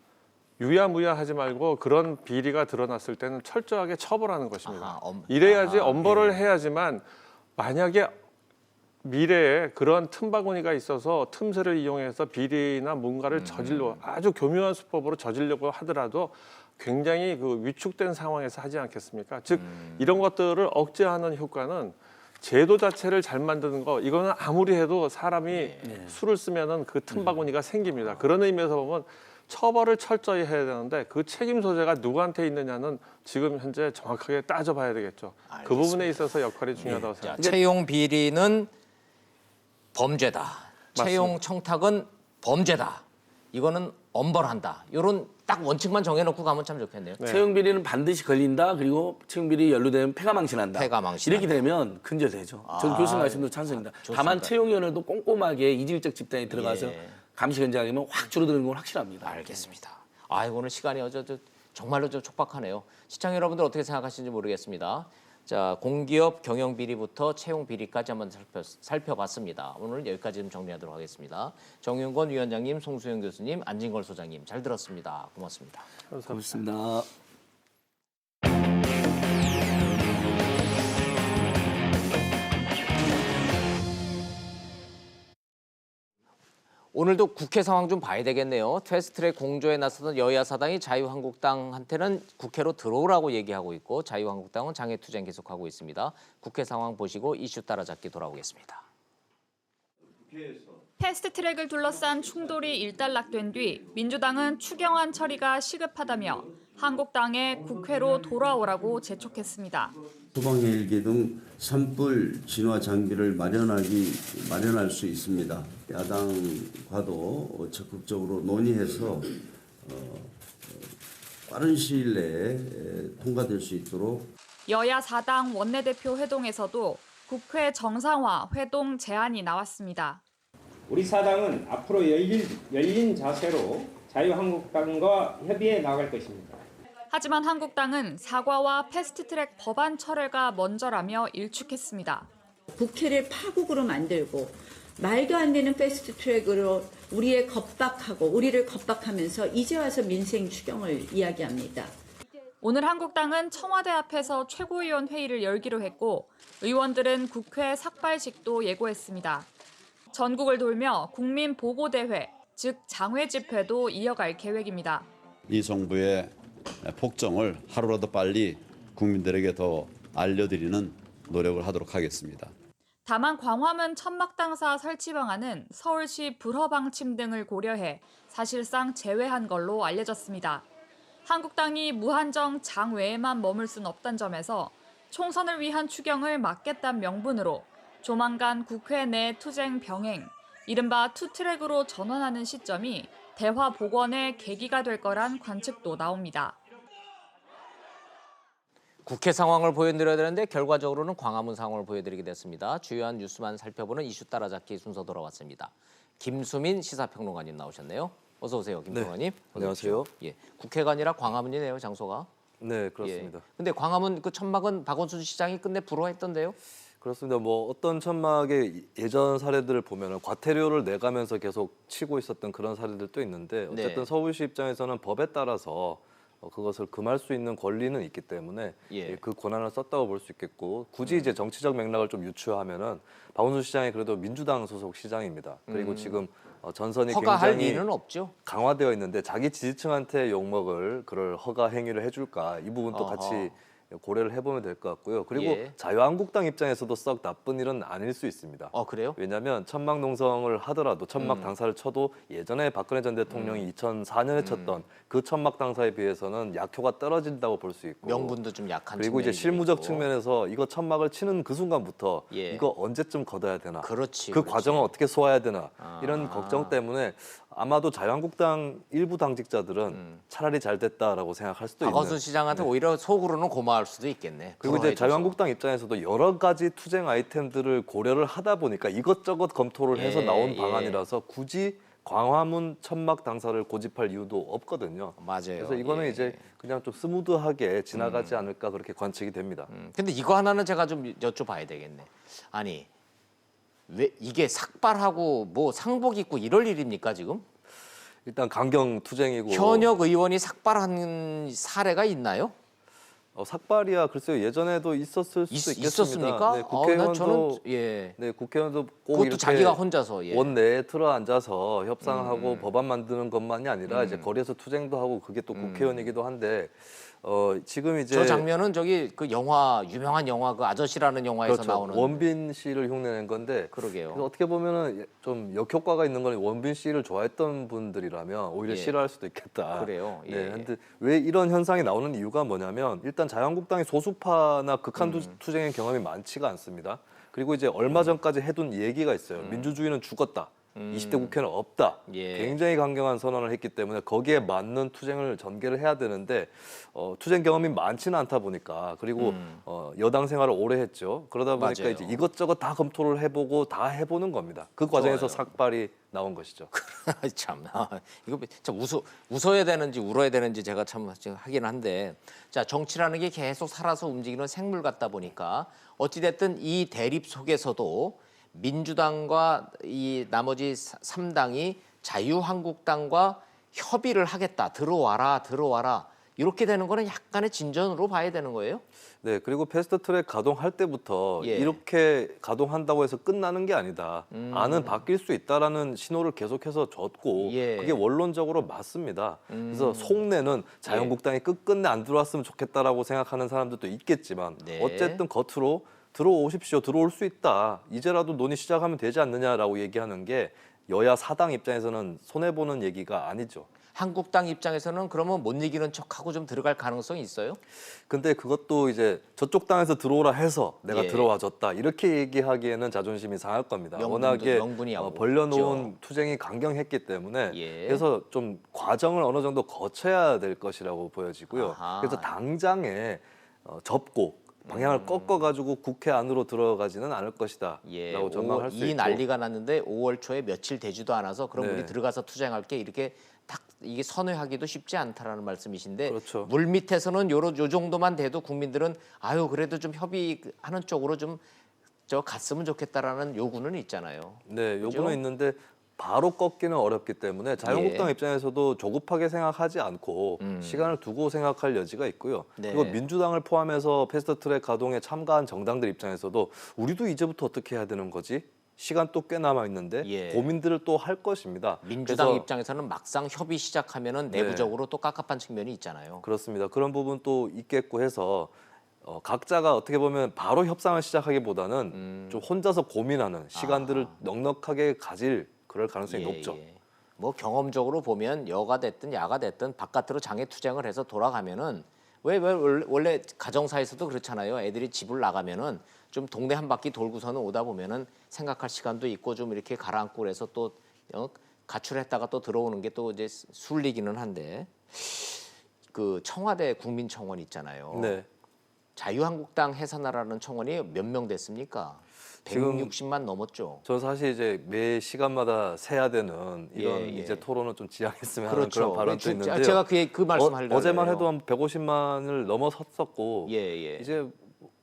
[SPEAKER 3] 유야무야하지 말고 그런 비리가 드러났을 때는 철저하게 처벌하는 것입니다. 이래야지 엄벌을 해야지만 만약에 미래에 그런 틈바구니가 있어서 틈새를 이용해서 비리나 뭔가를 아주 교묘한 수법으로 저지르려고 하더라도 굉장히 그 위축된 상황에서 하지 않겠습니까? 즉 이런 것들을 억제하는 효과는 제도 자체를 잘 만드는 거 이거는 아무리 해도 사람이 수를 쓰면은 그 틈바구니가 생깁니다. 그런 의미에서 보면 처벌을 철저히 해야 되는데 그 책임 소재가 누구한테 있느냐는 지금 현재 정확하게 따져봐야 되겠죠.
[SPEAKER 1] 알겠습니다.
[SPEAKER 3] 그 부분에 있어서 역할이 중요하다고
[SPEAKER 1] 자,
[SPEAKER 3] 생각합니다.
[SPEAKER 1] 채용 비리는 범죄다.
[SPEAKER 3] 맞습니다.
[SPEAKER 1] 채용 청탁은 범죄다. 이거는 엄벌한다. 이런 딱 원칙만 정해놓고 가면 참 좋겠네요.
[SPEAKER 5] 채용 비리는 반드시 걸린다. 그리고 채용 비리 연루되면 폐가망신한다.
[SPEAKER 1] 폐가망신한다.
[SPEAKER 5] 이렇게 되면 근절되죠. 저는 교수님 말씀도 찬성입니다. 다만 채용위원회도 꼼꼼하게 이질적 집단이 들어가서 감시 견제하면 확 줄어드는 건 확실합니다.
[SPEAKER 1] 알겠습니다. 오늘 시간이 정말로 촉박하네요. 시청자 여러분들 어떻게 생각하시는지 모르겠습니다. 자, 공기업 경영 비리부터 채용 비리까지 한번 살펴봤습니다. 오늘 여기까지 좀 정리하도록 하겠습니다. 정윤건 위원장님, 송수영 교수님, 안진걸 소장님 잘 들었습니다. 고맙습니다.
[SPEAKER 5] 고맙습니다.
[SPEAKER 1] 오늘도 국회 상황 좀 봐야 되겠네요. 패스트트랙 공조에 나서던 여야 사당이 자유한국당한테는 국회로 들어오라고 얘기하고 있고 자유한국당은 장애투쟁 계속하고 있습니다. 국회 상황 보시고 이슈 따라잡기 돌아오겠습니다.
[SPEAKER 7] 패스트트랙을 둘러싼 충돌이 일단락된 뒤 민주당은 추경안 처리가 시급하다며 한국당에 국회로 돌아오라고 재촉했습니다.
[SPEAKER 8] 소방헬기 등 산불 진화 장비를 마련할 수 있습니다. 야당과도 적극적으로 논의해서 빠른 시일 내에 통과될 수 있도록.
[SPEAKER 7] 여야 4당 원내대표 회동에서도 국회 정상화 회동 제안이 나왔습니다.
[SPEAKER 9] 우리 사당은 앞으로 열린 자세로 자유한국당과 협의해 나갈 것입니다.
[SPEAKER 7] 하지만 한국당은 사과와 패스트트랙 법안 철회가 먼저라며 일축했습니다.
[SPEAKER 10] 국회를 파국으로 만들고 말도 안 되는 패스트트랙으로 우리를 겁박하면서 이제 와서 민생 추경을 이야기합니다.
[SPEAKER 7] 오늘 한국당은 청와대 앞에서 최고위원 회의를 열기로 했고 의원들은 국회 삭발식도 예고했습니다. 전국을 돌며 국민보고대회, 즉 장외 집회도 이어갈 계획입니다.
[SPEAKER 11] 이 정부의 폭정을 하루라도 빨리 국민들에게 더 알려드리는 노력을 하도록 하겠습니다.
[SPEAKER 7] 다만 광화문 천막당사 설치 방안은 서울시 불허 방침 등을 고려해 사실상 제외한 걸로 알려졌습니다. 한국당이 무한정 장외에만 머물 순 없다는 점에서 총선을 위한 추경을 막겠다는 명분으로 조만간 국회 내 투쟁 병행, 이른바 투트랙으로 전환하는 시점이 대화 복원의 계기가 될 거란 관측도 나옵니다.
[SPEAKER 1] 국회 상황을 보여드려야 되는데 결과적으로는 광화문 상황을 보여드리게 됐습니다. 주요한 뉴스만 살펴보는 이슈 따라잡기 순서 돌아왔습니다. 김수민 시사평론가님 나오셨네요. 어서 오세요, 김평론가님.
[SPEAKER 12] 네, 안녕하세요.
[SPEAKER 1] 예, 국회가 아니라 광화문이네요, 장소가.
[SPEAKER 12] 네, 그렇습니다.
[SPEAKER 1] 근데 광화문 그 천막은 박원순 시장이 끝내 불허했던데요?
[SPEAKER 12] 그렇습니다. 뭐 어떤 천막의 예전 사례들을 보면은 과태료를 내가면서 계속 치고 있었던 그런 사례들도 있는데 어쨌든
[SPEAKER 1] 네.
[SPEAKER 12] 서울시 입장에서는 법에 따라서 그것을 금할 수 있는 권리는 있기 때문에
[SPEAKER 1] 예.
[SPEAKER 12] 그 권한을 썼다고 볼 수 있겠고 굳이 이제 정치적 맥락을 좀 유추하면은 박원순 시장이 그래도 민주당 소속 시장입니다. 그리고 지금 전선이
[SPEAKER 1] 허가할
[SPEAKER 12] 굉장히
[SPEAKER 1] 리는 없죠.
[SPEAKER 12] 강화되어 있는데 자기 지지층한테 욕먹을 그럴 허가 행위를 해줄까 이 부분도
[SPEAKER 1] 어허.
[SPEAKER 12] 같이 고려를 해보면 될 것 같고요. 그리고
[SPEAKER 1] 예.
[SPEAKER 12] 자유한국당 입장에서도 썩 나쁜 일은 아닐 수 있습니다.
[SPEAKER 1] 그래요?
[SPEAKER 12] 왜냐하면 천막 농성을 하더라도 천막 당사를 쳐도 예전에 박근혜 전 대통령이 2004년에 쳤던 그 천막 당사에 비해서는 약효가 떨어진다고 볼 수 있고
[SPEAKER 1] 명분도 좀 약한
[SPEAKER 12] 그리고 이제
[SPEAKER 1] 측면이
[SPEAKER 12] 실무적
[SPEAKER 1] 있고.
[SPEAKER 12] 측면에서 이거 천막을 치는 그 순간부터
[SPEAKER 1] 예.
[SPEAKER 12] 이거 언제쯤 걷어야 되나
[SPEAKER 1] 그렇지,
[SPEAKER 12] 그
[SPEAKER 1] 그렇지.
[SPEAKER 12] 과정을 어떻게 소화해야 되나
[SPEAKER 1] 아.
[SPEAKER 12] 이런 걱정 때문에 아마도 자유한국당 일부 당직자들은 차라리 잘 됐다라고 생각할 수도
[SPEAKER 1] 박원순
[SPEAKER 12] 있는
[SPEAKER 1] 시장한테 오히려 속으로는 고마울 수도 있겠네.
[SPEAKER 12] 그리고 이제
[SPEAKER 1] 불허해줘서.
[SPEAKER 12] 자유한국당 입장에서도 여러 가지 투쟁 아이템들을 고려를 하다 보니까 이것저것 검토를 해서
[SPEAKER 1] 예,
[SPEAKER 12] 나온
[SPEAKER 1] 예.
[SPEAKER 12] 방안이라서 굳이 광화문 천막 당사를 고집할 이유도 없거든요.
[SPEAKER 1] 맞아요.
[SPEAKER 12] 그래서 이거는
[SPEAKER 1] 예.
[SPEAKER 12] 이제 그냥 좀 스무드하게 지나가지 않을까 그렇게 관측이 됩니다.
[SPEAKER 1] 근데 이거 하나는 제가 좀 여쭤봐야 되겠네. 아니 왜 이게 삭발하고 뭐 상복 입고 이럴 일입니까 지금?
[SPEAKER 12] 일단 강경 투쟁이고
[SPEAKER 1] 현역 의원이 삭발한 사례가 있나요?
[SPEAKER 12] 삭발이야 글쎄요 예전에도 있었을 수도 있겠습니다.
[SPEAKER 1] 있었습니까?
[SPEAKER 12] 네,
[SPEAKER 1] 난
[SPEAKER 12] 국회의원도
[SPEAKER 1] 저는 예.
[SPEAKER 12] 네 국회의원도 꼭
[SPEAKER 1] 그것도
[SPEAKER 12] 이렇게
[SPEAKER 1] 자기가 혼자서 예.
[SPEAKER 12] 원내에 틀어 앉아서 협상하고 법안 만드는 것만이 아니라 이제 거리에서 투쟁도 하고 그게 또 국회의원이기도 한데 지금 이제
[SPEAKER 1] 저 장면은 저기 그 영화 유명한 영화 그 아저씨라는 영화에서
[SPEAKER 12] 그렇죠.
[SPEAKER 1] 나오는
[SPEAKER 12] 원빈 씨를 흉내낸 건데
[SPEAKER 1] 그러게요.
[SPEAKER 12] 그래서 어떻게 보면은 좀 역효과가 있는 건 원빈 씨를 좋아했던 분들이라면 오히려
[SPEAKER 1] 예.
[SPEAKER 12] 싫어할 수도 있겠다.
[SPEAKER 1] 그래요. 예.
[SPEAKER 12] 네, 근데 왜 이런 현상이 나오는 이유가 뭐냐면 일단 자유한국당이 소수파나 극한 투쟁의 경험이 많지가 않습니다. 그리고 이제 얼마 전까지 해둔 얘기가 있어요. 민주주의는 죽었다. 20대 국회는 없다.
[SPEAKER 1] 예.
[SPEAKER 12] 굉장히 강경한 선언을 했기 때문에 거기에 맞는 투쟁을 전개를 해야 되는데 투쟁 경험이 많지는 않다 보니까 그리고 여당 생활을 오래 했죠. 그러다 보니까
[SPEAKER 1] 맞아요.
[SPEAKER 12] 이제 이것저것 다 검토를 해보고 다 해보는 겁니다. 그 과정에서
[SPEAKER 1] 좋아요.
[SPEAKER 12] 삭발이 나온 것이죠.
[SPEAKER 1] 참 이거 참 웃어야 되는지 울어야 되는지 제가 참 하긴 한데 자 정치라는 게 계속 살아서 움직이는 생물 같다 보니까 어찌 됐든 이 대립 속에서도 민주당과 이 나머지 3당이 자유한국당과 협의를 하겠다. 들어와라. 이렇게 되는 거는 약간의 진전으로 봐야 되는 거예요?
[SPEAKER 12] 네, 그리고 패스트트랙 가동할 때부터
[SPEAKER 1] 예.
[SPEAKER 12] 이렇게 가동한다고 해서 끝나는 게 아니다. 안은 바뀔 수 있다라는 신호를 계속해서 줬고
[SPEAKER 1] 예.
[SPEAKER 12] 그게 원론적으로 맞습니다. 그래서 속내는 자유한국당이 끝끝내 안 들어왔으면 좋겠다라고 생각하는 사람들도 있겠지만
[SPEAKER 1] 네.
[SPEAKER 12] 어쨌든 겉으로 들어오십시오. 들어올 수 있다. 이제라도 논의 시작하면 되지 않느냐라고 얘기하는 게 여야 사당 입장에서는 손해 보는 얘기가 아니죠.
[SPEAKER 1] 한국당 입장에서는 그러면 못 이기는 척하고 좀 들어갈 가능성이 있어요?
[SPEAKER 12] 근데 그것도 이제 저쪽 당에서 들어오라 해서 내가
[SPEAKER 1] 예.
[SPEAKER 12] 들어와줬다 이렇게 얘기하기에는 자존심이 상할 겁니다. 워낙에
[SPEAKER 1] 명분이
[SPEAKER 12] 벌려놓은 투쟁이 강경했기 때문에
[SPEAKER 1] 예.
[SPEAKER 12] 그래서 좀 과정을 어느 정도 거쳐야 될 것이라고 보여지고요.
[SPEAKER 1] 아하.
[SPEAKER 12] 그래서 당장에 접고 방향을 꺾어가지고 국회 안으로 들어가지는 않을 것이다 라고 전망할 수
[SPEAKER 1] 이
[SPEAKER 12] 있고
[SPEAKER 1] 난리가 났는데 5월 초에 며칠 되지도 않아서 그럼
[SPEAKER 12] 네.
[SPEAKER 1] 우리 들어가서 투쟁할게 이렇게 딱 이게 선회하기도 쉽지 않다라는 말씀이신데
[SPEAKER 12] 그렇죠.
[SPEAKER 1] 물 밑에서는 요 정도만 돼도 국민들은 아유 그래도 좀 협의하는 쪽으로 좀 저 갔으면 좋겠다라는 요구는 있잖아요.
[SPEAKER 12] 네,
[SPEAKER 1] 그죠?
[SPEAKER 12] 요구는 있는데 바로 꺾기는 어렵기 때문에 자유한국당
[SPEAKER 1] 예.
[SPEAKER 12] 입장에서도 조급하게 생각하지 않고 시간을 두고 생각할 여지가 있고요.
[SPEAKER 1] 네.
[SPEAKER 12] 그리고 민주당을 포함해서 패스트트랙 가동에 참가한 정당들 입장에서도 우리도 이제부터 어떻게 해야 되는 거지? 시간 또 꽤 남아 있는데
[SPEAKER 1] 예.
[SPEAKER 12] 고민들을 또 할 것입니다.
[SPEAKER 1] 민주당
[SPEAKER 12] 그래서
[SPEAKER 1] 입장에서는 막상 협의 시작하면은
[SPEAKER 12] 네.
[SPEAKER 1] 내부적으로 또 깝깝한 측면이 있잖아요.
[SPEAKER 12] 그렇습니다. 그런 부분 또 있겠고 해서 각자가 어떻게 보면 바로 협상을 시작하기보다는 좀 혼자서 고민하는 시간들을 넉넉하게 가질 그럴 가능성이 높죠.
[SPEAKER 1] 뭐 경험적으로 보면 여가 됐든 야가 됐든 바깥으로 장애 투쟁을 해서 돌아가면은 왜 원래 가정사에서도 그렇잖아요. 애들이 집을 나가면은 좀 동네 한 바퀴 돌고서는 오다 보면은 생각할 시간도 있고 좀 이렇게 가라앉고 그래서 또 가출했다가 또 들어오는 게 또 이제 술리기는 한데 그 청와대 국민청원 있잖아요.
[SPEAKER 12] 네.
[SPEAKER 1] 자유한국당 해산하라는 청원이 몇 명 됐습니까?
[SPEAKER 12] 지금
[SPEAKER 1] 160만 넘었죠.
[SPEAKER 12] 저는 사실 이제 매 시간마다 세야 되는 이런
[SPEAKER 1] 예.
[SPEAKER 12] 이제 토론은 좀 지양했으면
[SPEAKER 1] 그렇죠.
[SPEAKER 12] 하는 그런 발언도 있는데요.
[SPEAKER 1] 제가 그 말씀 하려고
[SPEAKER 12] 어제만
[SPEAKER 1] 해요.
[SPEAKER 12] 해도 한 150만을 넘어섰었고 이제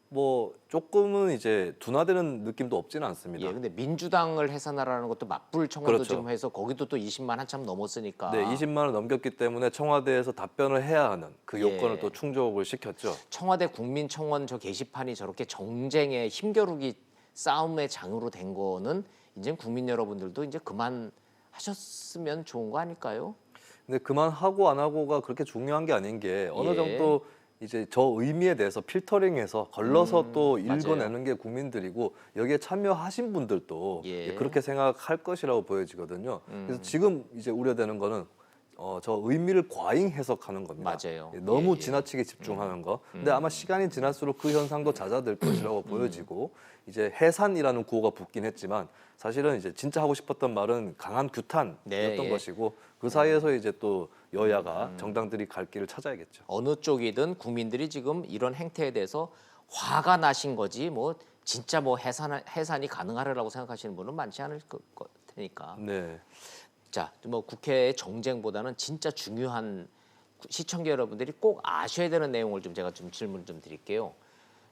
[SPEAKER 12] 뭐 조금은 이제 둔화되는 느낌도 없지는 않습니다.
[SPEAKER 1] 예, 근데 민주당을 해산하라는 것도 맞불 청원도
[SPEAKER 12] 그렇죠.
[SPEAKER 1] 지금 해서 거기도 또 20만 한참 넘었으니까.
[SPEAKER 12] 네, 20만을 넘겼기 때문에 청와대에서 답변을 해야 하는 그
[SPEAKER 1] 예.
[SPEAKER 12] 요건을 또 충족을 시켰죠.
[SPEAKER 1] 청와대 국민청원 저 게시판이 저렇게 정쟁의 힘겨루기 싸움의 장으로 된 거는 이제 국민 여러분들도 이제 그만하셨으면 좋은 거 아닐까요?
[SPEAKER 12] 근데 그만하고 안 하고가 그렇게 중요한 게 아닌 게 어느
[SPEAKER 1] 예.
[SPEAKER 12] 정도 이제 저 의미에 대해서 필터링해서 걸러서 또
[SPEAKER 1] 맞아요.
[SPEAKER 12] 읽어내는 게 국민들이고 여기에 참여하신 분들도
[SPEAKER 1] 예.
[SPEAKER 12] 그렇게 생각할 것이라고 보여지거든요. 그래서 지금 이제 우려되는 거는 저 의미를 과잉 해석하는 겁니다.
[SPEAKER 1] 맞아요.
[SPEAKER 12] 너무
[SPEAKER 1] 예.
[SPEAKER 12] 지나치게 집중하는 거. 근데 아마 시간이 지날수록 그 현상도 잦아들 것이라고 보여지고 이제 해산이라는 구호가 붙긴 했지만 사실은 이제 진짜 하고 싶었던 말은 강한 규탄이었던
[SPEAKER 1] 네, 예.
[SPEAKER 12] 것이고 그 사이에서 이제 또 여야가 정당들이 갈 길을 찾아야겠죠.
[SPEAKER 1] 어느 쪽이든 국민들이 지금 이런 행태에 대해서 화가 나신 거지 뭐 진짜 뭐 해산이 가능하리라고 생각하시는 분은 많지 않을 것 테니까.
[SPEAKER 12] 네.
[SPEAKER 1] 자, 뭐 국회의 정쟁보다는 진짜 중요한 시청자 여러분들이 꼭 아셔야 되는 내용을 좀 제가 좀 질문 좀 드릴게요.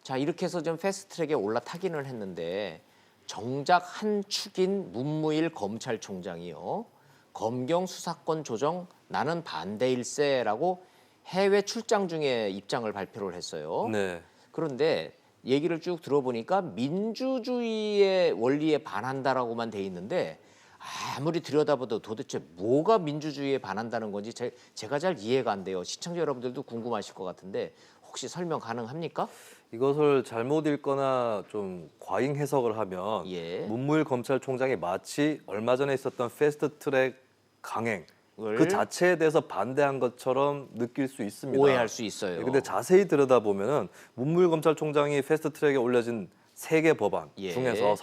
[SPEAKER 1] 자, 이렇게 해서 좀 패스트트랙에 올라타기는 했는데 정작 한 축인 문무일 검찰총장이요. 검경 수사권 조정 나는 반대일세라고 해외 출장 중에 입장을 발표를 했어요.
[SPEAKER 12] 네.
[SPEAKER 1] 그런데 얘기를 쭉 들어보니까 민주주의의 원리에 반한다라고만 돼 있는데 아무리 들여다봐도 도대체 뭐가 민주주의에 반한다는 건지 제가 잘 이해가 안 돼요. 시청자 여러분들도 궁금하실 것 같은데 혹시 설명 가능합니까?
[SPEAKER 12] 이것을 잘못 읽거나 좀 과잉 해석을 하면
[SPEAKER 1] 예.
[SPEAKER 12] 문무일 검찰총장이 마치 얼마 전에 있었던 패스트트랙 강행 그 자체에 대해서 반대한 것처럼 느낄 수 있습니다.
[SPEAKER 1] 오해할 수 있어요.
[SPEAKER 12] 근데 자세히 들여다보면은 문무일 검찰총장이 패스트트랙에 올려진 3개 법안
[SPEAKER 1] 예.
[SPEAKER 12] 중에서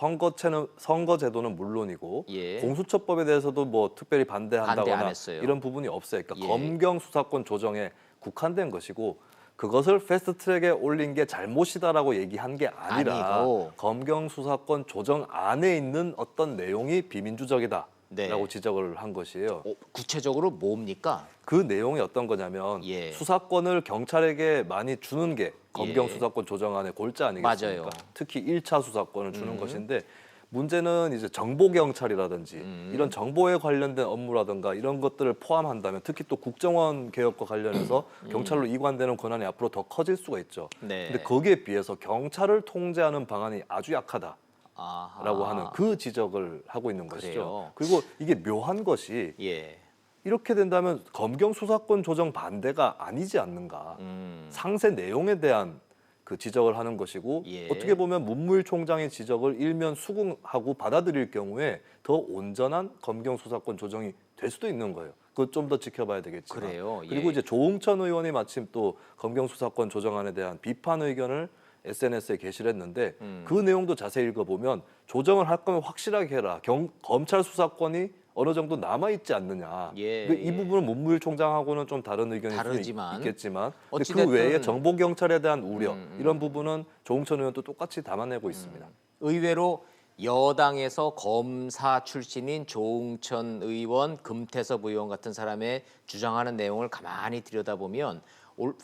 [SPEAKER 12] 선거제도는 물론이고
[SPEAKER 1] 예.
[SPEAKER 12] 공수처법에 대해서도 뭐 특별히
[SPEAKER 1] 반대 안
[SPEAKER 12] 반대한다거나
[SPEAKER 1] 했어요.
[SPEAKER 12] 이런 부분이 없어요. 그러니까
[SPEAKER 1] 예.
[SPEAKER 12] 검경 수사권 조정에 국한된 것이고 그것을 패스트트랙에 올린 게 잘못이다라고 얘기한 게 아니라
[SPEAKER 1] 아니고.
[SPEAKER 12] 검경 수사권 조정 안에 있는 어떤 내용이 비민주적이다라고
[SPEAKER 1] 네.
[SPEAKER 12] 지적을 한 것이에요.
[SPEAKER 1] 구체적으로 뭡니까?
[SPEAKER 12] 그 내용이 어떤 거냐면
[SPEAKER 1] 예.
[SPEAKER 12] 수사권을 경찰에게 많이 주는 게 검경
[SPEAKER 1] 예.
[SPEAKER 12] 수사권 조정안의 골자 아니겠습니까?
[SPEAKER 1] 맞아요.
[SPEAKER 12] 특히 1차 수사권을 주는 것인데 문제는 이제 정보 경찰이라든지 이런 정보에 관련된 업무라든가 이런 것들을 포함한다면 특히 또 국정원 개혁과 관련해서 경찰로 이관되는 권한이 앞으로 더 커질 수가 있죠.
[SPEAKER 1] 네.
[SPEAKER 12] 근데 거기에 비해서 경찰을 통제하는 방안이 아주 약하다라고
[SPEAKER 1] 아하.
[SPEAKER 12] 하는 그 지적을 하고 있는 것이죠.
[SPEAKER 1] 그래요?
[SPEAKER 12] 그리고 이게 묘한 것이
[SPEAKER 1] 예.
[SPEAKER 12] 이렇게 된다면 검경 수사권 조정 반대가 아니지 않는가. 상세 내용에 대한 그 지적을 하는 것이고
[SPEAKER 1] 예.
[SPEAKER 12] 어떻게 보면 문무일 총장의 지적을 일면 수긍하고 받아들일 경우에 더 온전한 검경 수사권 조정이 될 수도 있는 거예요. 그것 좀 더 지켜봐야 되겠지만.
[SPEAKER 1] 그래요. 예.
[SPEAKER 12] 그리고 이제 조응천 의원이 마침 또 검경 수사권 조정안에 대한 비판 의견을 SNS에 게시를 했는데 그 내용도 자세히 읽어보면 조정을 할 거면 확실하게 해라. 검찰 수사권이 어느 정도 남아있지 않느냐.
[SPEAKER 1] 예,
[SPEAKER 12] 이 부분은 문무일 총장하고는 좀 다른 의견이
[SPEAKER 1] 다르지만
[SPEAKER 12] 있겠지만 근데 그
[SPEAKER 1] 어찌됐든
[SPEAKER 12] 외에 정보경찰에 대한 우려 이런 부분은 조응천 의원도 똑같이 담아내고 있습니다.
[SPEAKER 1] 의외로 여당에서 검사 출신인 조응천 의원, 금태섭 의원 같은 사람의 주장하는 내용을 가만히 들여다보면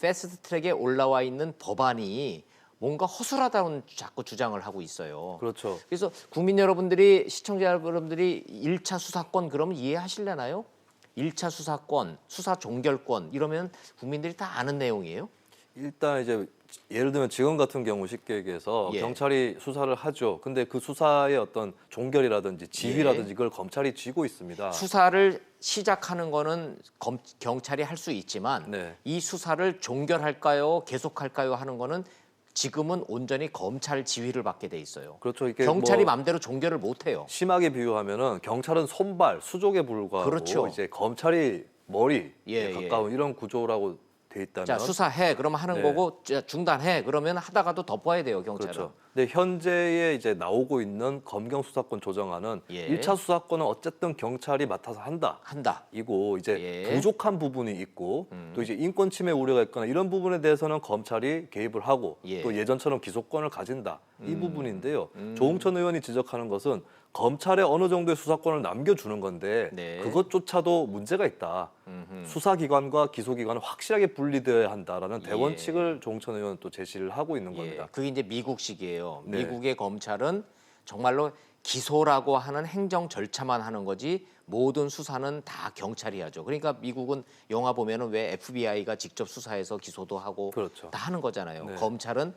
[SPEAKER 1] 패스트트랙에 올라와 있는 법안이 뭔가 허술하다는 자꾸 주장을 하고 있어요.
[SPEAKER 12] 그렇죠.
[SPEAKER 1] 그래서 국민 여러분들이, 시청자 여러분들이 1차 수사권 그러면 이해하실려나요? 1차 수사권, 수사 종결권 이러면 국민들이 다 아는 내용이에요?
[SPEAKER 12] 일단 이제 예를 들면 지금 같은 경우 쉽게 얘기해서
[SPEAKER 1] 예.
[SPEAKER 12] 경찰이 수사를 하죠. 근데 그 수사의 어떤 종결이라든지 지휘라든지 그걸 검찰이 쥐고 있습니다.
[SPEAKER 1] 수사를 시작하는 거는 경찰이 할 수 있지만
[SPEAKER 12] 네.
[SPEAKER 1] 이 수사를 종결할까요? 계속할까요? 하는 거는 지금은 온전히 검찰 지휘를 받게 돼 있어요.
[SPEAKER 12] 그렇죠. 이게
[SPEAKER 1] 경찰이
[SPEAKER 12] 뭐
[SPEAKER 1] 맘대로 종결을 못 해요.
[SPEAKER 12] 심하게 비유하면은 경찰은 손발, 수족에 불과하고
[SPEAKER 1] 그렇죠.
[SPEAKER 12] 이제 검찰이 머리에
[SPEAKER 1] 예,
[SPEAKER 12] 가까운 이런 구조라고 돼 있다면
[SPEAKER 1] 자, 수사해. 그러면 하는
[SPEAKER 12] 네.
[SPEAKER 1] 거고 중단해. 그러면 하다가도 덮어야 돼요, 경찰은.
[SPEAKER 12] 그렇죠. 근데 현재에 이제 나오고 있는 검경 수사권 조정안은
[SPEAKER 1] 예.
[SPEAKER 12] 1차 수사권은 어쨌든 경찰이 맡아서 한다. 이고 이제
[SPEAKER 1] 예.
[SPEAKER 12] 부족한 부분이 있고 또 이제 인권 침해 우려가 있거나 이런 부분에 대해서는 검찰이 개입을 하고
[SPEAKER 1] 예.
[SPEAKER 12] 또 예전처럼 기소권을 가진다. 이 부분인데요. 조응천 의원이 지적하는 것은 검찰에 어느 정도의 수사권을 남겨주는 건데
[SPEAKER 1] 네.
[SPEAKER 12] 그것조차도 문제가 있다. 수사기관과 기소기관은 확실하게 분리되어야 한다라는 대원칙을 조응천 의원은 또 제시를 하고 있는 겁니다.
[SPEAKER 1] 그게 이제 미국식이에요.
[SPEAKER 12] 네.
[SPEAKER 1] 미국의 검찰은 정말로 기소라고 하는 행정 절차만 하는 거지 모든 수사는 다 경찰이 하죠. 그러니까 미국은 영화 보면은 왜 FBI가 직접 수사해서 기소도 하고
[SPEAKER 12] 그렇죠.
[SPEAKER 1] 다 하는 거잖아요.
[SPEAKER 12] 네.
[SPEAKER 1] 검찰은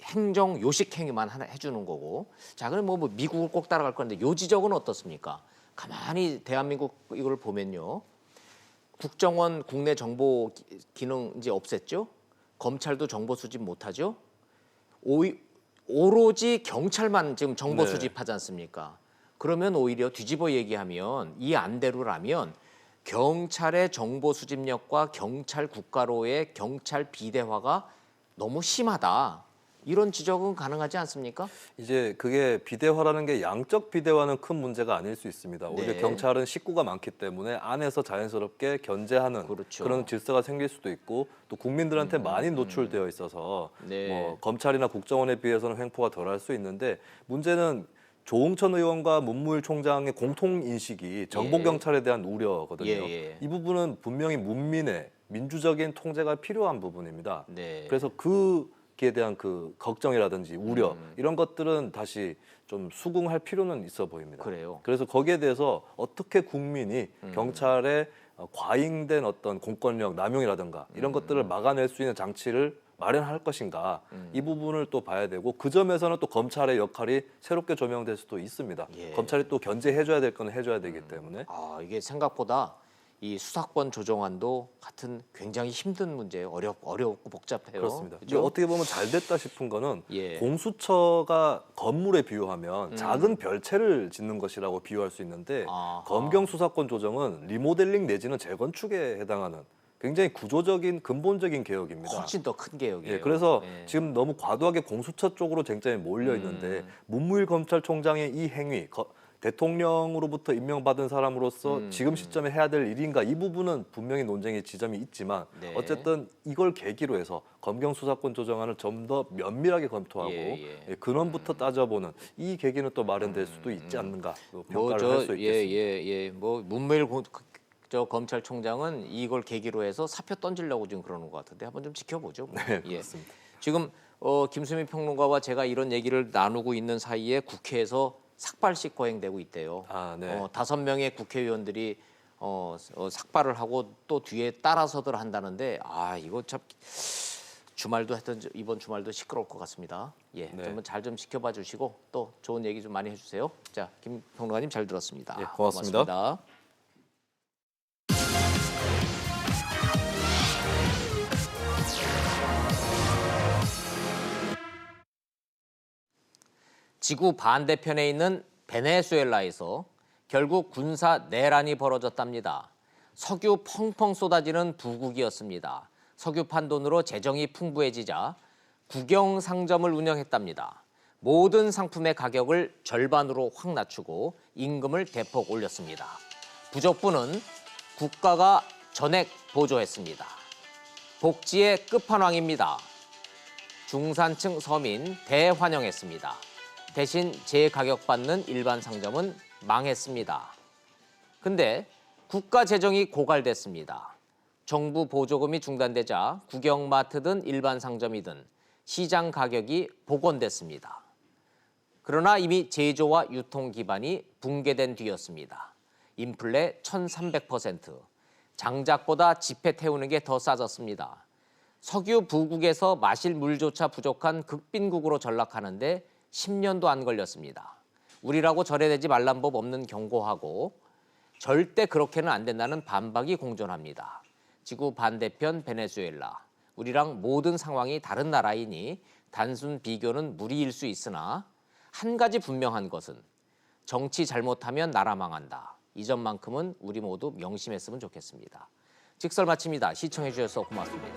[SPEAKER 1] 행정 요식 행위만 해주는 거고. 자, 그럼 뭐 미국을 꼭 따라갈 건데 요 지적은 어떻습니까? 가만히 대한민국 이걸 보면요. 국정원 국내 정보 기능 이제 없앴죠. 검찰도 정보 수집 못하죠. 오로지 경찰만 지금 정보
[SPEAKER 12] 네.
[SPEAKER 1] 수집하지 않습니까? 그러면 오히려 뒤집어 얘기하면 이 안대로라면 경찰의 정보 수집력과 경찰 국가로의 경찰 비대화가 너무 심하다. 이런 지적은 가능하지 않습니까?
[SPEAKER 12] 이제 그게 비대화라는 게 양적 비대화는 큰 문제가 아닐 수 있습니다. 오히려
[SPEAKER 1] 네.
[SPEAKER 12] 경찰은 식구가 많기 때문에 안에서 자연스럽게 견제하는
[SPEAKER 1] 그렇죠.
[SPEAKER 12] 그런 질서가 생길 수도 있고 또 국민들한테 많이 노출되어 있어서
[SPEAKER 1] 네.
[SPEAKER 12] 뭐 검찰이나 국정원에 비해서는 횡포가 덜할 수 있는데 문제는 조응천 의원과 문무일 총장의 공통 인식이 정보 경찰에 대한 우려거든요.
[SPEAKER 1] 예.
[SPEAKER 12] 이 부분은 분명히 문민의 민주적인 통제가 필요한 부분입니다.
[SPEAKER 1] 네.
[SPEAKER 12] 그래서 그에 대한 그 걱정이라든지 우려 이런 것들은 다시 좀 수긍할 필요는 있어 보입니다.
[SPEAKER 1] 그래요.
[SPEAKER 12] 그래서 거기에 대해서 어떻게 국민이 경찰의 과잉된 어떤 공권력 남용이라든가 이런 것들을 막아낼 수 있는 장치를 마련할 것인가 이 부분을 또 봐야 되고 그 점에서는 또 검찰의 역할이 새롭게 조명될 수도 있습니다.
[SPEAKER 1] 예.
[SPEAKER 12] 검찰이 또 견제해줘야 될 건 해줘야 되기 때문에
[SPEAKER 1] 아, 이게 생각보다 이 수사권 조정안도 같은 굉장히 힘든 문제예요. 어렵고 복잡해요.
[SPEAKER 12] 그렇습니다.
[SPEAKER 1] 그죠?
[SPEAKER 12] 어떻게 보면 잘 됐다 싶은 거는
[SPEAKER 1] 예.
[SPEAKER 12] 공수처가 건물에 비유하면 작은 별채를 짓는 것이라고 비유할 수 있는데
[SPEAKER 1] 아하.
[SPEAKER 12] 검경 수사권 조정은 리모델링 내지는 재건축에 해당하는 굉장히 구조적인 근본적인 개혁입니다.
[SPEAKER 1] 훨씬 더 큰 개혁이에요.
[SPEAKER 12] 예, 그래서
[SPEAKER 1] 예.
[SPEAKER 12] 지금 너무 과도하게 공수처 쪽으로 쟁점이 몰려 있는데 문무일 검찰총장의 이 행위 대통령으로부터 임명받은 사람으로서 지금 시점에 해야 될 일인가 이 부분은 분명히 논쟁의 지점이 있지만
[SPEAKER 1] 네.
[SPEAKER 12] 어쨌든 이걸 계기로 해서 검경 수사권 조정안을 좀 더 면밀하게 검토하고
[SPEAKER 1] 예.
[SPEAKER 12] 근원부터 따져보는 이 계기는 또 마련될 수도 있지 않는가 평가를 할 수 있겠습니다.
[SPEAKER 1] 뭐 문무일 저 검찰총장은 이걸 계기로 해서 사표 던지려고 지금 그러는 것 같은데 한번 좀 지켜보죠. 뭐.
[SPEAKER 12] 네, 그렇습니다.
[SPEAKER 1] 지금 김수미 평론가와 제가 이런 얘기를 나누고 있는 사이에 국회에서 삭발식 거행되고 있대요.
[SPEAKER 12] 아, 네.
[SPEAKER 1] 5명의 국회의원들이 삭발을 하고 또 뒤에 따라서들 한다는데 이거 참 주말도 하여튼 이번 주말도 시끄러울 것 같습니다. 예,
[SPEAKER 12] 네.
[SPEAKER 1] 좀 잘 좀 지켜봐 주시고 또 좋은 얘기 좀 많이 해주세요. 자, 김 평론가님 잘 들었습니다.
[SPEAKER 12] 예, 고맙습니다.
[SPEAKER 1] 고맙습니다. 지구 반대편에 있는 베네수엘라에서 결국 군사 내란이 벌어졌답니다. 석유 펑펑 쏟아지는 부국이었습니다. 석유 판돈으로 재정이 풍부해지자 국영 상점을 운영했답니다. 모든 상품의 가격을 절반으로 확 낮추고 임금을 대폭 올렸습니다. 부족부는 국가가 전액 보조했습니다. 복지의 끝판왕입니다. 중산층 서민 대환영했습니다. 대신 재가격받는 일반 상점은 망했습니다. 근데 국가 재정이 고갈됐습니다. 정부 보조금이 중단되자 국영마트든 일반 상점이든 시장 가격이 복원됐습니다. 그러나 이미 제조와 유통 기반이 붕괴된 뒤였습니다. 인플레 1300%, 장작보다 지폐 태우는 게 더 싸졌습니다. 석유 부국에서 마실 물조차 부족한 극빈국으로 전락하는데 10년도 안 걸렸습니다. 우리라고 절여대지 말란 법 없는 경고하고 절대 그렇게는 안 된다는 반박이 공존합니다. 지구 반대편 베네수엘라, 우리랑 모든 상황이 다른 나라이니 단순 비교는 무리일 수 있으나 한 가지 분명한 것은 정치 잘못하면 나라 망한다. 이 점만큼은 우리 모두 명심했으면 좋겠습니다. 직설 마칩니다. 시청해 주셔서 고맙습니다.